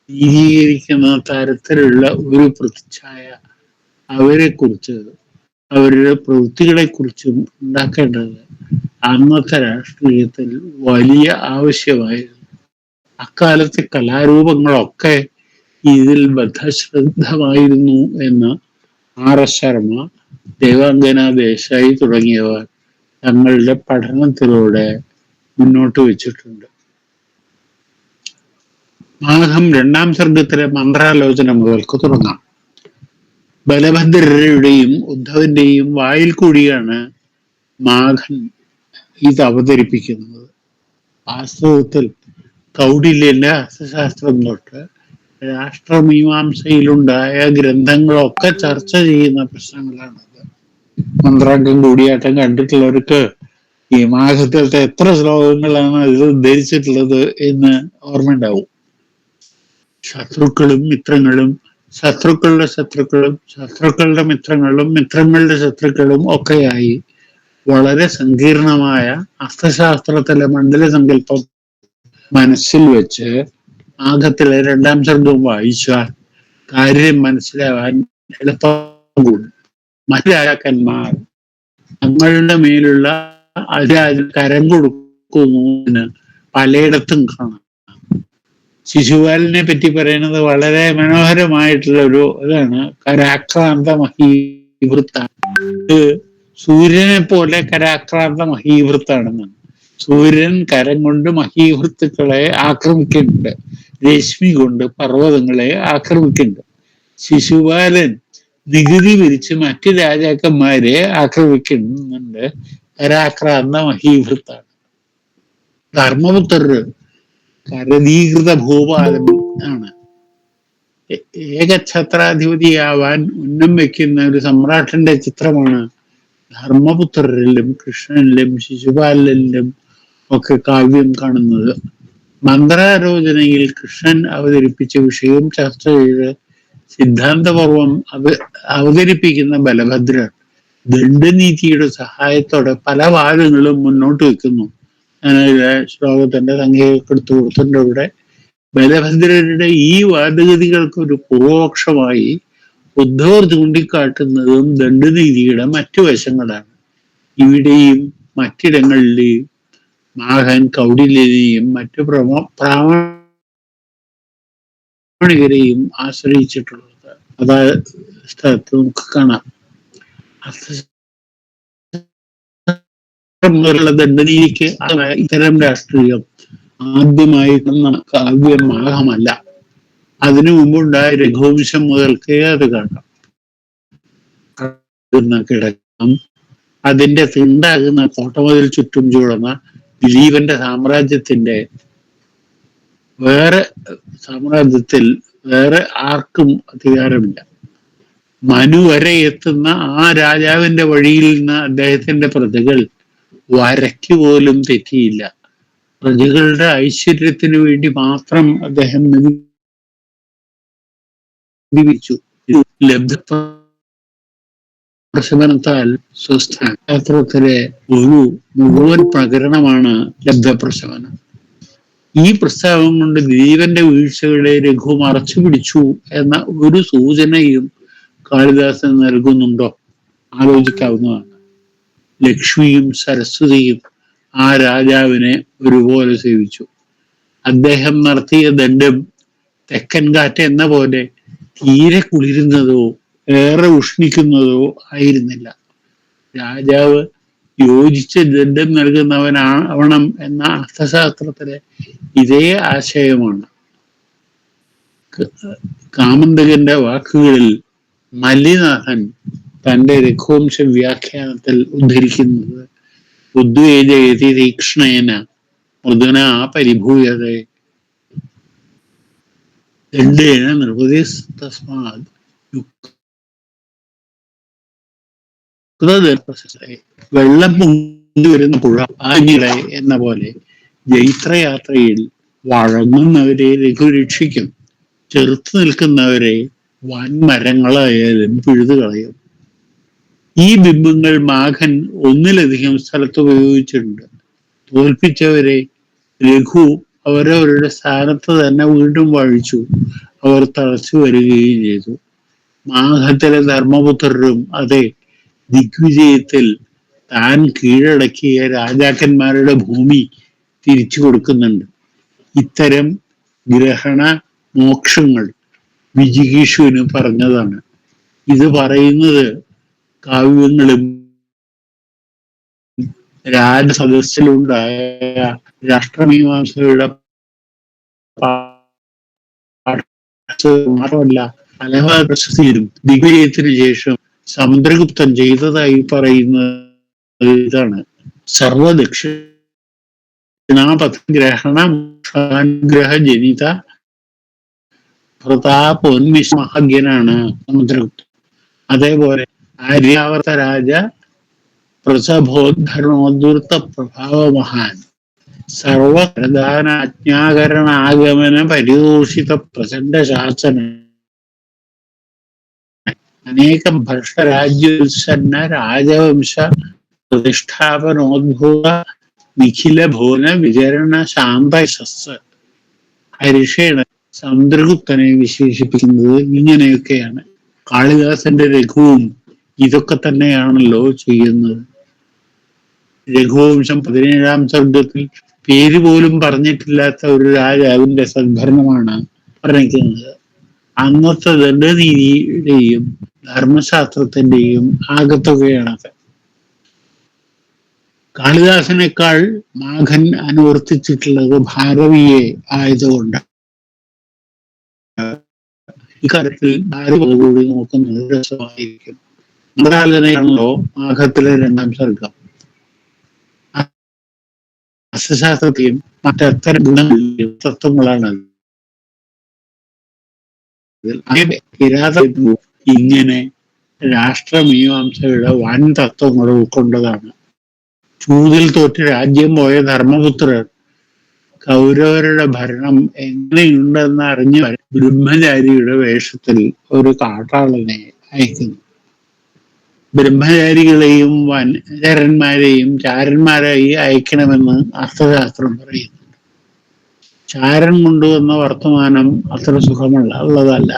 S5: നീതീകരിക്കുന്ന തരത്തിലുള്ള ഒരു പ്രതിച്ഛായ അവരെക്കുറിച്ച്, അവരുടെ പ്രവൃത്തികളെ കുറിച്ചും ഉണ്ടാക്കേണ്ടത് അന്നത്തെ രാഷ്ട്രീയത്തിൽ വലിയ ആവശ്യമായിരുന്നു. അക്കാലത്തെ കലാരൂപങ്ങളൊക്കെ ഇതിൽ ബദ്ധശ്രദ്ധമായിരുന്നു എന്ന് R.S. ശർമ്മ, ദേവാംഗന ദേശായി തുടങ്ങിയവർ തങ്ങളുടെ പഠനത്തിലൂടെ മുന്നോട്ട് വെച്ചിട്ടുണ്ട്. മാഘം 2-ാം സർഗത്തിലെ മന്ത്രാലോചന മുതൽക്ക് തുടങ്ങാം. ബലഭദ്രരുടെയും ഉദ്ധവന്റെയും വായിൽ കൂടിയാണ് മാഘൻ ഇത് അവതരിപ്പിക്കുന്നത്. വാസ്തവത്തിൽ കൗടില്യന്റെ അർത്ഥശാസ്ത്രം തൊട്ട് രാഷ്ട്രമീമാംസയിലുണ്ടായ ഗ്രന്ഥങ്ങളൊക്കെ ചർച്ച ചെയ്യുന്ന പ്രശ്നങ്ങളാണത്. മന്ത്രാംഗം കൂടിയാട്ടം കണ്ടിട്ടുള്ളവർക്ക് ഈ മാഘത്തിലത്തെ എത്ര ശ്ലോകങ്ങളാണ് ഇത് ഉദ്ധരിച്ചിട്ടുള്ളത് എന്ന് ഓർമ്മയുണ്ടാവും. ശത്രുക്കളും മിത്രങ്ങളും ശത്രുക്കളുടെ ശത്രുക്കളും ശത്രുക്കളുടെ മിത്രങ്ങളും മിത്രങ്ങളുടെ ശത്രുക്കളും ഒക്കെയായി വളരെ സങ്കീർണമായ അർത്ഥശാസ്ത്രത്തിലെ മണ്ഡല സങ്കല്പം മനസ്സിൽ വെച്ച് ആഘത്തിലെ രണ്ടാം സർഗം വായിച്ചാൽ കാര്യം മനസ്സിലാവാൻ എളുപ്പം കൂടും. മറ്റു രാജാക്കന്മാർ തങ്ങളുടെ മേലുള്ള അധികാരം കരം കൊടുക്കുന്നതിന് പലയിടത്തും കാണാം. ശിശുപാലനെ പറ്റി പറയുന്നത് വളരെ മനോഹരമായിട്ടുള്ള ഒരു ഇതാണ്. കരാക്രാന്ത മഹീവൃത്ത, സൂര്യനെ പോലെ കരാക്രാന്ത മഹീവൃത്താണെന്നാണ്. സൂര്യൻ കരം കൊണ്ട് മഹീവൃത്തുക്കളെ ആക്രമിക്കുന്നുണ്ട്, രശ്മി കൊണ്ട് പർവ്വതങ്ങളെ ആക്രമിക്കുന്നുണ്ട്. ശിശുപാലൻ നികുതി പിരിച്ച് മറ്റു രാജാക്കന്മാരെ ആക്രമിക്കുന്നുണ്ട്, കരാക്രാന്ത മഹീവൃത്താണ്. ധർമ്മപുത്രർ കരതീകൃത ഭൂപാലൻ ആണ്. ഏകഛത്രാധിപതിയാവാൻ ഉന്നം വെക്കുന്ന ഒരു സമ്രാട്ടിന്റെ ചിത്രമാണ് ധർമ്മപുത്രരിലും കൃഷ്ണനിലും ശിശുപാലനിലും ഒക്കെ കാവ്യം കാണുന്നത്. മന്ത്രാലോചനയിൽ കൃഷ്ണൻ അവതരിപ്പിച്ച വിഷയം ചർച്ച ചെയ്ത് സിദ്ധാന്തപർവം അവതരിപ്പിക്കുന്ന ബലഭദ്രർ ദണ്ഡനീതിയുടെ സഹായത്തോടെ പല വാദങ്ങളും മുന്നോട്ട് വെക്കുന്നു. ശ്ലോകത്തിന്റെ സംഖ്യയൊക്കെ എടുത്തു കൊടുത്തിട്ടുണ്ട്. ഇവിടെ ബലഭദ്രരുടെ ഈ വാദഗതികൾക്ക് ഒരു പൂർവപക്ഷമായി ഉദ്ധവർ ചൂണ്ടിക്കാട്ടുന്നതും ദണ്ഡനീതിയുടെ മറ്റു വശങ്ങളാണ്. ഇവിടെയും മറ്റിടങ്ങളിലെയും മാഹൻ കൗടില്യനെയും മറ്റു പ്രാമാണികരെയും ആശ്രയിച്ചിട്ടുള്ളത് അതായത് സ്ഥലത്ത് നമുക്ക് കാണാം. ദണ്ഡനീതിക്ക് ഇത്തരം രാഷ്ട്രീയം ആദ്യമായി കാവ്യം മാഹമല്ല. അതിനു മുമ്പുണ്ടായ രഘുവംശം മുതൽക്കേ അത് കാണാം. കിടക്കാം അതിന്റെ തിണ്ടാകുന്ന കോട്ടമതിൽ ചുറ്റും ചൂടുന്ന ദിലീപന്റെ സാമ്രാജ്യത്തിൽ വേറെ ആർക്കും അധികാരമില്ല. മനു വരെ എത്തുന്ന ആ രാജാവിന്റെ വഴിയിൽ നിന്ന് അദ്ദേഹത്തിന്റെ പ്രജകൾ വരയ്ക്ക് പോലും തെറ്റിയില്ല. പ്രജകളുടെ ഐശ്വര്യത്തിന് വേണ്ടി മാത്രം അദ്ദേഹം ജീവിച്ചു. ലബ്ധപ്രശമനത്താൽ സ്വസ്ഥാനത്തിലെ ഒരു മുഴുവൻ പ്രകരണമാണ് ലബ്ധപ്രശമനം. ഈ പ്രസ്താവം കൊണ്ട് ദിലീപന്റെ വീഴ്ചകളെ രഘു മറച്ചു പിടിച്ചു എന്ന ഒരു സൂചനയും കാളിദാസൻ നൽകുന്നുണ്ടോ? ആലോചിക്കാവുന്നതാണ്. ലക്ഷ്മിയും സരസ്വതിയും ആ രാജാവിനെ ഒരുപോലെ സേവിച്ചു. അദ്ദേഹം നടത്തിയ ദണ്ഡം തെക്കൻ കാറ്റ് എന്ന പോലെ തീരെ കുളിരുന്നതോ ഏറെ ഉഷ്ണിക്കുന്നതോ ആയിരുന്നില്ല. രാജാവ് യോജിച്ച ദണ്ഡം നൽകുന്നവനാവണം എന്ന അർത്ഥശാസ്ത്രത്തിലെ ഇതേ ആശയമാണ് കാമന്തകന്റെ വാക്കുകളിൽ മല്ലിനാഥൻ തന്റെ രഘുവംശ വ്യാഖ്യാനത്തിൽ ഉദ്ധരിക്കുന്നത്. ഉദ്വേജയതി തീക്ഷ്ണേന മൃദുന പരിഭൂയതേ ദണ്ഡേന നിർവൃതി തസ്മാത് വെള്ളം പൊങ്ങിവരുന്ന പുഴ ആഞ്ഞിടെ എന്ന പോലെ ജൈത്രയാത്രയിൽ വഴങ്ങുന്നവരെ രഘു രക്ഷിക്കും, ചെറുത്തു നിൽക്കുന്നവരെ വൻമരങ്ങളായാലും പിഴുതു കളയും. ഈ ബിംബങ്ങൾ മാഘൻ ഒന്നിലധികം സ്ഥലത്ത് ഉപയോഗിച്ചിട്ടുണ്ട്. തോൽപ്പിച്ചവരെ രഘു അവരവരുടെ സ്ഥാനത്ത് തന്നെ വീണ്ടും വാഴിച്ചു. അവർ തളച്ചു വരികയും ചെയ്തു. മാഘത്തിലെ ധർമ്മപുത്രരും അതെ ദിഗ്വിജയത്തിൽ താൻ കീഴടക്കിയ രാജാക്കന്മാരുടെ ഭൂമി തിരിച്ചു കൊടുക്കുന്നുണ്ട്. ഇത്തരം ഗ്രഹണ മോക്ഷങ്ങൾ വിജിഗീഷുവിന് പറഞ്ഞതാണ്. ഇത് പറയുന്നത് കാവ്യങ്ങളും രാജസദസ്സിലുണ്ടായ രാഷ്ട്രമീമാംസയുടെ മാത്രമല്ല പല പ്രശസ്തിയിലും ദിഗ്വിജയത്തിന് ശേഷം സമുദ്രഗുപ്തൻ ചെയ്തതായി പറയുന്നത് ഇതാണ്. സർവദക്ഷിണാപഥഗ്രഹണ ജനിത പ്രതാപോന്മിഷമഹഗ്യനാണ് സമുദ്രഗുപ്തൻ. അതേപോലെ ആര്യാവർത്ത രാജ പ്രസഭോദ്ധരണോദ്ധൃത പ്രഭാവമഹാൻ സർവപ്രധാനാജ്ഞാകരണാഗമന പരിതോഷിത പ്രചണ്ഡ ശാസന അനേകം ഭ്രഷ്ടരാജ്യോത്സന്ന രാജവംശ പ്രതിഷ്ഠാപനോദ്ഭൂത നിഖില ഭുവന വിചരണ ശാന്തയശസ്. ഹരിഷേണ് ചന്ദ്രഗുപ്തനെ വിശേഷിപ്പിക്കുന്നത് ഇങ്ങനെയൊക്കെയാണ്. കാളിദാസന്റെ രഘുവും ഇതൊക്കെ തന്നെയാണല്ലോ ചെയ്യുന്നത്. രഘുവംശം 17-ാം സർഗത്തിൽ പേര് പോലും പറഞ്ഞിട്ടില്ലാത്ത ഒരു രാജാവിന്റെ സദ്ഭരണമാണ് പറഞ്ഞിരിക്കുന്നത്. അന്നത്തെ ദണ്ഡനീതിയുടെയും ധർമ്മശാസ്ത്രത്തിന്റെയും ആകത്തുകയാണത്. കാളിദാസനേക്കാൾ മാഘൻ അനുവർത്തിച്ചിട്ടുള്ളത് ഭാരവിയെ ആയതുകൊണ്ട് ഇക്കാര്യത്തിൽ ഭാരവ കൂടി നോക്കുന്നത് രസമായിരിക്കും. മൃഗാലനയാണല്ലോ മാഘത്തിലെ 2-ാം സർഗം. അർത്ഥശാസ്ത്രത്തെയും മറ്റെത്ര ഗുണങ്ങളിലെയും തത്വങ്ങളാണ് ഇങ്ങനെ രാഷ്ട്രമീമാംസയുടെ വൻ തത്വങ്ങൾ ഉൾക്കൊണ്ടതാണ്. ചൂതിൽ തോറ്റ് രാജ്യം പോയ ധർമ്മപുത്രർ കൗരവരുടെ ഭരണം എങ്ങനെയുണ്ടെന്ന് അറിഞ്ഞ് ബ്രഹ്മചാരിയുടെ വേഷത്തിൽ ഒരു കാട്ടാളനെ അയക്കുന്നു. ബ്രഹ്മചാരികളെയും വനചരന്മാരെയും ചാരന്മാരായി അയക്കണമെന്ന് അർത്ഥശാസ്ത്രം പറയുന്നു. ചാരൻ കൊണ്ടുവന്ന വർത്തമാനം അത്ര സുഖമുള്ളതല്ല.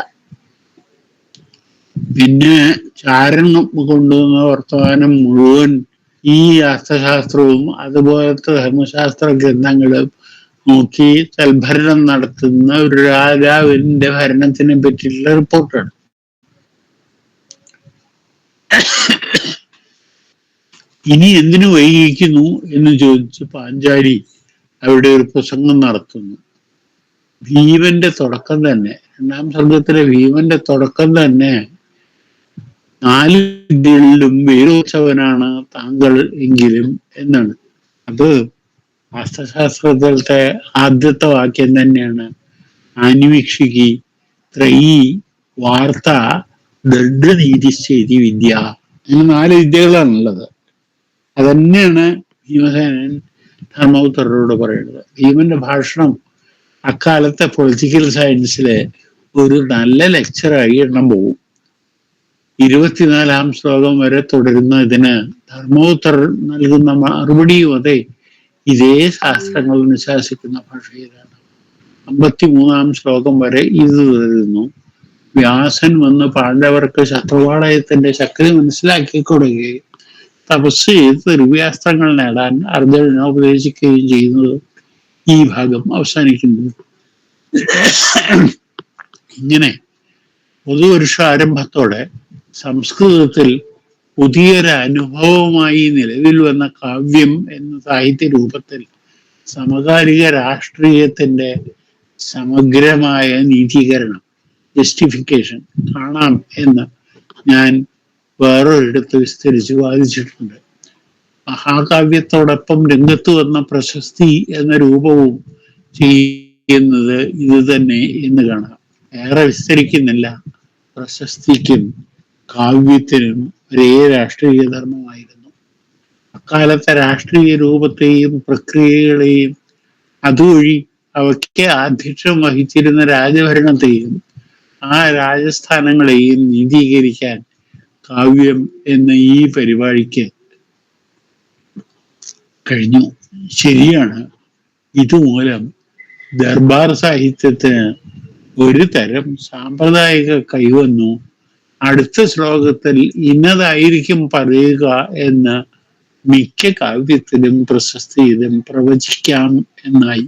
S5: പിന്നെ ചാരൻ കൊണ്ടുവന്ന വർത്തമാനം മുഴുവൻ ഈ അർത്ഥശാസ്ത്രവും അതുപോലത്തെ ധർമ്മശാസ്ത്ര ഗ്രന്ഥങ്ങളും നോക്കി തൽഭരണം നടത്തുന്ന ഒരു രാജാവിന്റെ ഭരണത്തിനെ പറ്റിയുള്ള റിപ്പോർട്ടാണ്. ഇനി എന്തിനു വൈകിക്കുന്നു എന്ന് ചോദിച്ച് പാഞ്ചാലി അവിടെ ഒരു പ്രസംഗം നടത്തുന്നു. ഭീമന്റെ തുടക്കം തന്നെ, 2-ാം സർഗത്തിലെ ഭീമന്റെ തുടക്കം തന്നെ 4 വിദ്യകളിലും വീരോത്സവനാണ് താങ്കൾ എങ്കിലും എന്നാണ്. അത് വാസ്തുശാസ്ത്രത്തിലത്തെ ആദ്യത്തെ വാക്യം തന്നെയാണ്. ആനിവീക്ഷിക്ക് ത്രയീ വാർത്ത ദണ്ഡനീതിശ്ചേതി വിദ്യ. അങ്ങനെ 4 വിദ്യകളാണുള്ളത്. അതന്നെയാണ് ഭീമസേനൻ ധർമ്മപുത്രരോട് പറയുന്നത്. ഭീമന്റെ ഭാഷണം അക്കാലത്തെ പൊളിറ്റിക്കൽ സയൻസിലെ ഒരു നല്ല ലെക്ചറായി എണ്ണം പോകും. 24-ാം ശ്ലോകം വരെ തുടരുന്ന ഇതിന് ധർമ്മപുത്രർ നൽകുന്ന മറുപടിയും അതെ ഇതേ ശാസ്ത്രങ്ങൾ അനുശാസിക്കുന്ന ഭാഷയിലാണ്. 53-ാം ശ്ലോകം വരെ ഇത് തുടരുന്നു. വ്യാസൻ വന്ന് പാണ്ഡവർക്ക് ശത്രുപാളയത്തിന്റെ ശക്തി മനസ്സിലാക്കി കൊടുക്കുകയും തപസ് ചെയ്ത് ദിവ്യാസ്ത്രങ്ങൾ നേടാൻ അർജുനനെ ഉപദേശിക്കുകയും ചെയ്യുന്നത് ഈ ഭാഗം അവസാനിക്കുന്നു. ഇങ്ങനെ പുതുവർഷ ആരംഭത്തോടെ സംസ്കൃതത്തിൽ പുതിയൊരു അനുഭവമായി നിലവിൽ വന്ന കാവ്യം എന്ന സാഹിത്യ രൂപത്തിൽ സമകാലിക രാഷ്ട്രീയത്തിന്റെ സമഗ്രമായ നീതീകരണം, ജസ്റ്റിഫിക്കേഷൻ കാണാം എന്ന് ഞാൻ വേറൊരിടത്ത് വിസ്തരിച്ച് വാദിച്ചിട്ടുണ്ട്. മഹാകാവ്യത്തോടൊപ്പം രംഗത്ത് വന്ന പ്രശസ്തി എന്ന രൂപവും ചെയ്യുന്നത് ഇത് തന്നെ എന്ന് കാണാം. ഏറെ വിസ്തരിക്കുന്നില്ല. പ്രശസ്തിക്കും കാവ്യത്തിനും ഒരേ രാഷ്ട്രീയ ധർമ്മമായിരുന്നു. അക്കാലത്തെ രാഷ്ട്രീയ രൂപത്തെയും പ്രക്രിയകളെയും അതുവഴി അവയ്ക്ക് ആധ്യക്ഷം വഹിച്ചിരുന്ന രാജഭരണത്തെയും ആ രാജസ്ഥാനങ്ങളെയും നീതീകരിക്കാൻ കാവ്യം എന്ന ഈ പരിപാടിക്ക് കഴിഞ്ഞു. ശരിയാണ്, ഇതുമൂലം ദർബാർ സാഹിത്യത്തിന് ഒരു തരം സാമ്പ്രദായിക കൈവന്നു. അടുത്ത ശ്ലോകത്തിൽ ഇന്നതായിരിക്കും പറയുക എന്ന് മിക്ക കാവ്യത്തിലും പ്രശസ്തിയിലും പ്രവചിക്കാം എന്നായി.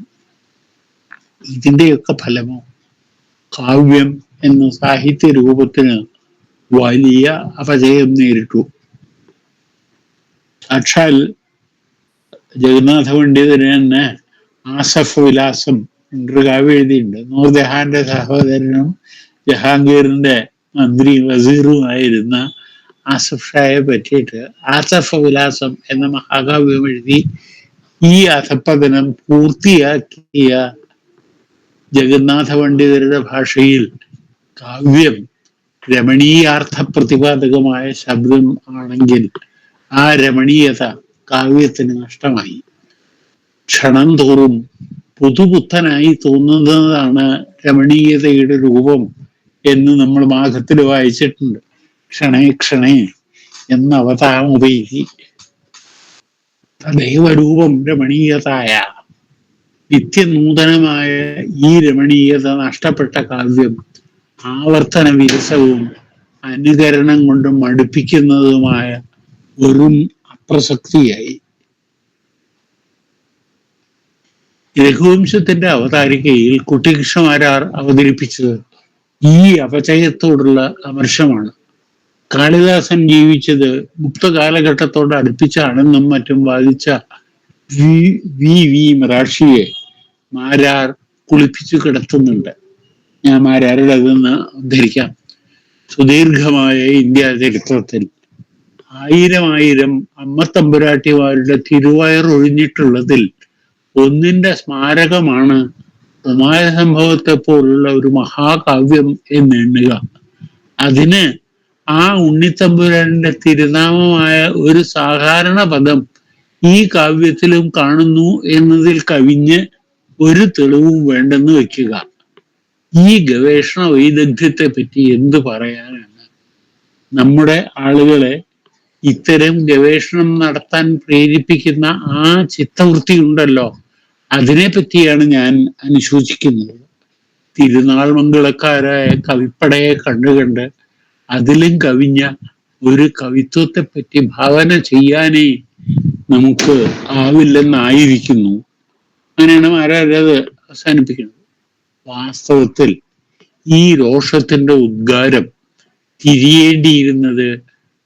S5: ഇതിന്റെയൊക്കെ ഫലമോ കാവ്യം എന്ന സാഹിത്യ രൂപത്തിന് വലിയ അപജയം നേരിട്ടു. സാക്ഷാൽ ജഗന്നാഥ പണ്ഡിതന് തന്നെ ആസഫ് വിലാസം ഒരു കാവ്യം എഴുതിയിട്ടുണ്ട്. നൂർജഹാന്റെ സഹോദരനും ജഹാംഗീറിന്റെ മന്ത്രി വസീറുമായിരുന്ന ആസഫ് ഷായെ പറ്റിയിട്ട് ആസഫ് വിലാസം എന്ന മഹാകാവ്യം എഴുതി ഈ അധപ്പതനം പൂർത്തിയാക്കിയ ജഗന്നാഥ പണ്ഡിതരുടെ ഭാഷയിൽ കാവ്യം രമണീയാർത്ഥ പ്രതിപാദകമായ ശബ്ദം ആണെങ്കിൽ ആ രമണീയത കാവ്യത്തിന് നഷ്ടമായി. ക്ഷണം തോറും പുതുപുത്തനായി തോന്നുന്നതാണ് രമണീയതയുടെ രൂപം എന്ന് നമ്മൾ മാഘത്തിൽ വായിച്ചിട്ടുണ്ട്. ക്ഷണേ ക്ഷണേ എന്ന അവതാമുപൈതി തദൈവരൂപം രമണീയതായ. നിത്യനൂതനമായ ഈ രമണീയത നഷ്ടപ്പെട്ട കാവ്യം ആവർത്തന വിരസവും അനുകരണം കൊണ്ട് മടുപ്പിക്കുന്നതുമായ വെറും അപ്രസക്തിയായി. രഘുവംശത്തിന്റെ അവതാരികയിൽ കുട്ടികൃഷ്ണമാരാർ അവതരിപ്പിച്ചത് ഈ അപചയത്തോടുള്ള അമർഷമാണ്. കാളിദാസൻ ജീവിച്ചത് ഗുപ്ത കാലഘട്ടത്തോട് അടുപ്പിച്ചാണെന്നും മറ്റും വാദിച്ച വി മറാഷിയെ മാരാർ കുളിപ്പിച്ചു കിടത്തുന്നുണ്ട്. ഞാൻ മാരാരുടെ അതെന്ന് ഉദ്ധരിക്കാം. സുദീർഘമായ ഇന്ത്യ ചരിത്രത്തിൽ 1000 അമ്മത്തമ്പുരാട്ടിമാരുടെ തിരുവയർ ഒഴിഞ്ഞിട്ടുള്ളതിൽ ഒന്നിന്റെ സ്മാരകമാണ് ഉമായ സംഭവത്തെ പോലുള്ള ഒരു മഹാകാവ്യം എന്നെണ്ണുക. അതിന് ആ ഉണ്ണിത്തമ്പുരാന്റെ തിരുനാമമായ ഒരു സാധാരണ പദം ഈ കാവ്യത്തിലും കാണുന്നു എന്നതിൽ കവിഞ്ഞ് ഒരു തെളിവും വേണ്ടെന്ന് വെക്കുക. ഈ ഗവേഷണ വൈദഗ്ധ്യത്തെ പറ്റി എന്ത് പറയാനാണ്? നമ്മുടെ ആളുകളെ ഇത്തരം ഗവേഷണം നടത്താൻ പ്രേരിപ്പിക്കുന്ന ആ ചിത്തവൃത്തി ഉണ്ടല്ലോ, അതിനെ പറ്റിയാണ് ഞാൻ അനുശോചിക്കുന്നത്. തിരുനാൾ മംഗളക്കാരായ കവിപ്പടയെ കണ്ടുകണ്ട് അതിലും കവിഞ്ഞ ഒരു കവിത്വത്തെ പറ്റി ഭാവന ചെയ്യാനേ നമുക്ക് ആവില്ലെന്നായിരിക്കുന്നു. അങ്ങനെയാണ് ആരാരത് അവസാനിപ്പിക്കുന്നത്. വാസ്തവത്തിൽ ഈ രോഷത്തിന്റെ ഉദ്ഗാരം തിരിയേണ്ടിയിരുന്നത്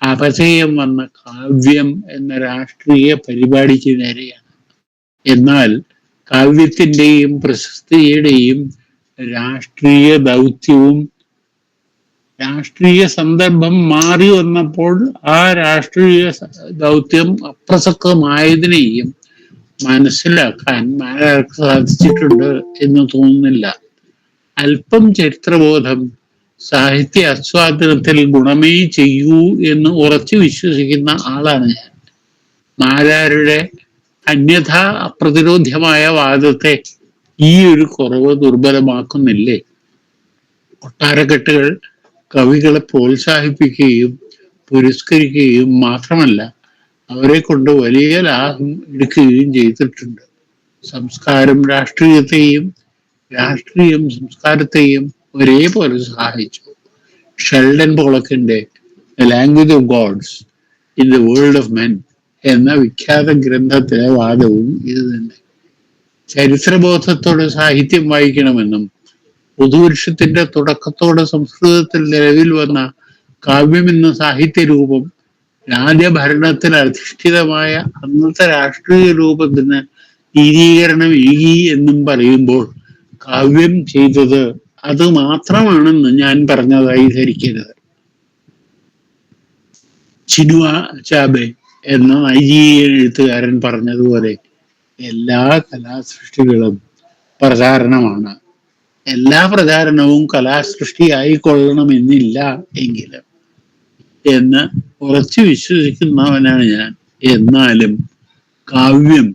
S5: അപചയം വന്ന കാവ്യം എന്ന രാഷ്ട്രീയ പരിപാടിക്ക് നേരെയാണ്. എന്നാൽ കാവ്യത്തിന്റെയും പ്രശസ്തിയുടെയും രാഷ്ട്രീയ ദൗത്യവും രാഷ്ട്രീയ സന്ദർഭം മാറി വന്നപ്പോൾ ആ രാഷ്ട്രീയ ദൗത്യം അപ്രസക്തമായതിനെയും മനസ്സിലാക്കാൻ മാരാർക്ക് സാധിച്ചിട്ടുണ്ട് എന്ന് തോന്നുന്നില്ല. അല്പം ചരിത്രബോധം സാഹിത്യ ആസ്വാദനത്തിൽ ഗുണമേ ചെയ്യൂ എന്ന് ഉറച്ചു വിശ്വസിക്കുന്ന ആളാണ് ഞാൻ. മാരാരുടെ അന്യഥാ അപ്രതിരോധ്യമായ വാദത്തെ ഈ ഒരു കുറവ് ദുർബലമാക്കുന്നില്ലേ? കൊട്ടാരക്കെട്ടുകൾ കവികളെ പ്രോത്സാഹിപ്പിക്കുകയും പുരസ്കരിക്കുകയും മാത്രമല്ല, അവരെ കൊണ്ട് വലിയ ലാഭം എടുക്കുകയും ചെയ്തിട്ടുണ്ട്. സംസ്കാരം രാഷ്ട്രീയത്തെയും രാഷ്ട്രീയം സംസ്കാരത്തെയും ഒരേപോലെ സഹായിച്ചു. ഷെൽഡൻ പോളക്കിന്റെ the language of gods in the world of men എന്ന വിഖ്യാത ഗ്രന്ഥത്തിലെ വാദവും ഇത് തന്നെ. ചരിത്രബോധത്തോടെ സാഹിത്യം വായിക്കണമെന്നും പുതുവർഷത്തിന്റെ തുടക്കത്തോടെ സംസ്കൃതത്തിൽ നിലവിൽ വന്ന കാവ്യം എന്ന സാഹിത്യരൂപം രാജ്യഭരണത്തിൽ അധിഷ്ഠിതമായ അന്നത്തെ രാഷ്ട്രീയ രൂപത്തിന് നീതീകരണം ഏകി എന്നും പറയുമ്പോൾ കാവ്യം ചെയ്തത് അത് മാത്രമാണെന്ന് ഞാൻ പറഞ്ഞതായി ധരിക്കരുത്. ചിനുവ അച്ചാബെ എന്ന നൈജീരിയൻ എഴുത്തുകാരൻ പറഞ്ഞതുപോലെ എല്ലാ കലാസൃഷ്ടികളും പ്രചാരണമാണ്. എല്ലാ പ്രചാരണവും കലാസൃഷ്ടി ആയിക്കൊള്ളണമെന്നില്ല എങ്കിലും എന്ന് ഉറച്ചു വിശ്വസിക്കുന്നവനാണ് ഞാൻ. എന്നാലും കാവ്യം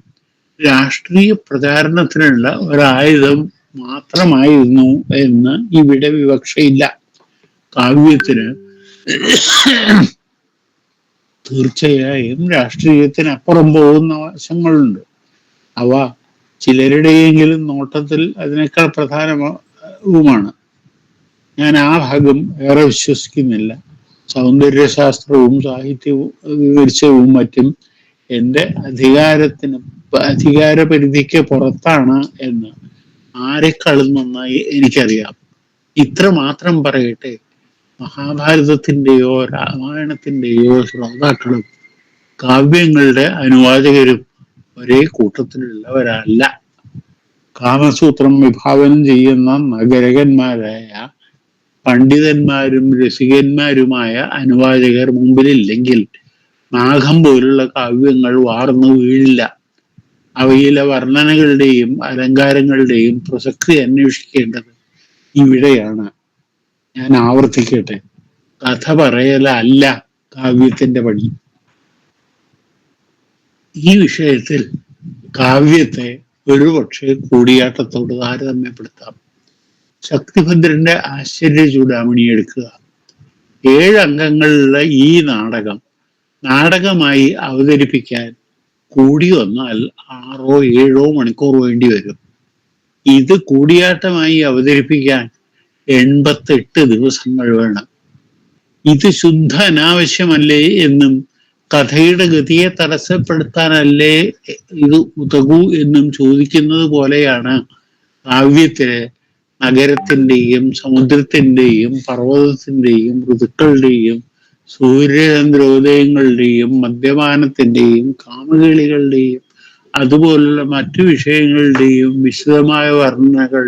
S5: രാഷ്ട്രീയ പ്രചാരണത്തിനുള്ള ഒരായുധം മാത്രമായിരുന്നു എന്ന് ഇവിടെ വിവക്ഷയില്ല. കാവ്യത്തിന് തീർച്ചയായും രാഷ്ട്രീയത്തിനപ്പുറം പോകുന്ന വശങ്ങളുണ്ട്. അവ ചിലരുടെയെങ്കിലും നോട്ടത്തിൽ അതിനേക്കാൾ പ്രധാനവുമാണ്. ഞാൻ ആ ഭാഗം ഏറെ വിശ്വസിക്കുന്നില്ല. സൗന്ദര്യശാസ്ത്രവും സാഹിത്യവും വിവരിച്ചവും മറ്റും എൻ്റെ അധികാര പരിധിക്ക് പുറത്താണ് എന്ന് ആരെക്കാളും നന്നായി എനിക്കറിയാം. ഇത്ര മാത്രം പറയട്ടെ, മഹാഭാരതത്തിൻ്റെയോ രാമായണത്തിൻ്റെയോ ശ്രോതാക്കളും കാവ്യങ്ങളുടെ അനുവാചകരും ഒരേ കൂട്ടത്തിലുള്ളവരല്ല. കാമസൂത്രം വിഭാവനം ചെയ്യുന്ന നഗരകന്മാരായ പണ്ഡിതന്മാരും രസികന്മാരുമായ അനുവാചകർ മുമ്പിലില്ലെങ്കിൽ നാഗം പോലുള്ള കാവ്യങ്ങൾ വാർന്നു വീഴില്ല. അവയിലെ വർണ്ണനകളുടെയും അലങ്കാരങ്ങളുടെയും പ്രസക്തി അന്വേഷിക്കേണ്ടത് ഇവിടെയാണ്. ഞാൻ ആവർത്തിക്കട്ടെ, കഥ പറയലല്ല കാവ്യത്തിന്റെ പണി. ഈ വിഷയത്തിൽ കാവ്യത്തെ ഒരുപക്ഷെ കൂടിയാട്ടത്തോട് താരതമ്യപ്പെടുത്താം. ശക്തിഭദ്രന്റെ ആശ്ചര്യ ചൂടാമണി എടുക്കുക. 7 അംഗങ്ങളുള്ള ഈ നാടകമായി അവതരിപ്പിക്കാൻ കൂടി വന്നാൽ 6 7 മണിക്കൂർ വേണ്ടി വരും. ഇത് കൂടിയാട്ടമായി അവതരിപ്പിക്കാൻ 88 ദിവസങ്ങൾ വേണം. ഇത് ശുദ്ധ അനാവശ്യമല്ലേ എന്നും കഥയുടെ ഗതിയെ തടസ്സപ്പെടുത്താനല്ലേ ഇത് ഉതകൂ എന്നും ചോദിക്കുന്നത് പോലെയാണ് കാവ്യത്തില് നഗരത്തിന്റെയും സമുദ്രത്തിന്റെയും പർവ്വതത്തിന്റെയും ഋതുക്കളുടെയും സൂര്യചന്ദ്രോദയങ്ങളുടെയും മദ്യപാനത്തിന്റെയും കാമകേളികളുടെയും അതുപോലുള്ള മറ്റു വിഷയങ്ങളുടെയും വിശദമായ വർണ്ണനകൾ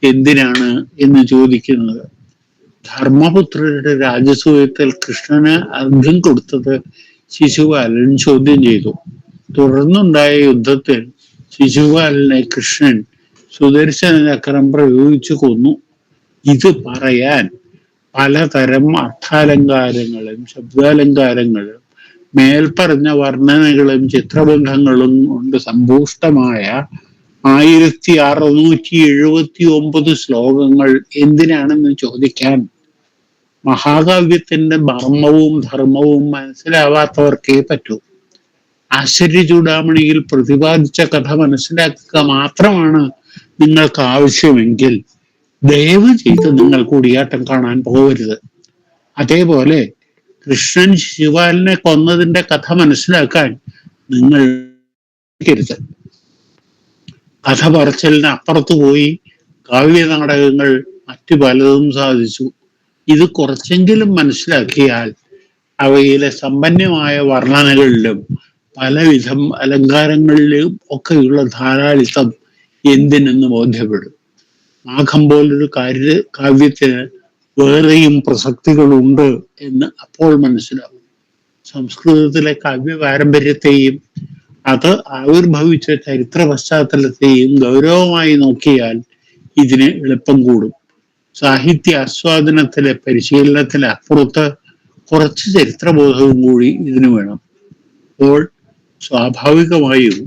S5: എന്തിനാണ് എന്ന് ചോദിക്കുന്നത്. ധർമ്മപുത്രരുടെ രാജസൂയത്തിൽ കൃഷ്ണന് അർഘ്യം കൊടുത്തത് ശിശുപാലൻ ചോദ്യം ചെയ്തു. തുടർന്നുണ്ടായ യുദ്ധത്തിൽ ശിശുപാലനെ കൃഷ്ണൻ സുദർശന ചക്രം പ്രയോഗിച്ചു കൊന്നു. ഇത് പറയാൻ പലതരം അർത്ഥാലങ്കാരങ്ങളും ശബ്ദാലങ്കാരങ്ങളും മേൽപ്പറഞ്ഞ വർണ്ണനകളും ചിത്രബന്ധങ്ങളും കൊണ്ട് സമ്പുഷ്ടമായ 1679 ശ്ലോകങ്ങൾ എന്തിനാണെന്ന് ചോദിക്കാൻ മഹാകാവ്യത്തിന്റെ മർമ്മവും ധർമ്മവും മനസ്സിലാവാത്തവർക്കേ പറ്റൂ. ആശ്ചര്യ ചൂടാമണിയിൽ പ്രതിപാദിച്ച കഥ മനസ്സിലാക്കുക മാത്രമാണ് നിങ്ങൾക്ക് ആവശ്യമെങ്കിൽ ദയവ് ചെയ്ത് നിങ്ങൾ കൂടിയാട്ടം കാണാൻ പോകരുത്. അതേപോലെ കൃഷ്ണൻ ശിശുപാലനെ കൊന്നതിന്റെ കഥ മനസ്സിലാക്കാൻ നിങ്ങൾ രുത്. കഥ പറച്ചിലിന് അപ്പുറത്തു പോയി കാവ്യ നാടകങ്ങൾ മറ്റു പലതും സാധിച്ചു. ഇത് കുറച്ചെങ്കിലും മനസ്സിലാക്കിയാൽ അവയിലെ സമ്പന്നമായ വർണ്ണനകളിലും പലവിധം അലങ്കാരങ്ങളിലും ഒക്കെയുള്ള ധാരാളിത്തം എന്തിനെന്ന് ബോധ്യപ്പെടും. മാഘം പോലൊരു കാവ്യത്തിന് വേറെയും പ്രസക്തികളുണ്ട് എന്ന് അപ്പോൾ മനസ്സിലാവും. സംസ്കൃതത്തിലെ കാവ്യ പാരമ്പര്യത്തെയും അത് ആവിർഭവിച്ച ചരിത്ര പശ്ചാത്തലത്തെയും ഗൗരവമായി നോക്കിയാൽ ഇതിന് എളുപ്പം കൂടും. സാഹിത്യ ആസ്വാദനത്തിലെ പരിശീലനത്തിന് അപ്പുറത്ത് കുറച്ച് ചരിത്രബോധവും കൂടി ഇതിനു വേണം. അപ്പോൾ സ്വാഭാവികമായും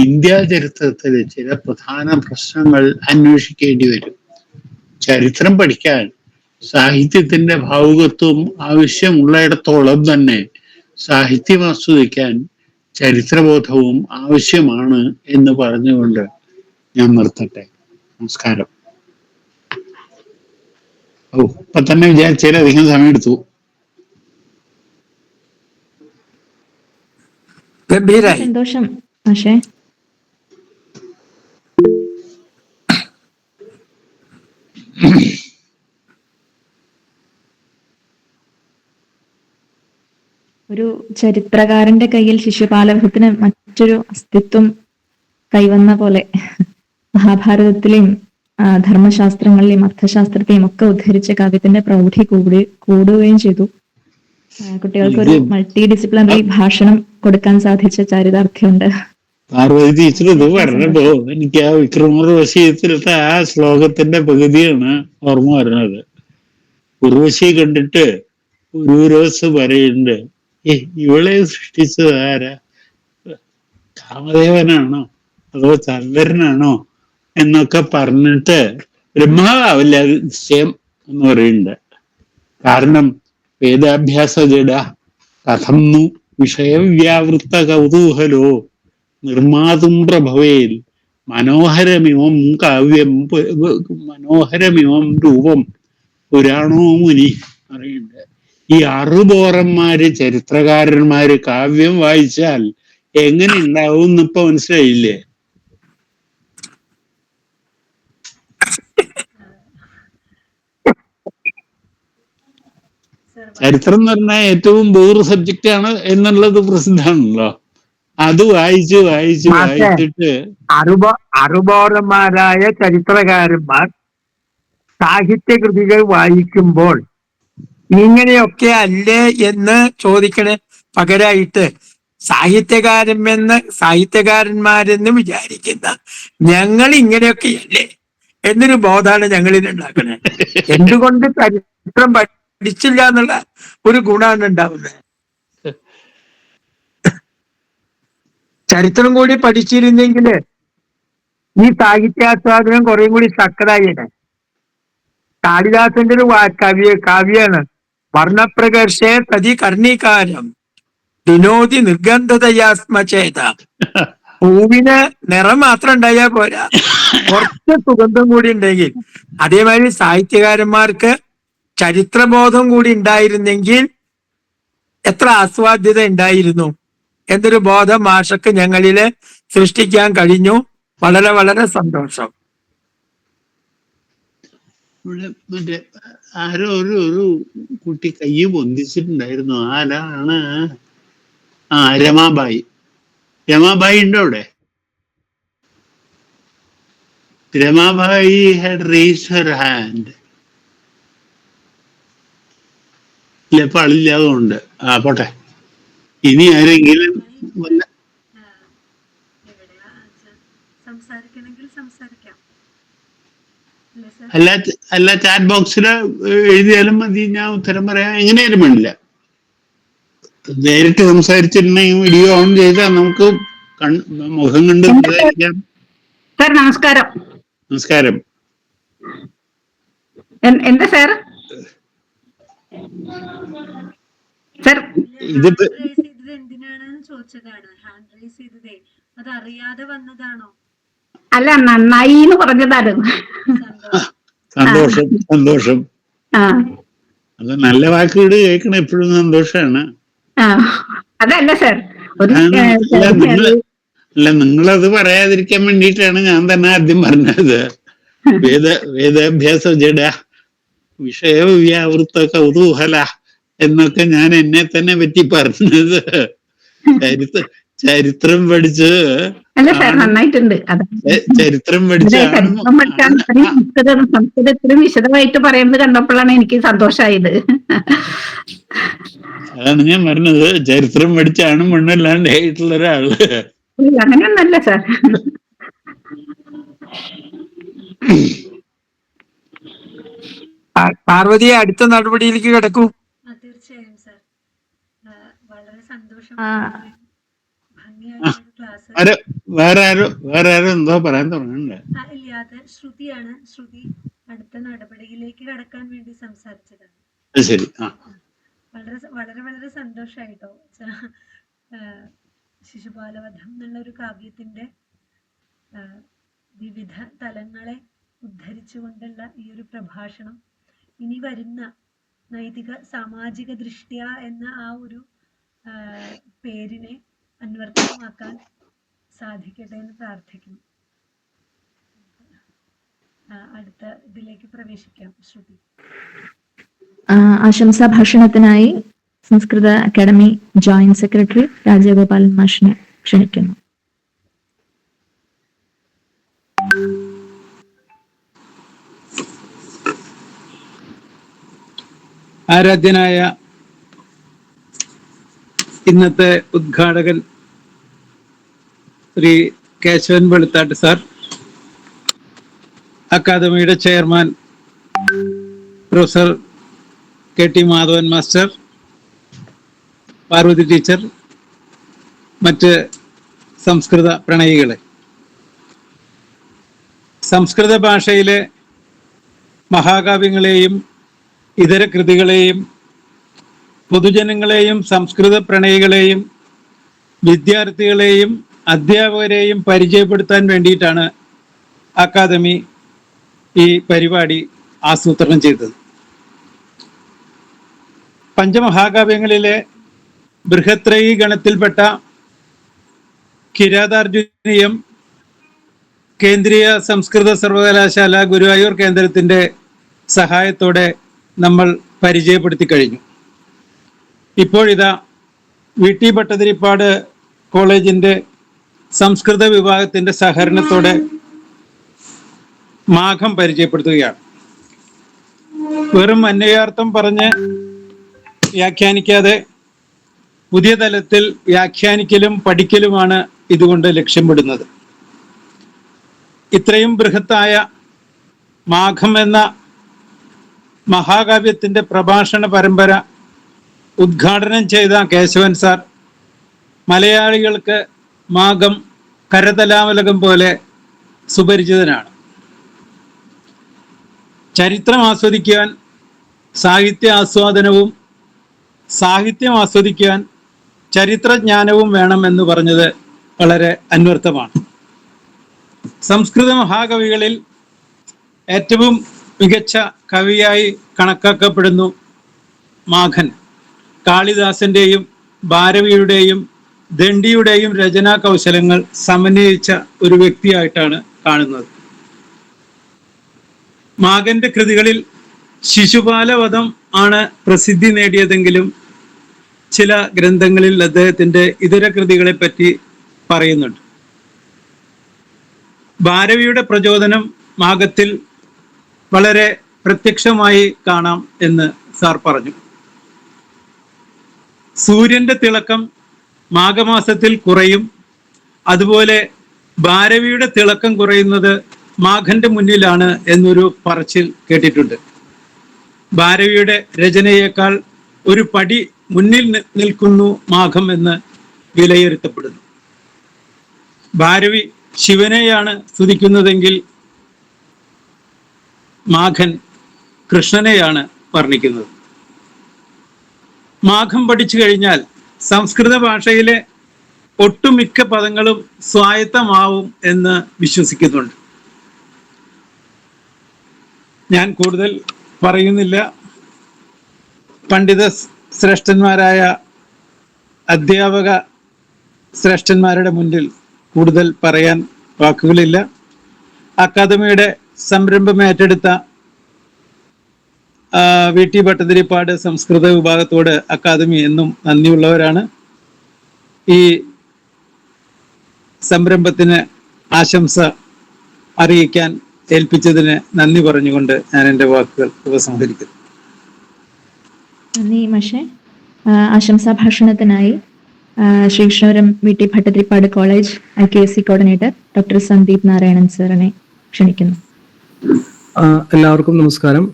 S5: ഇന്ത്യ ചരിത്രത്തിലെ ചില പ്രധാന പ്രശ്നങ്ങൾ അന്വേഷിക്കേണ്ടി വരും. ചരിത്രം പഠിക്കാൻ സാഹിത്യത്തിന്റെ ഭാവുകത്വം ആവശ്യമുള്ളയിടത്തോളം തന്നെ സാഹിത്യം ആസ്വദിക്കാൻ ചരിത്രബോധവും ആവശ്യമാണ് എന്ന് പറഞ്ഞുകൊണ്ട് ഞാൻ നിർത്തട്ടെ. നമസ്കാരം. ഇപ്പൊ തന്നെ വിചാരിച്ചതിലധികം സമയം എടുത്തു.
S1: സന്തോഷം പക്ഷേ ഒരു ചരിത്രകാരന്റെ കയ്യിൽ ശിശുപാലവധത്തിന് മറ്റൊരു അസ്തിത്വം കൈവന്ന പോലെ മഹാഭാരതത്തിലെയും ധർമ്മശാസ്ത്രങ്ങളിലെയും അർത്ഥശാസ്ത്രത്തെയും ഒക്കെ ഉദ്ധരിച്ച കാവ്യത്തിന്റെ പ്രൗഢി കൂടുകയും ചെയ്തു. കുട്ടികൾക്ക് ഒരു മൾട്ടി ഡിസിപ്ലിനറി ഭാഷണം കൊടുക്കാൻ സാധിച്ച ചരിതാർത്ഥ്യമുണ്ട്.
S5: പാർവതി ടീച്ചർ ഇത് പറഞ്ഞപ്പോ എനിക്ക് ആ വിക്രമോർവശീയത്തിലത്തെ ആ ശ്ലോകത്തിന്റെ പകുതിയാണ് ഓർമ്മ വരുന്നത്. ഉർവശി കണ്ടിട്ട് ഉരൂരോസ് പറയുന്നുണ്ട്, ഇവളെ സൃഷ്ടിച്ചത് ആരാ? കാമദേവനാണോ അതോ ചന്ദ്രനാണോ എന്നൊക്കെ പറഞ്ഞിട്ട് ബ്രഹ്മാവില്ല നിശ്ചയം എന്ന് പറയുന്നുണ്ട്. കാരണം വേദാഭ്യാസ ജഡ കഥന്നു വിഷയവ്യാവൃത്ത കൗതൂഹലോ നിർമാതും പ്രഭവേൽ മനോഹരമിമം കാവ്യം മനോഹരമിമം രൂപം പുരാണോ മുനി പറയുന്നുണ്ട്. ഈ അറുബോറന്മാര് ചരിത്രകാരന്മാര് കാവ്യം വായിച്ചാൽ എങ്ങനെ ഉണ്ടാവും എന്നിപ്പൊ മനസ്സിലായില്ലേ? ചരിത്രം എന്ന് പറഞ്ഞാൽ ഏറ്റവും ബോർ സബ്ജക്റ്റ് ആണ് എന്നുള്ളത് പ്രസിദ്ധമാണല്ലോ. അത് വായിച്ചിട്ട്
S4: അറുബോറന്മാരായ ചരിത്രകാരന്മാർ സാഹിത്യകൃതികൾ വായിക്കുമ്പോൾ ഇങ്ങനെയൊക്കെ അല്ലേ എന്ന് ചോദിക്കണേ പകരമായിട്ട് സാഹിത്യകാരന്മാരെന്ന് വിചാരിക്കുന്ന ഞങ്ങൾ ഇങ്ങനെയൊക്കെയല്ലേ എന്നൊരു ബോധമാണ് ഞങ്ങളിൽ ഉണ്ടാക്കണേ. എന്തുകൊണ്ട് ചരിത്രം പഠിച്ചില്ല എന്നുള്ള ഒരു ഗുണമാണ് ഉണ്ടാവുന്നത്. ചരിത്രം കൂടി പഠിച്ചിരുന്നെങ്കിൽ ഈ സാഹിത്യാസ്വാദനം കുറേം കൂടി ശക്തരായേനെ. കാളിദാസന്റെ ഒരു കാവ്യാണ് വർണ്ണപ്രകർഷേ പ്രതി കർണികാരം വിനോദി നിർഗന്ധതയാസ്മചേത. പൂവിന് നിറം മാത്രം ഉണ്ടായാൽ പോരാ, കുറച്ച് സുഗന്ധം കൂടി ഉണ്ടെങ്കിൽ. അതേമാതിരി സാഹിത്യകാരന്മാർക്ക് ചരിത്രബോധം കൂടി ഉണ്ടായിരുന്നെങ്കിൽ എത്ര ആസ്വാദ്യത ഉണ്ടായിരുന്നു എന്നൊരു ബോധം മാഷക്ക് ഞങ്ങളില് സൃഷ്ടിക്കാൻ കഴിഞ്ഞു. വളരെ വളരെ സന്തോഷം.
S5: ഇവിടെ മറ്റേ ആരോ ഒരു കുട്ടി കൈ പൊന്തിച്ചിട്ടുണ്ടായിരുന്നു. ആരാണ്? രമാബായി. രമാബായി ഉണ്ടോ അവിടെ? Ramabai had raised her hand. ഇല്ല, ഇപ്പൊ ആളില്ലാതുകൊണ്ട്. പോട്ടെ. ഇനി ആരെങ്കിലും
S3: എവിടെയാ സംസാരിക്കണമെങ്കിൽ സംസാരിക്കാം.
S5: അല്ല ചാറ്റ് ബോക്സിൽ എഴുതിയാലും മതി, ഞാൻ ഉത്തരം പറയാം. എങ്ങനെയാലും വേണ്ടില്ല. നേരിട്ട് സംസാരിച്ചിട്ടുണ്ടെങ്കിൽ വീഡിയോ ഓൺ ചെയ്താൽ നമുക്ക് മുഖം കണ്ട് സംസാരിക്കാം.
S6: സാർ നമസ്കാരം.
S5: നമസ്കാരം.
S6: എന്താ സാർ? സാർ
S5: ഇതിപ്പോ
S3: എന്തിനാണെന്ന് ചോദിച്ചതാണ്. ഹാൻഡ് റൈസ് ചെയ്തതേ അത് അറിയാതെ വന്നതാണോ?
S6: അല്ല, നന്നായി എന്ന് പറഞ്ഞതാണ്.
S5: സന്തോഷം സന്തോഷം. അത് നല്ല വാക്കുകൾ കേൾക്കണ എപ്പോഴും സന്തോഷാണ്.
S6: അതല്ല സാർ,
S5: അല്ല, നിങ്ങളത് പറയാതിരിക്കാൻ വേണ്ടിയിട്ടാണ് ഞാൻ തന്നെ ആദ്യം പറഞ്ഞത്. വേദാഭ്യാസ ജഡ വിഷയവ്യാവൃത്ത കൗതൂഹല എന്നൊക്കെ ഞാൻ എന്നെ തന്നെ പറ്റി പറഞ്ഞത്. ചരിത്രം പഠിച്ച്
S6: നന്നായിട്ടുണ്ട്.
S5: ചരിത്രം പഠിച്ച
S6: സംസ്കൃതത്തിലും വിശദമായിട്ട് പറയുന്നത് കണ്ടപ്പോഴാണ് എനിക്ക് സന്തോഷമായത്.
S5: അതാണ് ഞാൻ പറഞ്ഞത്. ചരിത്രം പഠിച്ചാണ് മണ്ണല്ലാണ്ട് ആയിട്ടുള്ള ഒരാള്.
S6: അങ്ങനെയൊന്നല്ല സാർ.
S4: പാർവതിയെ അടുത്ത നടപടിയിലേക്ക് കിടക്കൂ.
S3: തീർച്ചയായും സാർ. വളരെ സന്തോഷം.
S5: വേറെ ആരോ എന്തോ പറയാൻ തുടങ്ങണ്ടേ?
S3: ഇല്ലാതെ ശ്രുതിയാണ്. ശ്രുതി അടുത്ത നടപടിയിലേക്ക് കടക്കാൻ വേണ്ടി സംസാരിച്ചതാണ്.
S5: ശരി.
S3: വളരെ വളരെ വളരെ സന്തോഷായിട്ടോ. ശിശുപാലവധം എന്നുള്ള ഒരു കാവ്യത്തിന്റെ വിവിധ തലങ്ങളെ ഉദ്ധരിച്ചുകൊണ്ടുള്ള ഈ ഒരു പ്രഭാഷണം ഇനി വരുന്ന നൈതിക സാമാജിക ദൃഷ്ട്യ എന്ന ആ ഒരു പേരിനെ അന്വർത്ഥമാക്കാൻ സാധിക്കട്ടെ എന്ന് പ്രാർത്ഥിക്കുന്നു. അടുത്ത ഇതിലേക്ക് പ്രവേശിക്കാം. ശ്രുതി.
S1: ആശംസാ ഭാഷണത്തിനായി സംസ്കൃത അക്കാദമി ജോയിന്റ് സെക്രട്ടറി രാജഗോപാലൻ മാഷിനെ ക്ഷണിക്കുന്നു.
S7: ആരാധ്യനായ ഇന്നത്തെ ഉദ്ഘാടകൻ ശ്രീ കേശവൻ വെളുത്താട്ട് സാർ, അക്കാദമിയുടെ chairman professor KT Madhavan master, Parvathi teacher, മറ്റ് സംസ്കൃത പ്രണയികളെ, സംസ്കൃത ഭാഷയിലെ മഹാകാവ്യങ്ങളെയും ഇതര കൃതികളെയും പൊതുജനങ്ങളെയും സംസ്കൃത പ്രണയികളെയും വിദ്യാർത്ഥികളെയും അധ്യാപകരെയും പരിചയപ്പെടുത്താൻ വേണ്ടിയിട്ടാണ് അക്കാദമി ഈ പരിപാടി ആസൂത്രണം ചെയ്തത്. പഞ്ചമഹാകാവ്യങ്ങളിലെ ബൃഹത്രയി ഗണത്തിൽപ്പെട്ട കിരാതാർജുനീയം കേന്ദ്രീയ സംസ്കൃത സർവകലാശാല ഗുരുവായൂർ കേന്ദ്രത്തിന്റെ സഹായത്തോടെ നമ്മൾ പരിചയപ്പെടുത്തി കഴിഞ്ഞു. ഇപ്പോഴിതാ VT ഭട്ടതിരിപ്പാട് കോളേജിന്റെ സംസ്കൃത വിഭാഗത്തിന്റെ സഹകരണത്തോടെ മാഘം പരിചയപ്പെടുത്തുകയാണ്. വെറും അന്വയാർത്ഥം പറഞ്ഞ് വ്യാഖ്യാനിക്കാതെ പുതിയ തലത്തിൽ വ്യാഖ്യാനിക്കലും പഠിക്കലുമാണ് ഇതുകൊണ്ട് ലക്ഷ്യമിടുന്നത്. ഇത്രയും ബൃഹത്തായ മാഘം എന്ന മഹാകാവ്യത്തിന്റെ പ്രഭാഷണ പരമ്പര ഉദ്ഘാടനം ചെയ്ത കേശവൻ സാർ മലയാളികൾക്ക് മാഘം കരതലാമലകം പോലെ സുപരിചിതനാണ്. ചരിത്രം ആസ്വദിക്കാൻ സാഹിത്യ ആസ്വാദനവും സാഹിത്യം ആസ്വദിക്കാൻ ചരിത്രജ്ഞാനവും വേണമെന്ന് പറഞ്ഞത് വളരെ അന്വർത്ഥമാണ്. സംസ്കൃത മഹാകവികളിൽ ഏറ്റവും മികച്ച കവിയായി കണക്കാക്കപ്പെടുന്നു മാഘൻ. കാളിദാസന്റെയും ഭാരവിയുടെയും ദണ്ഡിയുടെയും രചനാ കൗശലങ്ങൾ സമന്വയിച്ച ഒരു വ്യക്തിയായിട്ടാണ് കാണുന്നത്. മാഘന്റെ കൃതികളിൽ ശിശുപാലവധം ആണ് പ്രസിദ്ധി നേടിയതെങ്കിലും ചില ഗ്രന്ഥങ്ങളിൽ അദ്ദേഹത്തിന്റെ ഇതര കൃതികളെ പറ്റി പറയുന്നുണ്ട്. ഭാരവിയുടെ പ്രചോദനം മാഘത്തിൽ വളരെ പ്രത്യക്ഷമായി കാണാം എന്ന് സാർ പറഞ്ഞു. സൂര്യന്റെ തിളക്കം മാഘമാസത്തിൽ കുറയും, അതുപോലെ ഭാരവിയുടെ തിളക്കം കുറയുന്നത് മാഘന്റെ മുന്നിലാണ് എന്നൊരു പറച്ചിൽ കേട്ടിട്ടുണ്ട്. ഭാരവിയുടെ രചനയേക്കാൾ ഒരു പടി മുന്നിൽ നിൽക്കുന്നു മാഘം എന്ന് വിലയിരുത്തപ്പെടുന്നു. ഭാരവി ശിവനെയാണ് സ്തുതിക്കുന്നതെങ്കിൽ മാഘൻ കൃഷ്ണനെയാണ് വർണ്ണിക്കുന്നത്. മാഘം പഠിച്ചു കഴിഞ്ഞാൽ സംസ്കൃത ഭാഷയിലെ ഒട്ടുമിക്ക പദങ്ങളും സ്വായത്തമാവും എന്ന് വിശ്വസിക്കുന്നുണ്ട്. ഞാൻ കൂടുതൽ പറയുന്നില്ല. പണ്ഡിത ശ്രേഷ്ഠന്മാരായ അധ്യാപക ശ്രേഷ്ഠന്മാരുടെ മുന്നിൽ കൂടുതൽ പറയാൻ വാക്കുകളില്ല. അക്കാദമിയുടെ സംരംഭം ഏറ്റെടുത്ത VT ഭട്ടതിരിപ്പാട് സംസ്കൃത വിഭാഗത്തോട് അക്കാദമി എന്നും നന്ദിയുള്ളവരാണ്. ഈ സംരംഭത്തിന് ആശംസ അറിയിക്കാൻ ഏൽപ്പിച്ചതിന് നന്ദി പറഞ്ഞുകൊണ്ട് ഞാൻ എൻ്റെ വാക്കുകൾ ഉപസംഹരിക്കുന്നു.
S1: നന്ദി മാഷെ. ആശംസാ ഭാഷണത്തിനായി Sreekrishnapuram VT Bhattathiripad college IKSC coordinator doctor Sandeep Narayanan സാറിനെ ക്ഷണിക്കുന്നു.
S8: എല്ലാവർക്കും നമസ്കാരം.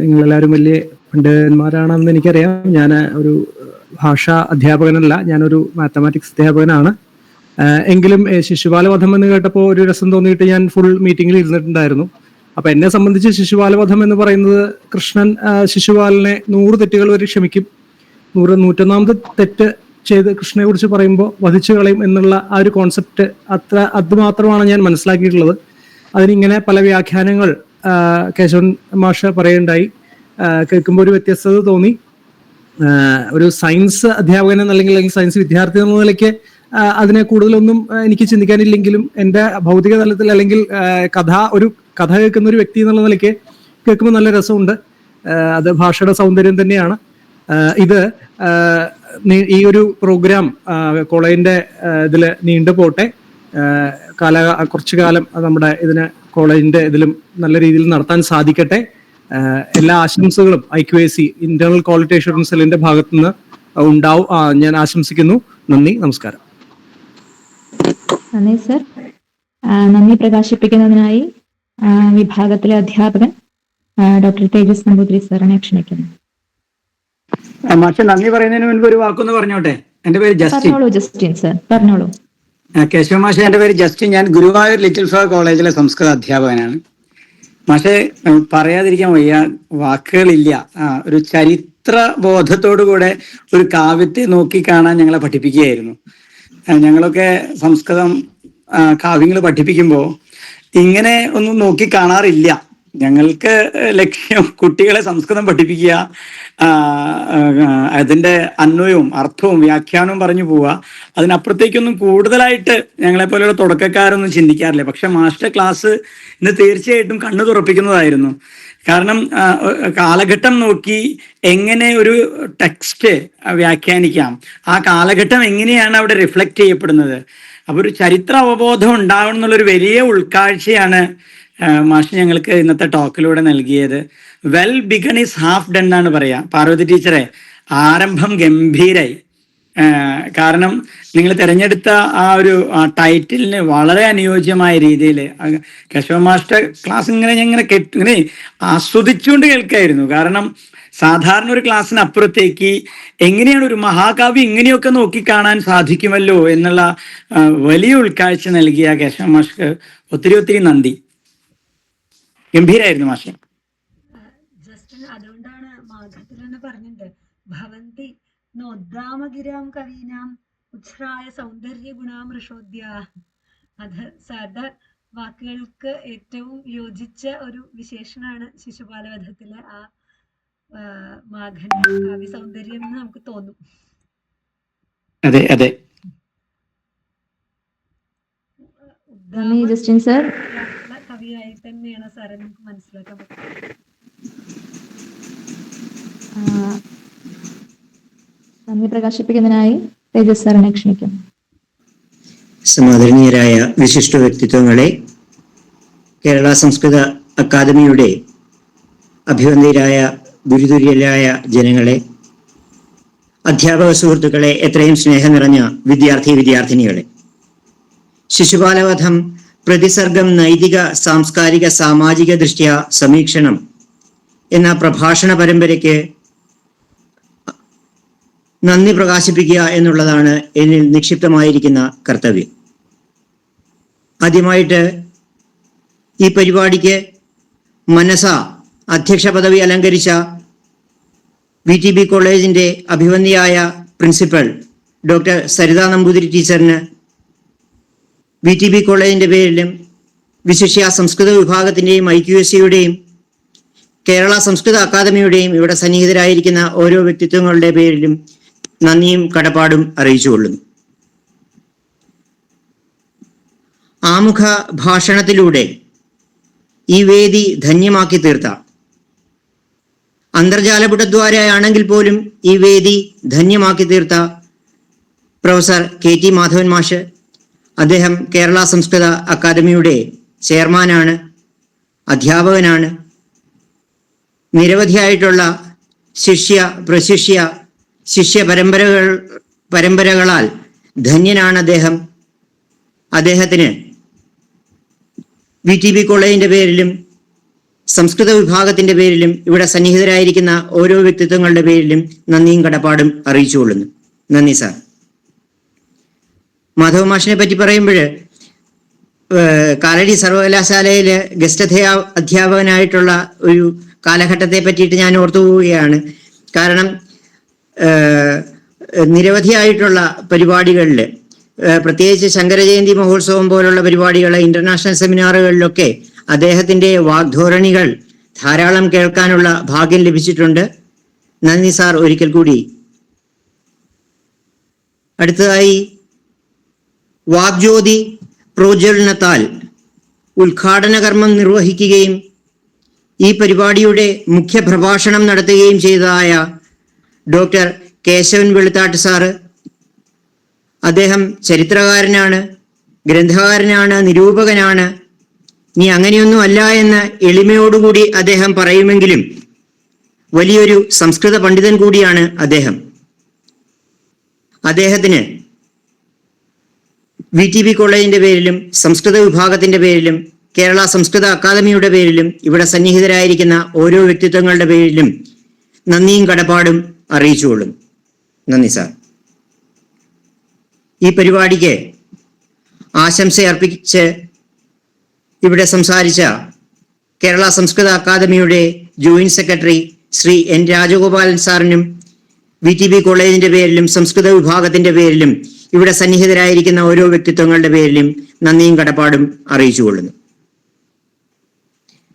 S8: നിങ്ങളെല്ലാവരും വലിയ പണ്ഡിതന്മാരാണെന്ന് എനിക്കറിയാം. ഞാൻ ഒരു ഭാഷാ അധ്യാപകനല്ല, ഞാനൊരു മാത്തമാറ്റിക്സ് അധ്യാപകനാണ്. എങ്കിലും ശിശുപാലവധം എന്ന് കേട്ടപ്പോൾ ഒരു രസം തോന്നിയിട്ട് ഞാൻ ഫുൾ മീറ്റിംഗിൽ ഇരുന്നിട്ടുണ്ടായിരുന്നു. അപ്പൊ എന്നെ സംബന്ധിച്ച് ശിശുപാലവധം എന്ന് പറയുന്നത് കൃഷ്ണൻ ശിശുപാലനെ 100 തെറ്റുകൾ വരെ ക്ഷമിക്കും, 101ാമത്തെ തെറ്റ് ചെയ്ത് കൃഷ്ണനെ കുറിച്ച് പറയുമ്പോൾ വധിച്ചു കളയും എന്നുള്ള ആ ഒരു കോൺസെപ്റ്റ് അത് മാത്രമാണ് ഞാൻ മനസ്സിലാക്കിയിട്ടുള്ളത്. അതിനിങ്ങനെ പല വ്യാഖ്യാനങ്ങൾ കേശവൻ മാഷ പറയുണ്ടായി. കേൾക്കുമ്പോൾ ഒരു വ്യത്യസ്തത തോന്നി. ഒരു സയൻസ് അധ്യാപകൻ അല്ലെങ്കിൽ സയൻസ് വിദ്യാർത്ഥി എന്ന നിലയ്ക്ക് അതിനെ കൂടുതലൊന്നും എനിക്ക് ചിന്തിക്കാനില്ലെങ്കിലും എൻ്റെ ഭൗതിക തലത്തിൽ അല്ലെങ്കിൽ ഒരു കഥ കേൾക്കുന്ന ഒരു വ്യക്തി എന്നുള്ള നിലയ്ക്ക് കേൾക്കുമ്പോൾ നല്ല രസമുണ്ട്. അത് ഭാഷയുടെ സൗന്ദര്യം തന്നെയാണ്. ഇത് ഈ ഒരു പ്രോഗ്രാം കോളേജിന്റെ ഇതിൽ നീണ്ടു പോട്ടെ. കുറച്ചു കാലം നമ്മുടെ ഇതിനെ കോളേജിന്റെ ഇതിലും നല്ല രീതിയിൽ നടത്താൻ സാധിക്കട്ടെ. എല്ലാ ആശംസകളും IQAC ഇന്റേണൽ ക്വാളിറ്റി അഷ്വറൻസ് സെല്ലിന്റെ ഭാഗത്തു നിന്ന് ഉണ്ടാവും ഞാൻ ആശംസിക്കുന്നു. നന്ദി, നമസ്കാരം.
S1: നന്ദി സർ. നന്ദി പ്രകാശിപ്പിക്കുന്നതിനായി വിഭാഗത്തിലെ അധ്യാപകൻ ഡോക്ടർ തേജസ് നമ്പൂതിരി സാറിനെ ക്ഷണിക്കുന്നു.
S9: മാഷെ, നന്ദി പറയുന്നതിന് മുൻപ് ഒരു വാക്കൊന്ന് പറഞ്ഞോട്ടെ. എന്റെ പേര് ജസ്റ്റിൻ.
S1: ജസ്റ്റിൻ സർ പറഞ്ഞോളൂ.
S9: കേശവ മാഷെ, എന്റെ പേര് ജസ്റ്റിൻ. ഞാൻ ഗുരുവായൂർ ലിറ്റിൽ ഫ്ലവർ കോളേജിലെ സംസ്കൃത അധ്യാപകനാണ്. മാഷെ, പറയാതിരിക്കാൻ വയ്യ, വാക്കുകളില്ല. ഒരു ചരിത്ര ബോധത്തോടു കൂടെ ഒരു കാവ്യത്തെ നോക്കി കാണാൻ ഞങ്ങളെ പഠിപ്പിക്കുകയായിരുന്നു. ഞങ്ങളൊക്കെ സംസ്കൃതം കാവ്യങ്ങൾ പഠിപ്പിക്കുമ്പോൾ ഇങ്ങനെ ഒന്നും നോക്കി കാണാറില്ല. ഞങ്ങൾക്ക് ലക്ഷ്യം കുട്ടികളെ സംസ്കൃതം പഠിപ്പിക്കുക, അതിൻ്റെ അന്വയവും അർത്ഥവും വ്യാഖ്യാനവും പറഞ്ഞു പോവുക. അതിനപ്പുറത്തേക്കൊന്നും കൂടുതലായിട്ട് ഞങ്ങളെപ്പോലെയുള്ള തുടക്കക്കാരൊന്നും ചിന്തിക്കാറില്ല. പക്ഷെ മാസ്റ്റർ ക്ലാസ് ഇന്ന് തീർച്ചയായിട്ടും കണ്ണു തുറപ്പിക്കുന്നതായിരുന്നു. കാരണം കാലഘട്ടം നോക്കി എങ്ങനെ ഒരു ടെക്സ്റ്റ് വ്യാഖ്യാനിക്കാം, ആ കാലഘട്ടം എങ്ങനെയാണ് അവിടെ റിഫ്ലക്റ്റ് ചെയ്യപ്പെടുന്നത്, അപ്പോൾ ഒരു ചരിത്ര അവബോധം ഉണ്ടാവണം എന്നുള്ളൊരു വലിയ ഉൾക്കാഴ്ചയാണ് മാഷ് ഞങ്ങൾക്ക് ഇന്നത്തെ ടോക്കിലൂടെ നൽകിയത്. Well begun is half done എന്നാണ് പറയാ. പാർവതി ടീച്ചറെ, ആരംഭം ഗംഭീരായി. കാരണം നിങ്ങൾ തിരഞ്ഞെടുത്ത ആ ഒരു ടൈറ്റിലിന് വളരെ അനുയോജ്യമായ രീതിയിൽ കേശവ മാസ്റ്റർ ക്ലാസ് ഇങ്ങനെ ആസ്വദിച്ചുകൊണ്ട് കേൾക്കായിരുന്നു. കാരണം സാധാരണ ഒരു ക്ലാസ്സിന് അപ്പുറത്തേക്ക് എങ്ങനെയാണ് ഒരു മഹാകാവ്യം ഇങ്ങനെയൊക്കെ നോക്കിക്കാണാൻ സാധിക്കുമല്ലോ എന്നുള്ള വലിയ ഉൾക്കാഴ്ച നൽകിയ കേശവ മാഷ്ക്ക് ഒത്തിരി ഒത്തിരി നന്ദി. ഗംഭീരായിരുന്നു മാഷെ.
S3: ജസ്റ്റ് അതുകൊണ്ടാണ് മാഘത്തിൽ തന്നെ പറഞ്ഞിട്ടുണ്ട്, ഭവൻ നോദ്ദാമഗിരാം കവീനാം ഉച്ഛ്രായ സൗന്ദര്യ ഗുണാം ഋഷോദ്യ. അത് സാറിന്റെ വാക്കുകൾക്ക് ഏറ്റവും യോജിച്ച ഒരു വിശേഷണമാണ് ശിശുപാലവധത്തിലെ ആ മാഘന്റെ കാവ്യ സൗന്ദര്യം എന്ന് നമുക്ക് തോന്നും.
S9: അതെ അതെ.
S1: നന്ദി ജസ്റ്റിൻ സർ.
S3: കവിയായി തന്നെയാണ് സാറെ നമുക്ക് മനസ്സിലാക്കാൻ പറ്റുന്നത്.
S1: നന്ദി പ്രകാശിപ്പിക്കുന്നതിനായി തേജസ് സാറിനെ ക്ഷണിക്കും.
S10: സമാദരണീയരായ വിശിഷ്ട വ്യക്തിത്വങ്ങളെ, കേരള സംസ്കൃത അക്കാദമിയുടെ അഭിവന്ദരായ ഗുരുതുര്യരായ ജനങ്ങളെ, അധ്യാപക സുഹൃത്തുക്കളെ, എത്രയും സ്നേഹം നിറഞ്ഞ വിദ്യാർത്ഥിനികളെ, ശിശുപാലവധം പ്രതിസർഗം നൈതിക സാംസ്കാരിക സാമാജിക ദൃഷ്ട്യാ സമീക്ഷണം എന്ന പ്രഭാഷണ പരമ്പരയ്ക്ക് നന്ദി പ്രകാശിപ്പിക്കുക എന്നുള്ളതാണ് എന്നിൽ നിക്ഷിപ്തമായിരിക്കുന്ന കർത്തവ്യം. ആദ്യമായിട്ട് ഈ പരിപാടിക്ക് മനസാ അധ്യക്ഷ പദവി അലങ്കരിച്ച VTB കോളേജിന്റെ അഭിവന്ദിയായ പ്രിൻസിപ്പൽ ഡോക്ടർ സരിത നമ്പൂതിരി ടീച്ചറിന് VTB കോളേജിന്റെ പേരിലും വിശിഷ്യ സംസ്കൃത വിഭാഗത്തിന്റെയും IQSCയുടെയും കേരള സംസ്കൃത അക്കാദമിയുടെയും ഇവിടെ സന്നിഹിതരായിരിക്കുന്ന ഓരോ വ്യക്തിത്വങ്ങളുടെ പേരിലും നന്ദിയും കടപ്പാടും അറിയിച്ചുകൊള്ളുന്നു. ആമുഖ ഭാഷണത്തിലൂടെ ഈ വേദി ധന്യമാക്കി തീർത്ത, അന്തർജാലപുടദ്വാരയാണെങ്കിൽ പോലും ഈ വേദി ധന്യമാക്കി തീർത്ത പ്രൊഫസർ KT മാധവൻ മാഷ്, അദ്ദേഹം കേരള സംസ്കൃത അക്കാദമിയുടെ ചെയർമാനാണ്, അധ്യാപകനാണ്. നിരവധിയായിട്ടുള്ള ശിഷ്യ പരമ്പരകളാൽ ധന്യനാണ് അദ്ദേഹം. അദ്ദേഹത്തിന് VTB കോളേജിന്റെ പേരിലും സംസ്കൃത വിഭാഗത്തിന്റെ പേരിലും ഇവിടെ സന്നിഹിതരായിരിക്കുന്ന ഓരോ വ്യക്തിത്വങ്ങളുടെ പേരിലും നന്ദിയും കടപ്പാടും അറിയിച്ചുകൊള്ളുന്നു. നന്ദി സാർ. മാധവ മാഷിനെ പറ്റി പറയുമ്പോൾ കാലടി സർവകലാശാലയിലെ ഗസ്റ്റ് അധ്യാപകനായിട്ടുള്ള ഒരു കാലഘട്ടത്തെ പറ്റിയിട്ട് ഞാൻ ഓർത്തു പോവുകയാണ്. കാരണം നിരവധിയായിട്ടുള്ള പരിപാടികളിൽ, പ്രത്യേകിച്ച് ശങ്കരജയന്തി മഹോത്സവം പോലുള്ള പരിപാടികൾ, ഇന്റർനാഷണൽ സെമിനാറുകളിലൊക്കെ അദ്ദേഹത്തിന്റെ വാഗ്ധോരണികൾ ധാരാളം കേൾക്കാനുള്ള ഭാഗ്യം ലഭിച്ചിട്ടുണ്ട്. നന്ദി സാർ ഒരിക്കൽ കൂടി. അടുത്തതായി വാഗ്ജ്യോതി പ്രോജ്വലനത്താൽ ഉദ്ഘാടന കർമ്മം നിർവഹിക്കുകയും ഈ പരിപാടിയുടെ മുഖ്യ പ്രഭാഷണം നടത്തുകയും ചെയ്തതായ ഡോക്ടർ കേശവൻ വെളുത്താട്ട് സാറ്. അദ്ദേഹം ചരിത്രകാരനാണ്, ഗ്രന്ഥകാരനാണ്, നിരൂപകനാണ്. ഇനി അങ്ങനെയൊന്നും അല്ല എന്ന് എളിമയോടുകൂടി അദ്ദേഹം പറയുമെങ്കിലും വലിയൊരു സംസ്കൃത പണ്ഡിതൻ കൂടിയാണ് അദ്ദേഹം. അദ്ദേഹത്തിന് VTB കോളേജിന്റെ പേരിലും സംസ്കൃത വിഭാഗത്തിന്റെ പേരിലും കേരള സംസ്കൃത അക്കാദമിയുടെ പേരിലും ഇവിടെ സന്നിഹിതരായിരിക്കുന്ന ഓരോ വ്യക്തിത്വങ്ങളുടെ പേരിലും നന്ദിയും കടപ്പാടും അറിയിച്ചുകൊള്ളും. നന്ദി സാർ. ഈ പരിപാടിക്ക് ആശംസയർപ്പിച്ച് ഇവിടെ സംസാരിച്ച കേരള സംസ്കൃത അക്കാദമിയുടെ joint secretary Shri N Rajagopalan സാറിനും VTB കോളേജിന്റെ പേരിലും സംസ്കൃത വിഭാഗത്തിന്റെ പേരിലും ഇവിടെ സന്നിഹിതരായിരിക്കുന്ന ഓരോ വ്യക്തിത്വങ്ങളുടെ പേരിലും നന്ദിയും കടപ്പാടും അറിയിച്ചുകൊള്ളുന്നു.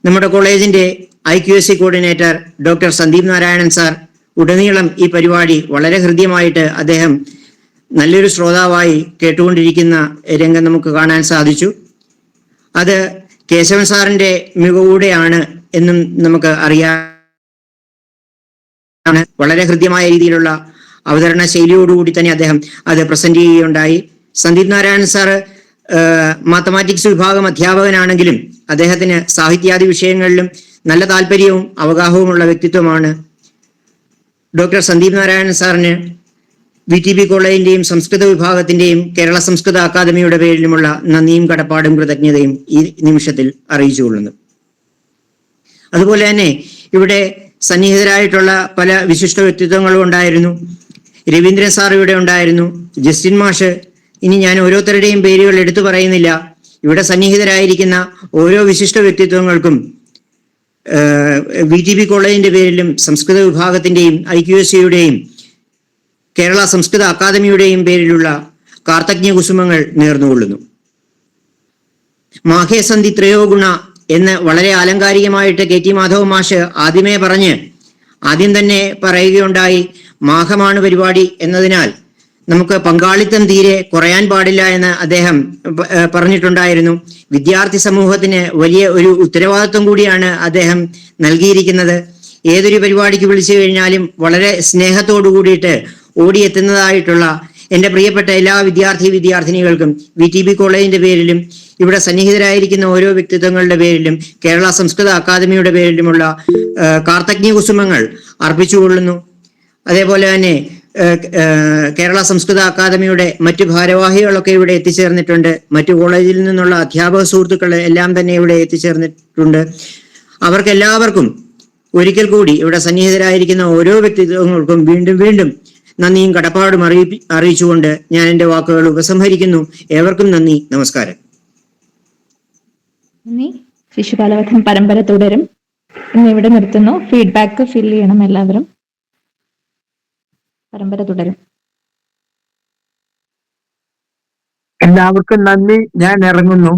S10: നമ്മുടെ കോളേജിന്റെ IQSC coordinator doctor Sandeep Narayanan sir ഉടനീളം ഈ പരിപാടി വളരെ ഹൃദ്യമായിട്ട് അദ്ദേഹം നല്ലൊരു ശ്രോതാവായി കേട്ടുകൊണ്ടിരിക്കുന്ന രംഗം നമുക്ക് കാണാൻ സാധിച്ചു. അത് കേശവൻ സാറിന്റെ മികവൂടെയാണ് എന്നും നമുക്ക് അറിയാം. വളരെ ഹൃദ്യമായ രീതിയിലുള്ള അവതരണ ശൈലിയോടുകൂടി തന്നെ അദ്ദേഹം അത് പ്രസന്റ് ചെയ്യുകയുണ്ടായി. സന്ദീപ് നാരായണൻ സാറ് മാത്തമാറ്റിക്സ് വിഭാഗം അധ്യാപകനാണെങ്കിലും അദ്ദേഹത്തിന് സാഹിത്യാദി വിഷയങ്ങളിലും നല്ല താല്പര്യവും അവഗാഹവുമുള്ള വ്യക്തിത്വമാണ്. ഡോക്ടർ സന്ദീപ് നാരായണൻ സാറിന് VTB കോളേജിന്റെയും സംസ്കൃത വിഭാഗത്തിന്റെയും കേരള സംസ്കൃത അക്കാദമിയുടെ പേരിലുമുള്ള നന്ദിയും കടപ്പാടും കൃതജ്ഞതയും ഈ നിമിഷത്തിൽ അറിയിച്ചുകൊള്ളുന്നു. അതുപോലെ തന്നെ ഇവിടെ സന്നിഹിതരായിട്ടുള്ള പല വിശിഷ്ട വ്യക്തിത്വങ്ങളും ഉണ്ടായിരുന്നു. രവീന്ദ്രൻ സാർ ഇവിടെ ഉണ്ടായിരുന്നു, ജസ്റ്റിൻ മാഷ്. ഇനി ഞാൻ ഓരോരുത്തരുടെയും പേരുകൾ എടുത്തു പറയുന്നില്ല. ഇവിടെ സന്നിഹിതരായിരിക്കുന്ന ഓരോ വിശിഷ്ട വ്യക്തിത്വങ്ങൾക്കും VTB കോളേജിന്റെ പേരിലും സംസ്കൃത വിഭാഗത്തിന്റെയും IQSCയുടെയും കേരള സംസ്കൃത അക്കാദമിയുടെയും പേരിലുള്ള കാർത്തജ്ഞ കുസുമങ്ങൾ നേർന്നുകൊള്ളുന്നു. മാഹേസന്ധി ത്രയോ ഗുണ എന്ന് വളരെ ആലങ്കാരികമായിട്ട് KT മാധവ മാഷ് ആദ്യം തന്നെ പറയുകയുണ്ടായി. മാഘമാണ് പരിപാടി എന്നതിനാൽ നമുക്ക് പങ്കാളിത്തം തീരെ കുറയാൻ പാടില്ല എന്ന് അദ്ദേഹം പറഞ്ഞിട്ടുണ്ടായിരുന്നു. വിദ്യാർത്ഥി സമൂഹത്തിന് വലിയ ഒരു ഉത്തരവാദിത്വം കൂടിയാണ് അദ്ദേഹം നൽകിയിരിക്കുന്നത്. ഏതൊരു പരിപാടിക്ക് വിളിച്ചു കഴിഞ്ഞാലും വളരെ സ്നേഹത്തോടു കൂടിയിട്ട് ഓടിയെത്തുന്നതായിട്ടുള്ള എൻ്റെ പ്രിയപ്പെട്ട എല്ലാ വിദ്യാർത്ഥിനികൾക്കും VTB കോളേജിന്റെ പേരിലും ഇവിടെ സന്നിഹിതരായിരിക്കുന്ന ഓരോ വ്യക്തിത്വങ്ങളുടെ പേരിലും കേരള സംസ്കൃത അക്കാദമിയുടെ പേരിലുമുള്ള കാർത്തജ്ഞ കുസുമങ്ങൾ അർപ്പിച്ചുകൊള്ളുന്നു. അതേപോലെ തന്നെ കേരള സംസ്കൃത അക്കാദമിയുടെ മറ്റു ഭാരവാഹികളൊക്കെ ഇവിടെ എത്തിച്ചേർന്നിട്ടുണ്ട്. മറ്റു കോളേജിൽ നിന്നുള്ള അധ്യാപക സുഹൃത്തുക്കൾ എല്ലാം തന്നെ ഇവിടെ എത്തിച്ചേർന്നിട്ടുണ്ട്. അവർക്കെല്ലാവർക്കും ഒരിക്കൽ കൂടി ഇവിടെ സന്നിഹിതരായിരിക്കുന്ന ഓരോ വ്യക്തിത്വങ്ങൾക്കും വീണ്ടും നന്ദിയും കടപ്പാടും അറിയിച്ചുകൊണ്ട് ഞാൻ എൻ്റെ വാക്കുകൾ ഉപസംഹരിക്കുന്നു. ഏവർക്കും നന്ദി, നമസ്കാരം.
S1: ശിശുപാലവധം പരമ്പര തുടരും. ഇന്ന് ഇവിടെ നിർത്തുന്നു. ഫീഡ്ബാക്ക് ഫിൽ ചെയ്യണം എല്ലാവരും. പരമ്പര തുടരും.
S4: എല്ലാവർക്കും നന്ദി. ഞാൻ ഇറങ്ങുന്നു.